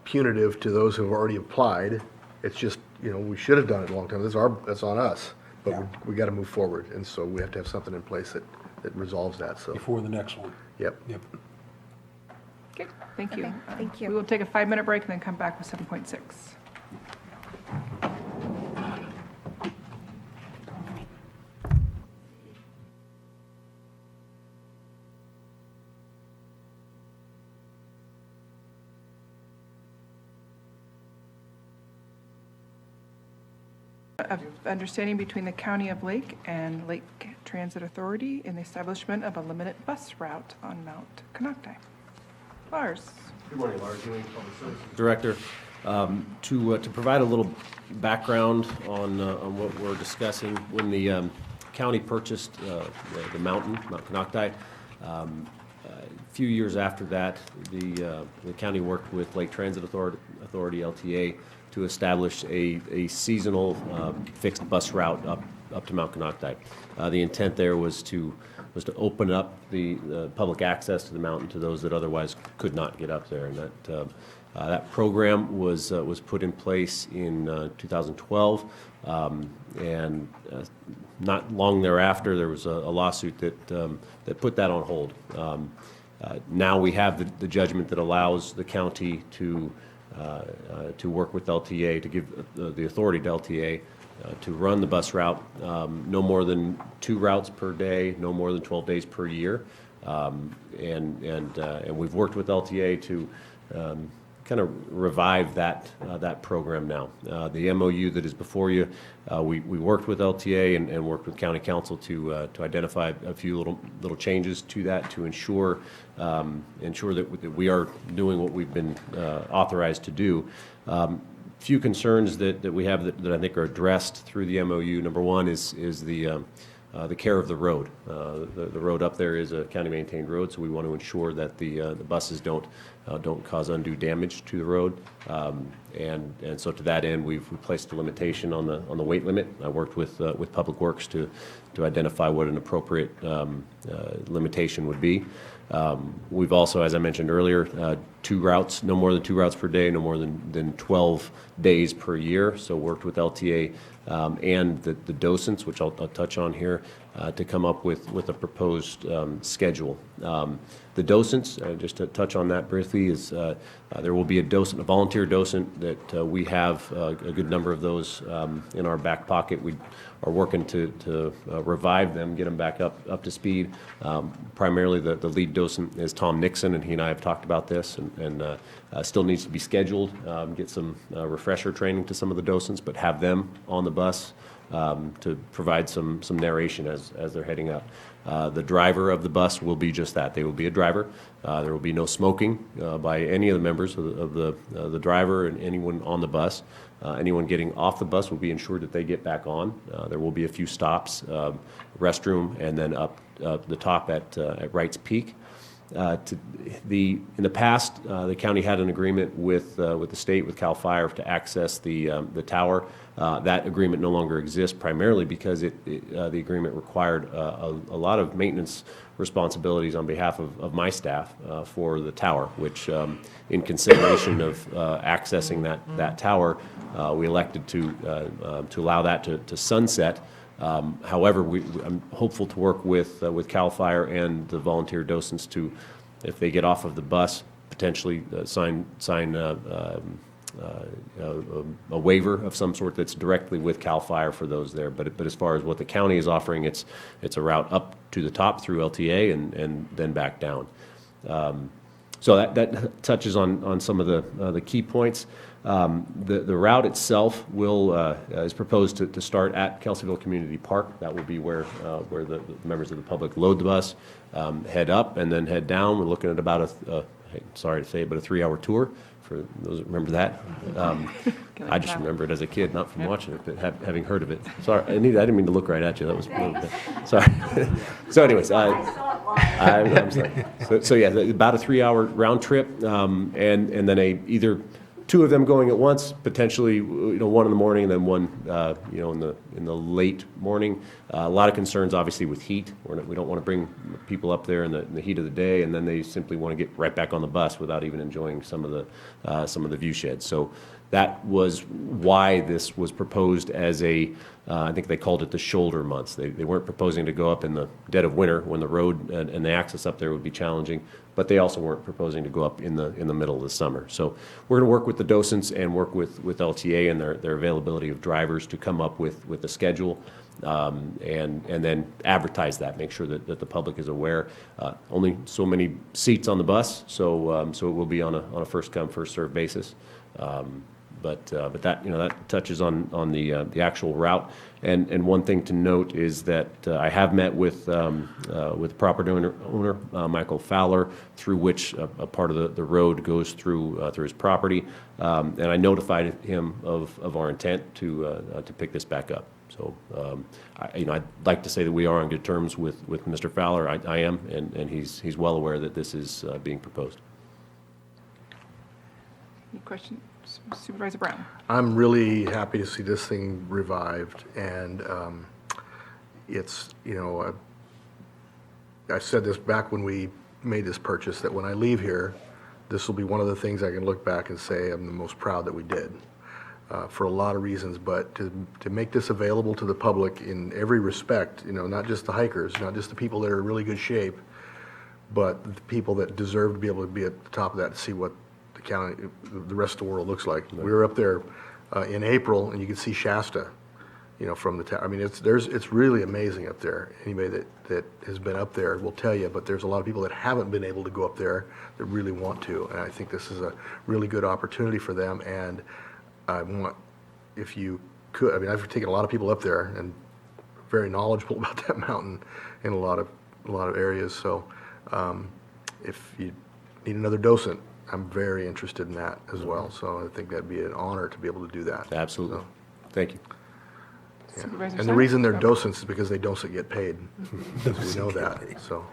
punitive to those who have already applied. It's just, we should have done it a long time. That's on us, but we got to move forward. And so we have to have something in place that resolves that, so. Before the next one. Yep. Yep. Okay, thank you. Okay, thank you. We will take a 5-minute break and then come back with 7.6. Of understanding between the County of Lake and Lake Transit Authority in the establishment of a limited bus route on Mount Conocti. Lars. Good morning, Lars Ewing, Public Services Director. To provide a little background on what we're discussing, when the county purchased the mountain, Mount Conocti, a few years after that, the county worked with Lake Transit Authority, LTA, to establish a seasonal fixed bus route up to Mount Conocti. The intent there was to open up the public access to the mountain to those that otherwise could not get up there, and that program was put in place in 2012, and not long thereafter there was a lawsuit that put that on hold. Now we have the judgment that allows the county to work with LTA, to give the authority to LTA to run the bus route, no more than 2 routes per day, no more than 12 days per year. And we've worked with LTA to kind of revive that program now. The MOU that is before you, we worked with LTA and worked with County Council to identify a few little changes to that to ensure that we are doing what we've been authorized to do. Few concerns that we have that I think are addressed through the MOU. Number one is the care of the road. The road up there is a county-maintained road, so we want to ensure that the buses don't cause undue damage to the road. And so to that end, we've placed a limitation on the weight limit. I worked with Public Works to identify what an appropriate limitation would be. We've also, as I mentioned earlier, 2 routes, no more than 2 routes per day, no more than 12 days per year. So worked with LTA and the docents, which I'll touch on here, to come up with a proposed schedule. The docents, just to touch on that briefly, is there will be a volunteer docent that we have a good number of those in our back pocket. We are working to revive them, get them back up to speed. Primarily the lead docent is Tom Nixon, and he and I have talked about this, and still needs to be scheduled, get some refresher training to some of the docents, but have them on the bus to provide some narration as they're heading up. The driver of the bus will be just that. They will be a driver. There will be no smoking by any of the members of the driver and anyone on the bus. Anyone getting off the bus will be ensured that they get back on. There will be a few stops, restroom, and then up the top at Wright's Peak. In the past, the county had an agreement with the state, with CAL FIRE, to access the tower. That agreement no longer exists, primarily because the agreement required a lot of maintenance responsibilities on behalf of my staff for the tower, which in consideration of accessing that tower, we elected to allow that to sunset. However, I'm hopeful to work with CAL FIRE and the volunteer docents to, if they get off of the bus, potentially sign a waiver of some sort that's directly with CAL FIRE for those there. But as far as what the county is offering, it's a route up to the top through LTA and then back down. So that touches on some of the key points. The route itself is proposed to start at Kelseyville Community Park. That will be where the members of the public load the bus, head up, and then head down. We're looking at about sorry to say, but a 3-hour tour for those that remember that. I just remember it as a kid, not from watching it, but having heard of it. Sorry, I didn't mean to look right at you. That was sorry. So, anyways, I'm sorry. So yeah, about a 3-hour round trip, and then either 2 of them going at once, potentially, 1 in the morning and then 1, in the late morning. A lot of concerns, obviously, with heat. We don't want to bring people up there in the heat of the day, and then they simply want to get right back on the bus without even enjoying some of the view sheds. So that was why this was proposed as I think they called it the shoulder months. They weren't proposing to go up in the dead of winter when the road and the access up there would be challenging, but they also weren't proposing to go up in the middle of the summer. So we're going to work with the docents and work with LTA and their availability of drivers to come up with a schedule, and then advertise that, make sure that the public is aware. Only so many seats on the bus, so it will be on a first come, first served basis. But that that touches on the actual route. And one thing to note is that I have met with property owner Michael Fowler, through which a part of the road goes through his property, and I notified him of our intent to pick this back up. So I'd like to say that we are on good terms with Mr. Fowler. I am, and he's well aware that this is being proposed. Any questions? Supervisor Brown. I'm really happy to see this thing revived, and it's, I said this back when we made this purchase, that when I leave here, this will be one of the things I can look back and say I'm the most proud that we did, for a lot of reasons. But to make this available to the public in every respect, not just the hikers, not just the people that are in really good shape, but the people that deserve to be able to be at the top of that to see what county, the rest of the world looks like. We were up there in April, and you can see Shasta, from the town. I mean, it's really amazing up there. Anybody that has been up there will tell you, but there's a lot of people that haven't been able to go up there that really want to, and I think this is a really good opportunity for them. And I want, if you could, I've taken a lot of people up there and very knowledgeable about that mountain in a lot of areas. So if you need another docent, I'm very interested in that as well. So I think that'd be an honor to be able to do that. Absolutely. So, thank you. Yeah. And the reason they're docents is because they don't get paid. We know that. So.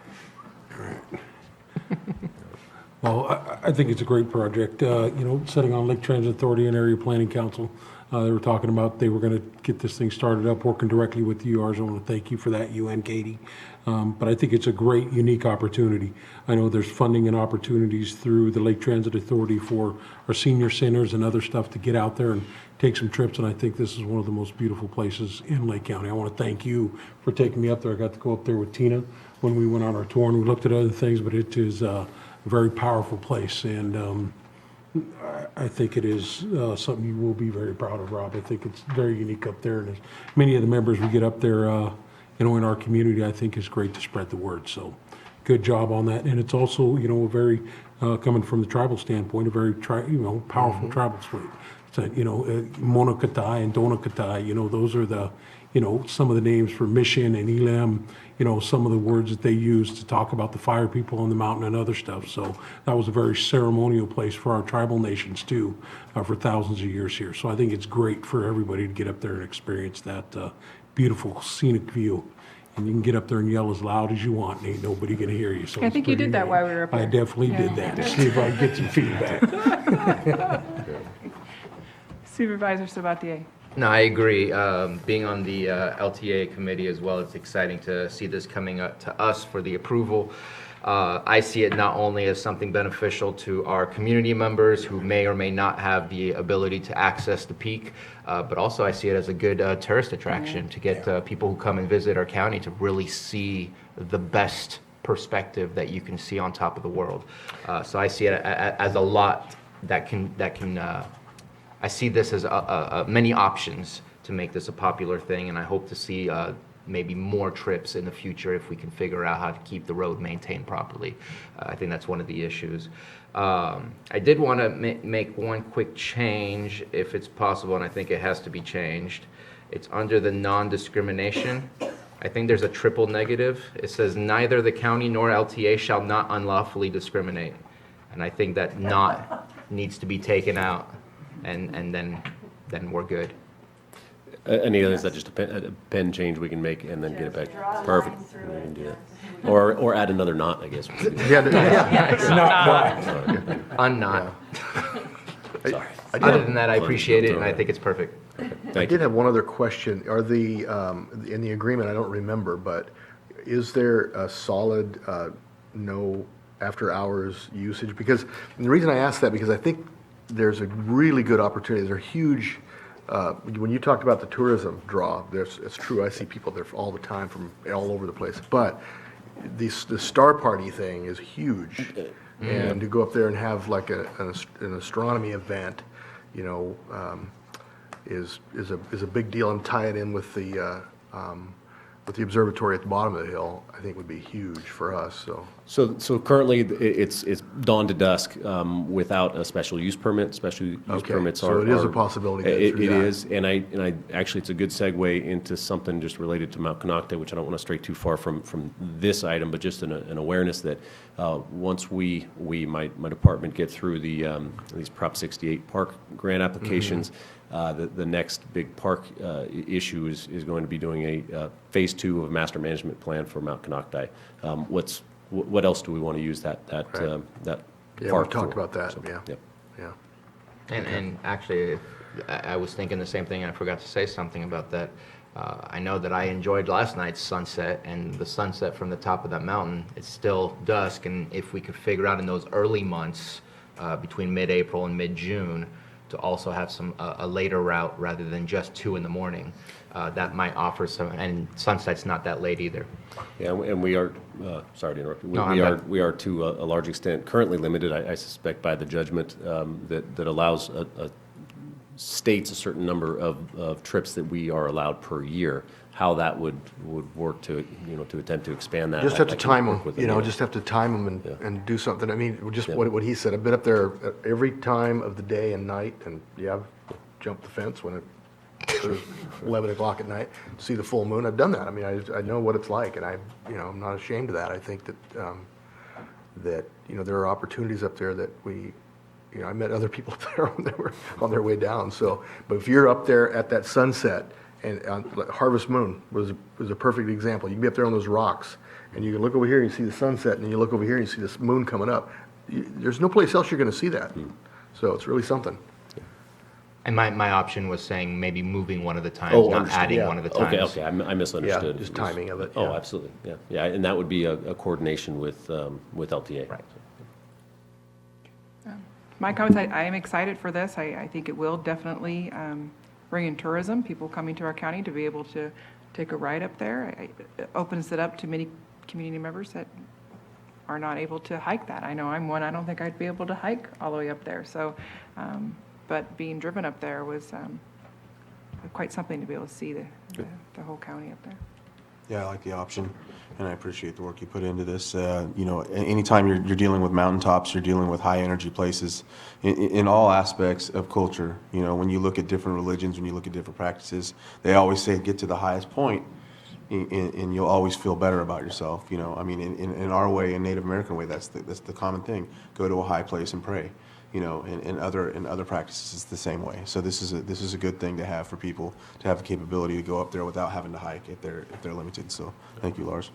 Well, I think it's a great project. Setting on Lake Transit Authority and Area Planning Council, they were talking about they were going to get this thing started up, working directly with the URs. I want to thank you for that, you and Katie. But I think it's a great, unique opportunity. I know there's funding and opportunities through the Lake Transit Authority for our senior centers and other stuff to get out there and take some trips, and I think this is one of the most beautiful places in Lake County. I want to thank you for taking me up there. I got to go up there with Tina when we went on our tour, and we looked at other things, but it is a very powerful place, and I think it is something you will be very proud of, Rob. I think it's very unique up there, and as many of the members we get up there, in our community, I think is great to spread the word. So, good job on that. And it's also, a very coming from the tribal standpoint, a very powerful tribal suite. So, Monokatai and Donakatai, those are the, some of the names for Mission and Elam, some of the words that they use to talk about the fire people on the mountain and other stuff. So that was a very ceremonial place for our tribal nations too, for thousands of years here. So I think it's great for everybody to get up there and experience that beautiful scenic view. And you can get up there and yell as loud as you want, and ain't nobody gonna hear you. So I think you did that while we were up there. I definitely did that, to see if I could get some feedback. Supervisor Sabatier. No, I agree. Being on the LTA committee as well, it's exciting to see this coming up to us for the approval. I see it not only as something beneficial to our community members who may or may not have the ability to access the peak, but also I see it as a good tourist attraction to get people who come and visit our county to really see the best perspective that you can see on top of the world. So I see it as a lot that can I see this as many options to make this a popular thing, and I hope to see maybe more trips in the future if we can figure out how to keep the road maintained properly. I think that's one of the issues. I did want to make one quick change, if it's possible, and I think it has to be changed. It's under the non-discrimination. I think there's a triple negative. It says neither the county nor LTA shall not unlawfully discriminate. And I think that "not" needs to be taken out, and then we're good. Any others that just a pen change we can make and then get it back? Perfect. We can do that. Or add another "not," I guess. Unknot. Sorry. Other than that, I appreciate it, and I think it's perfect. I did have one other question. Are in the agreement, I don't remember, but is there a solid no after-hours usage? Because and the reason I ask that, because I think there's a really good opportunity. There's a huge, when you talked about the tourism draw, it's true. I see people there all the time from all over the place. But the Star Party thing is huge. And to go up there and have like an astronomy event, you know, is a big deal, and tie it in with the observatory at the bottom of the hill, I think would be huge for us, so. So currently, it's dawn to dusk without a special use permit. Special use permits are. So it is a possibility to get through It that. is, and I actually, it's a good segue into something just related to Mount Canocta, which I don't want to stray too far from this item, but just an awareness that once my department get through these Prop 68 park grant applications, the next big park issue is going to be doing a phase 2 of master management plan for Mount Canocti. What else do we want to use that Right. that Yeah, park we've talked for? about that, So, yeah. Yep. Yeah. And actually, I was thinking the same thing, and I forgot to say something about that. I know that I enjoyed last night's sunset, and the sunset from the top of that mountain, it's still dusk, and if we could figure out in those early months, between mid-April and mid-June, to also have a later route rather than just 2 in the morning, that might offer some, and sunset's not that late either. Yeah, and we are, sorry to interrupt you. No, We are to a large extent currently limited, I suspect, by the judgment that allows states a certain number of trips that we are allowed per year. How that would work to attempt to expand that. Just have to I can time work them, with you know, yeah. just have to time them and do something. I mean, just Yeah. what he said, I've been up there every time of the day and night, and I've jumped the fence when it was 11 o'clock at night to see the full moon. I've done that. I mean, I know what it's like, and I'm not ashamed of that. I think that, there are opportunities up there that I met other people up there on their way down. So, but if you're up there at that sunset, and Harvest Moon was a perfect example. You can be up there on those rocks, and you can look over here and you see the sunset, and then you look over here and you see this moon coming up. There's no place else you're going to see that. So it's really something. And my option was saying maybe moving one of the times, Oh, not understood. adding Yeah. one of the times. Okay, I misunderstood. Yeah, just timing of it, Oh, yeah. absolutely, yeah, and that would be a coordination with LTA. Right. My comments, I am excited for this. I think it will definitely bring in tourism, people coming to our county to be able to take a ride up there. It opens it up to many community members that are not able to hike that. I know I'm one, I don't think I'd be able to hike all the way up there. So, but being driven up there was quite something to be able to see the whole county up there. Yeah, I like the option, and I appreciate the work you put into this. Anytime you're dealing with mountaintops, you're dealing with high-energy places in all aspects of culture. When you look at different religions, when you look at different practices, they always say get to the highest point, and you'll always feel better about yourself. I mean, in our way, in Native American way, that's the common thing. Go to a high place and pray. In other practices, it's the same way. So this is a good thing to have for people to have the capability to go up there without having to hike if they're limited. So thank you, Lars.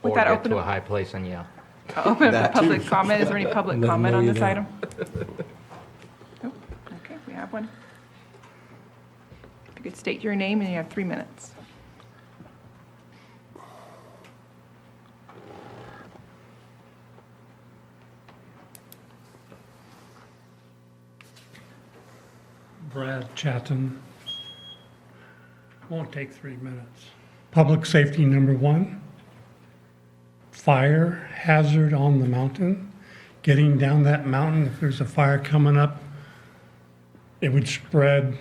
With Or that, get open to a up- high place and yell. I'll open up That the public too. comment. Is there any public Let 'em comment know on you this know. item? Nope. Okay, we have one. If you could state your name, and you have 3 minutes. Brad Chatton. Won't take 3 minutes. Public safety number 1. Fire hazard on the mountain. Getting down that mountain, if there's a fire coming up, it would spread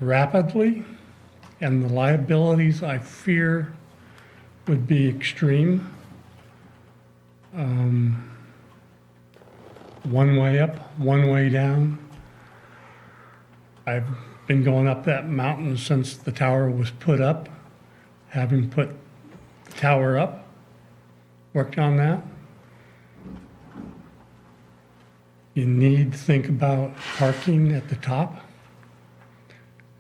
rapidly. And the liabilities, I fear, would be extreme. One way up, one way down. I've been going up that mountain since the tower was put up, having put the tower up, worked on that. You need to think about parking at the top.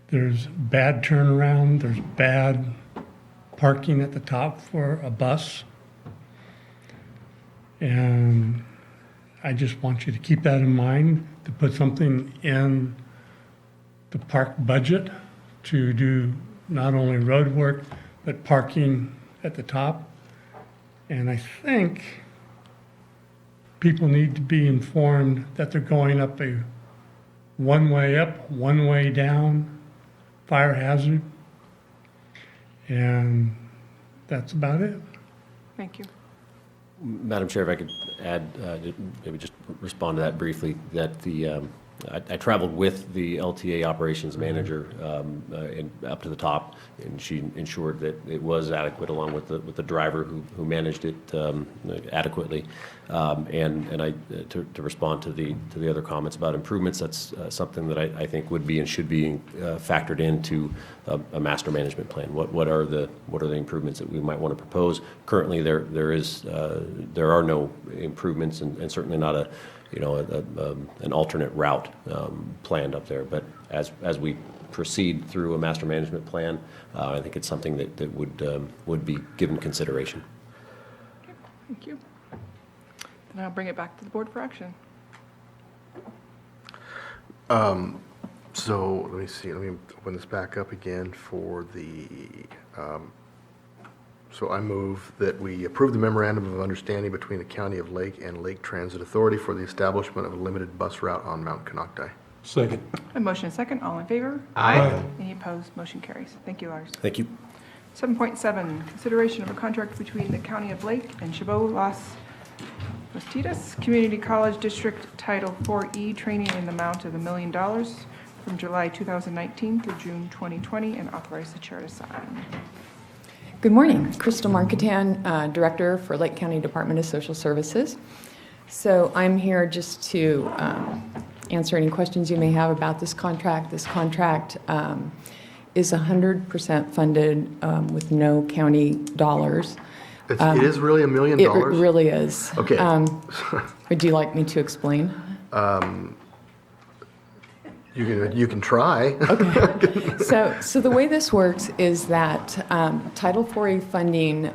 There's bad turnaround, there's bad parking at the top for a bus. And I just want you to keep that in mind, to put something in the park budget to do not only road work, but parking at the top. And I think people need to be informed that they're going up a one-way up, one-way down fire hazard. And that's about it. Thank you. Madam Chair, if I could add, maybe just respond to that briefly, that I traveled with the LTA operations manager up to the top, and she ensured that it was adequate, along with the driver who managed it adequately. To respond to the other comments about improvements, that's something that I think would be and should be factored into a master management plan. What are the improvements that we might want to propose? Currently, there are no improvements, and certainly not an alternate route planned up there. But as we proceed through a master management plan, I think it's something that would be given consideration. Okay, thank you. Then I'll bring it back to the board for action. So let me see, let me open this back up again for the, so I move that we approve the memorandum of understanding between the County of Lake and Lake Transit Authority for the establishment of a limited bus route on Mount Canocti. Second. A motion and second, all in favor? Aye. Any opposed? Motion carries. Thank you, Lars. Thank you. 7.7, consideration of a contract between the County of Lake and Chabot Las Bastidas Community College District Title 4E training in the amount of $1 million from July 2019 through June 2020, and authorize the chair to sign. Good morning. Crystal Marketan, Director for Lake County Department of Social Services. So I'm here just to answer any questions you may have about this contract. This contract is 100% funded with no county dollars. It is really $1 million? It really is. Okay. Would you like me to explain? You can try. Okay. So the way this works is that Title 4A funding,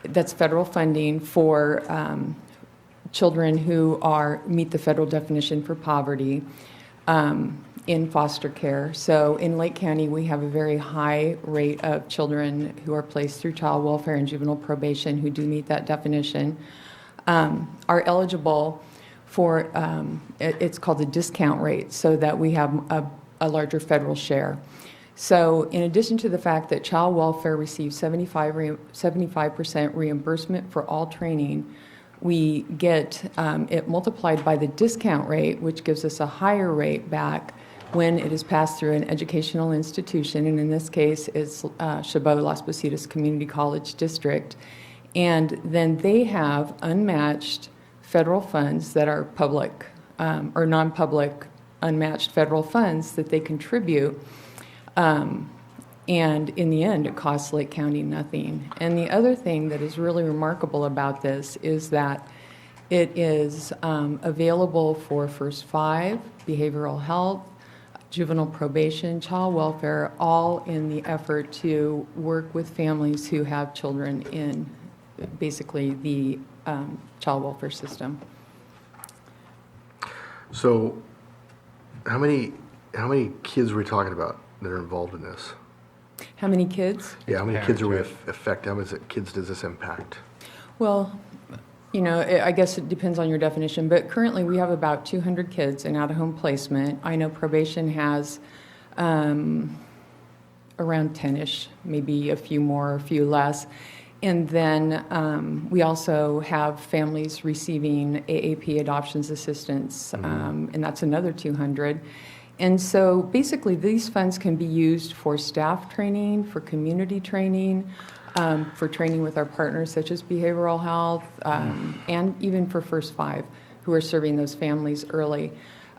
that's federal funding for children who meet the federal definition for poverty in foster care. So in Lake County, we have a very high rate of children who are placed through child welfare and juvenile probation who do meet that definition, are eligible for, it's called the discount rate, so that we have a larger federal share. So in addition to the fact that child welfare receives 75% reimbursement for all training, we get it multiplied by the discount rate, which gives us a higher rate back when it is passed through an educational institution, and in this case it's Chabot Las Bastidas Community College District. And then they have unmatched federal funds that are public or non-public unmatched federal funds that they contribute. And in the end, it costs Lake County nothing. And the other thing that is really remarkable about this is that it is available for First 5, behavioral health, juvenile probation, child welfare, all in the effort to work with families who have children in basically the child welfare system. So how many kids are we talking about that are involved in this? How many kids? Yeah, how many kids are we affect? How many kids does this impact? Well, you know, I guess it depends on your definition, but currently we have about 200 kids in out-of-home placement. I know probation has around 10-ish, maybe a few more, a few less. And then we also have families receiving AAP adoptions assistance, and that's another 200. And so basically, these funds can be used for staff training, for community training, for training with our partners such as behavioral health, and even for First Five, who are serving those families early.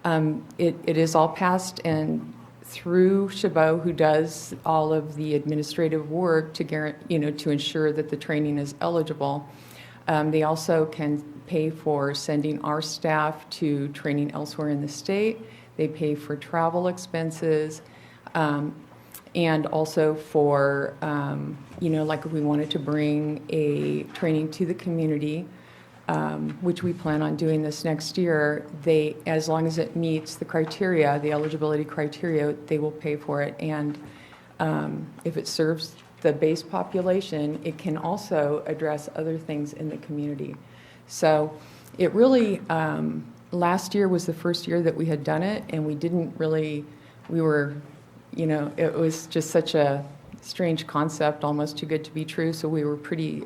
It is all passed and through Chabot, who does all of the administrative work to to ensure that the training is eligible. They also can pay for sending our staff to training elsewhere in the state. They pay for travel expenses, and also for, like if we wanted to bring a training to the community, which we plan on doing this next year, as long as it meets the criteria, the eligibility criteria, they will pay for it. And if it serves the base population, it can also address other things in the community. So it really, last year was the first year that we had done it, and it was just such a strange concept, almost too good to be true, so we were pretty,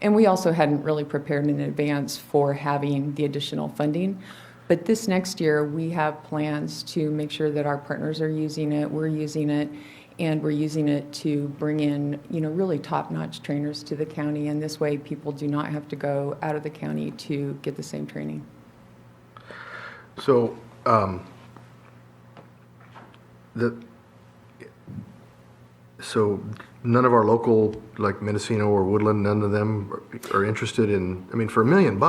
and we also hadn't really prepared in advance for having the additional funding. But this next year, we have plans to make sure that our partners are using it, we're using it, and we're using it to bring in, really top-notch trainers to the county, and this way people do not have to go out of the county to get the same training. So, so none of our local, like Mendocino or Woodland, none of them are interested in, for $1 million,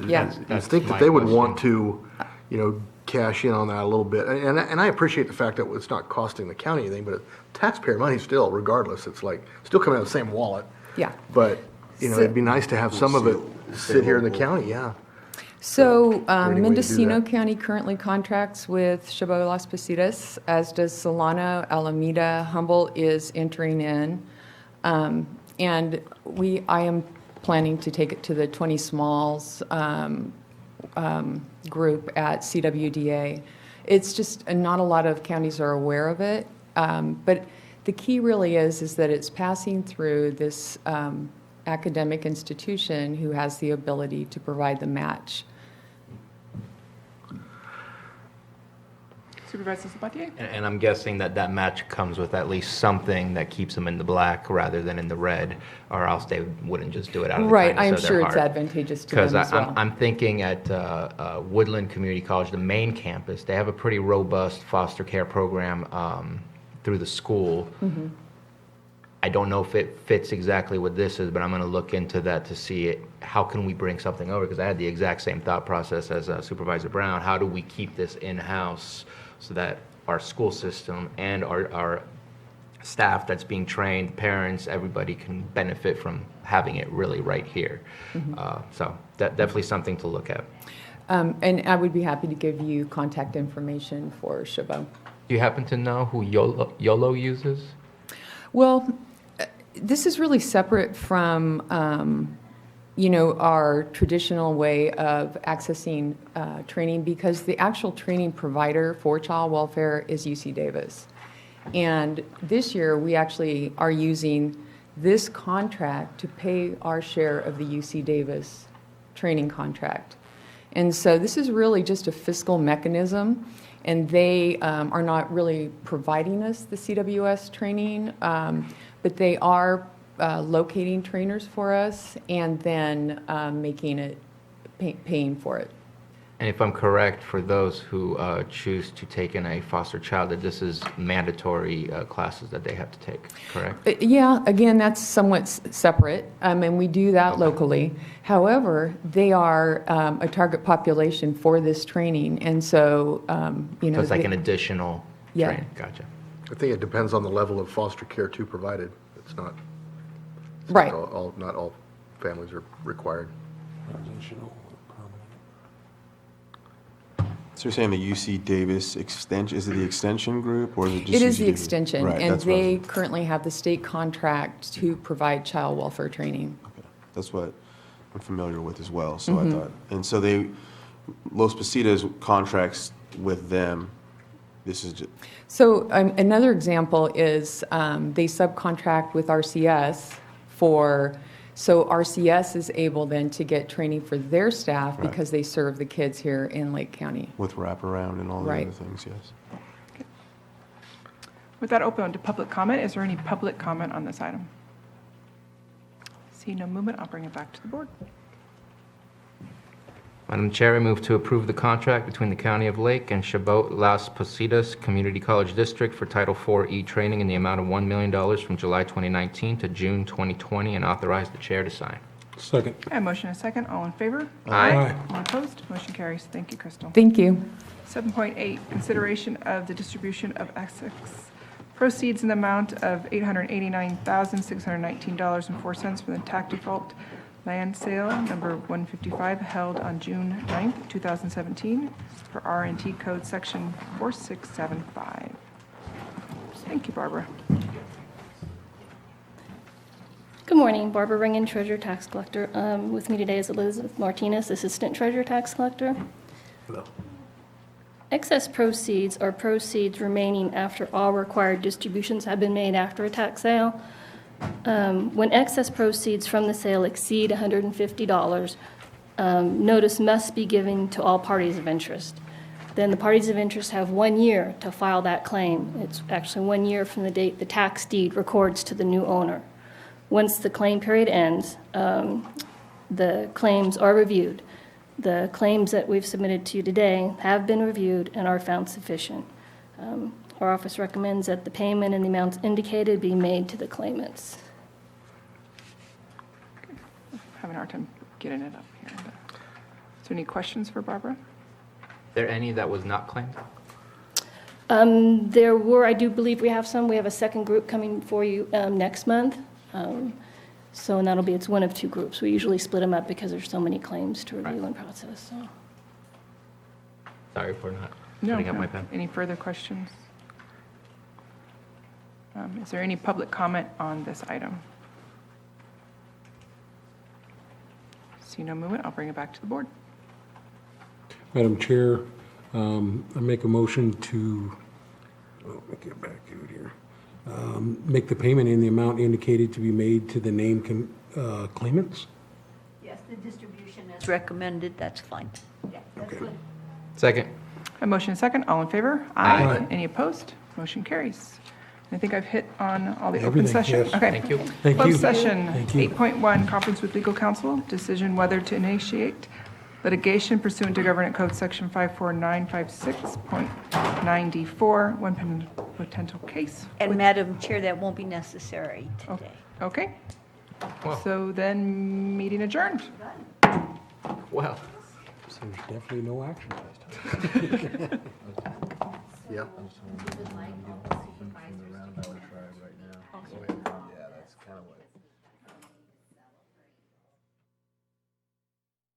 Yeah. you'd think that they would want to, cash in on that a little bit. And I appreciate the fact that it's not costing the county anything, but taxpayer money still, regardless, it's like, still coming out of the same wallet. Yeah. But, it'd be nice to have some of it sit here in the county, yeah. So any way to do Mendocino that? County currently contracts with Chabot Las Positas, as does Solano, Alameda, Humboldt is entering in. And I am planning to take it to the 20 Smalls group at CWDA. It's just, not a lot of counties are aware of it. But the key really is that it's passing through this academic institution who has the ability to provide the match. Supervisor Sabatier? And I'm guessing that match comes with at least something that keeps them in the black rather than in the red, or else they wouldn't just do it out of the Right, kindness I'm of their sure it's heart. advantageous to them as well. Because I'm thinking at Woodland Community College, the main campus, they have a pretty robust foster care program through the school. Mm-hmm. I don't know if it fits exactly what this is, but I'm going to look into that to see how can we bring something over, because I had the exact same thought process as Supervisor Brown. How do we keep this in-house so that our school system and our staff that's being trained, parents, everybody can benefit from having it really right here. Mhm. So that definitely something to look at. And I would be happy to give you contact information for Chabot. Do you happen to know who YOLO uses? Well, this is really separate from, our traditional way of accessing training, because the actual training provider for child welfare is UC Davis. And this year, we actually are using this contract to pay our share of the UC Davis training contract. And so this is really just a fiscal mechanism, and they are not really providing us the CWS training, but they are locating trainers for us and then making it, paying for it. And if I'm correct, for those who choose to take in a foster child, that this is mandatory classes that they have to take, correct? Yeah, again, that's somewhat separate, and we do that locally. However, they are a target population for this training, and so, So it's like an additional Yeah. training, gotcha. I think it depends on the level of foster care too provided. It's not, Right. not all families are required. So you're saying the UC Davis extension, is it the extension group or is it just It is UC the Davis? extension, Right, and that's what I was- they currently have the state contract to provide child welfare training. That's what I'm familiar with as well, so I Mhm. thought, and so Los Positas contracts with them, this is just, So another example is they subcontract with RCS for So RCS is able then to get training for their staff Right. because they serve the kids here in Lake County. With wraparound and all the Right. other things, yes. With that open to public comment, is there any public comment on this item? See no movement, I'll bring it back to the board. Madam Chair, I move to approve the contract between the County of Lake and Chabot Las Positas Community College District for Title IV E-training in the amount of $1 million from July 2019 to June 2020, and authorize the chair to sign. Second. I have a motion and a second. All in favor? Aye. All opposed? Motion carries. Thank you, Crystal. Thank you. 7.8, consideration of the distribution of excess proceeds in the amount of $889,619.04 from the tax default land sale number 155 held on June 9th, 2017 for R&T code section 4675. Thank you, Barbara. Good morning, Barbara Ringen, Treasurer Tax Collector. With me today is Elizabeth Martinez, Assistant Treasurer Tax Collector. Hello. Excess proceeds are proceeds remaining after all required distributions have been made after a tax sale. When excess proceeds from the sale exceed $150, notice must be given to all parties of interest. Then the parties of interest have 1 year to file that claim. It's actually 1 year from the date the tax deed records to the new owner. Once the claim period ends, the claims are reviewed. The claims that we've submitted to you today have been reviewed and are found sufficient. Our office recommends that the payment in the amounts indicated be made to the claimants. Having a hard time getting it up here. Is there any questions for Barbara? There any that was not claimed? There were, I do believe we have some. We have a second group coming for you next month. And that'll be, it's one of two groups. We usually split them up because there's so many claims to review and process, so. Sorry for not No, putting up no. my pen. Any further questions? Is there any public comment on this item? See no movement, I'll bring it back to the board. Madam Chair, I make a motion to, let me get back to it here. Make the payment in the amount indicated to be made to the named claimants. Yes, the distribution is recommended, that's fine. Yeah, that's good. Second. A motion and a second, all in favor? Aye. Any opposed? Motion carries. I think I've hit on all the open Everything, session. yes. Okay. Thank you. Thank you. Closed session, Thank you. 8.1, conference with legal counsel, decision whether to initiate litigation pursuant to Government Code Section 54956.9D4, one potential case. And Madam Chair, that won't be necessary today. Okay, Well, so then, meeting adjourned. well. So there's definitely no action. Yeah.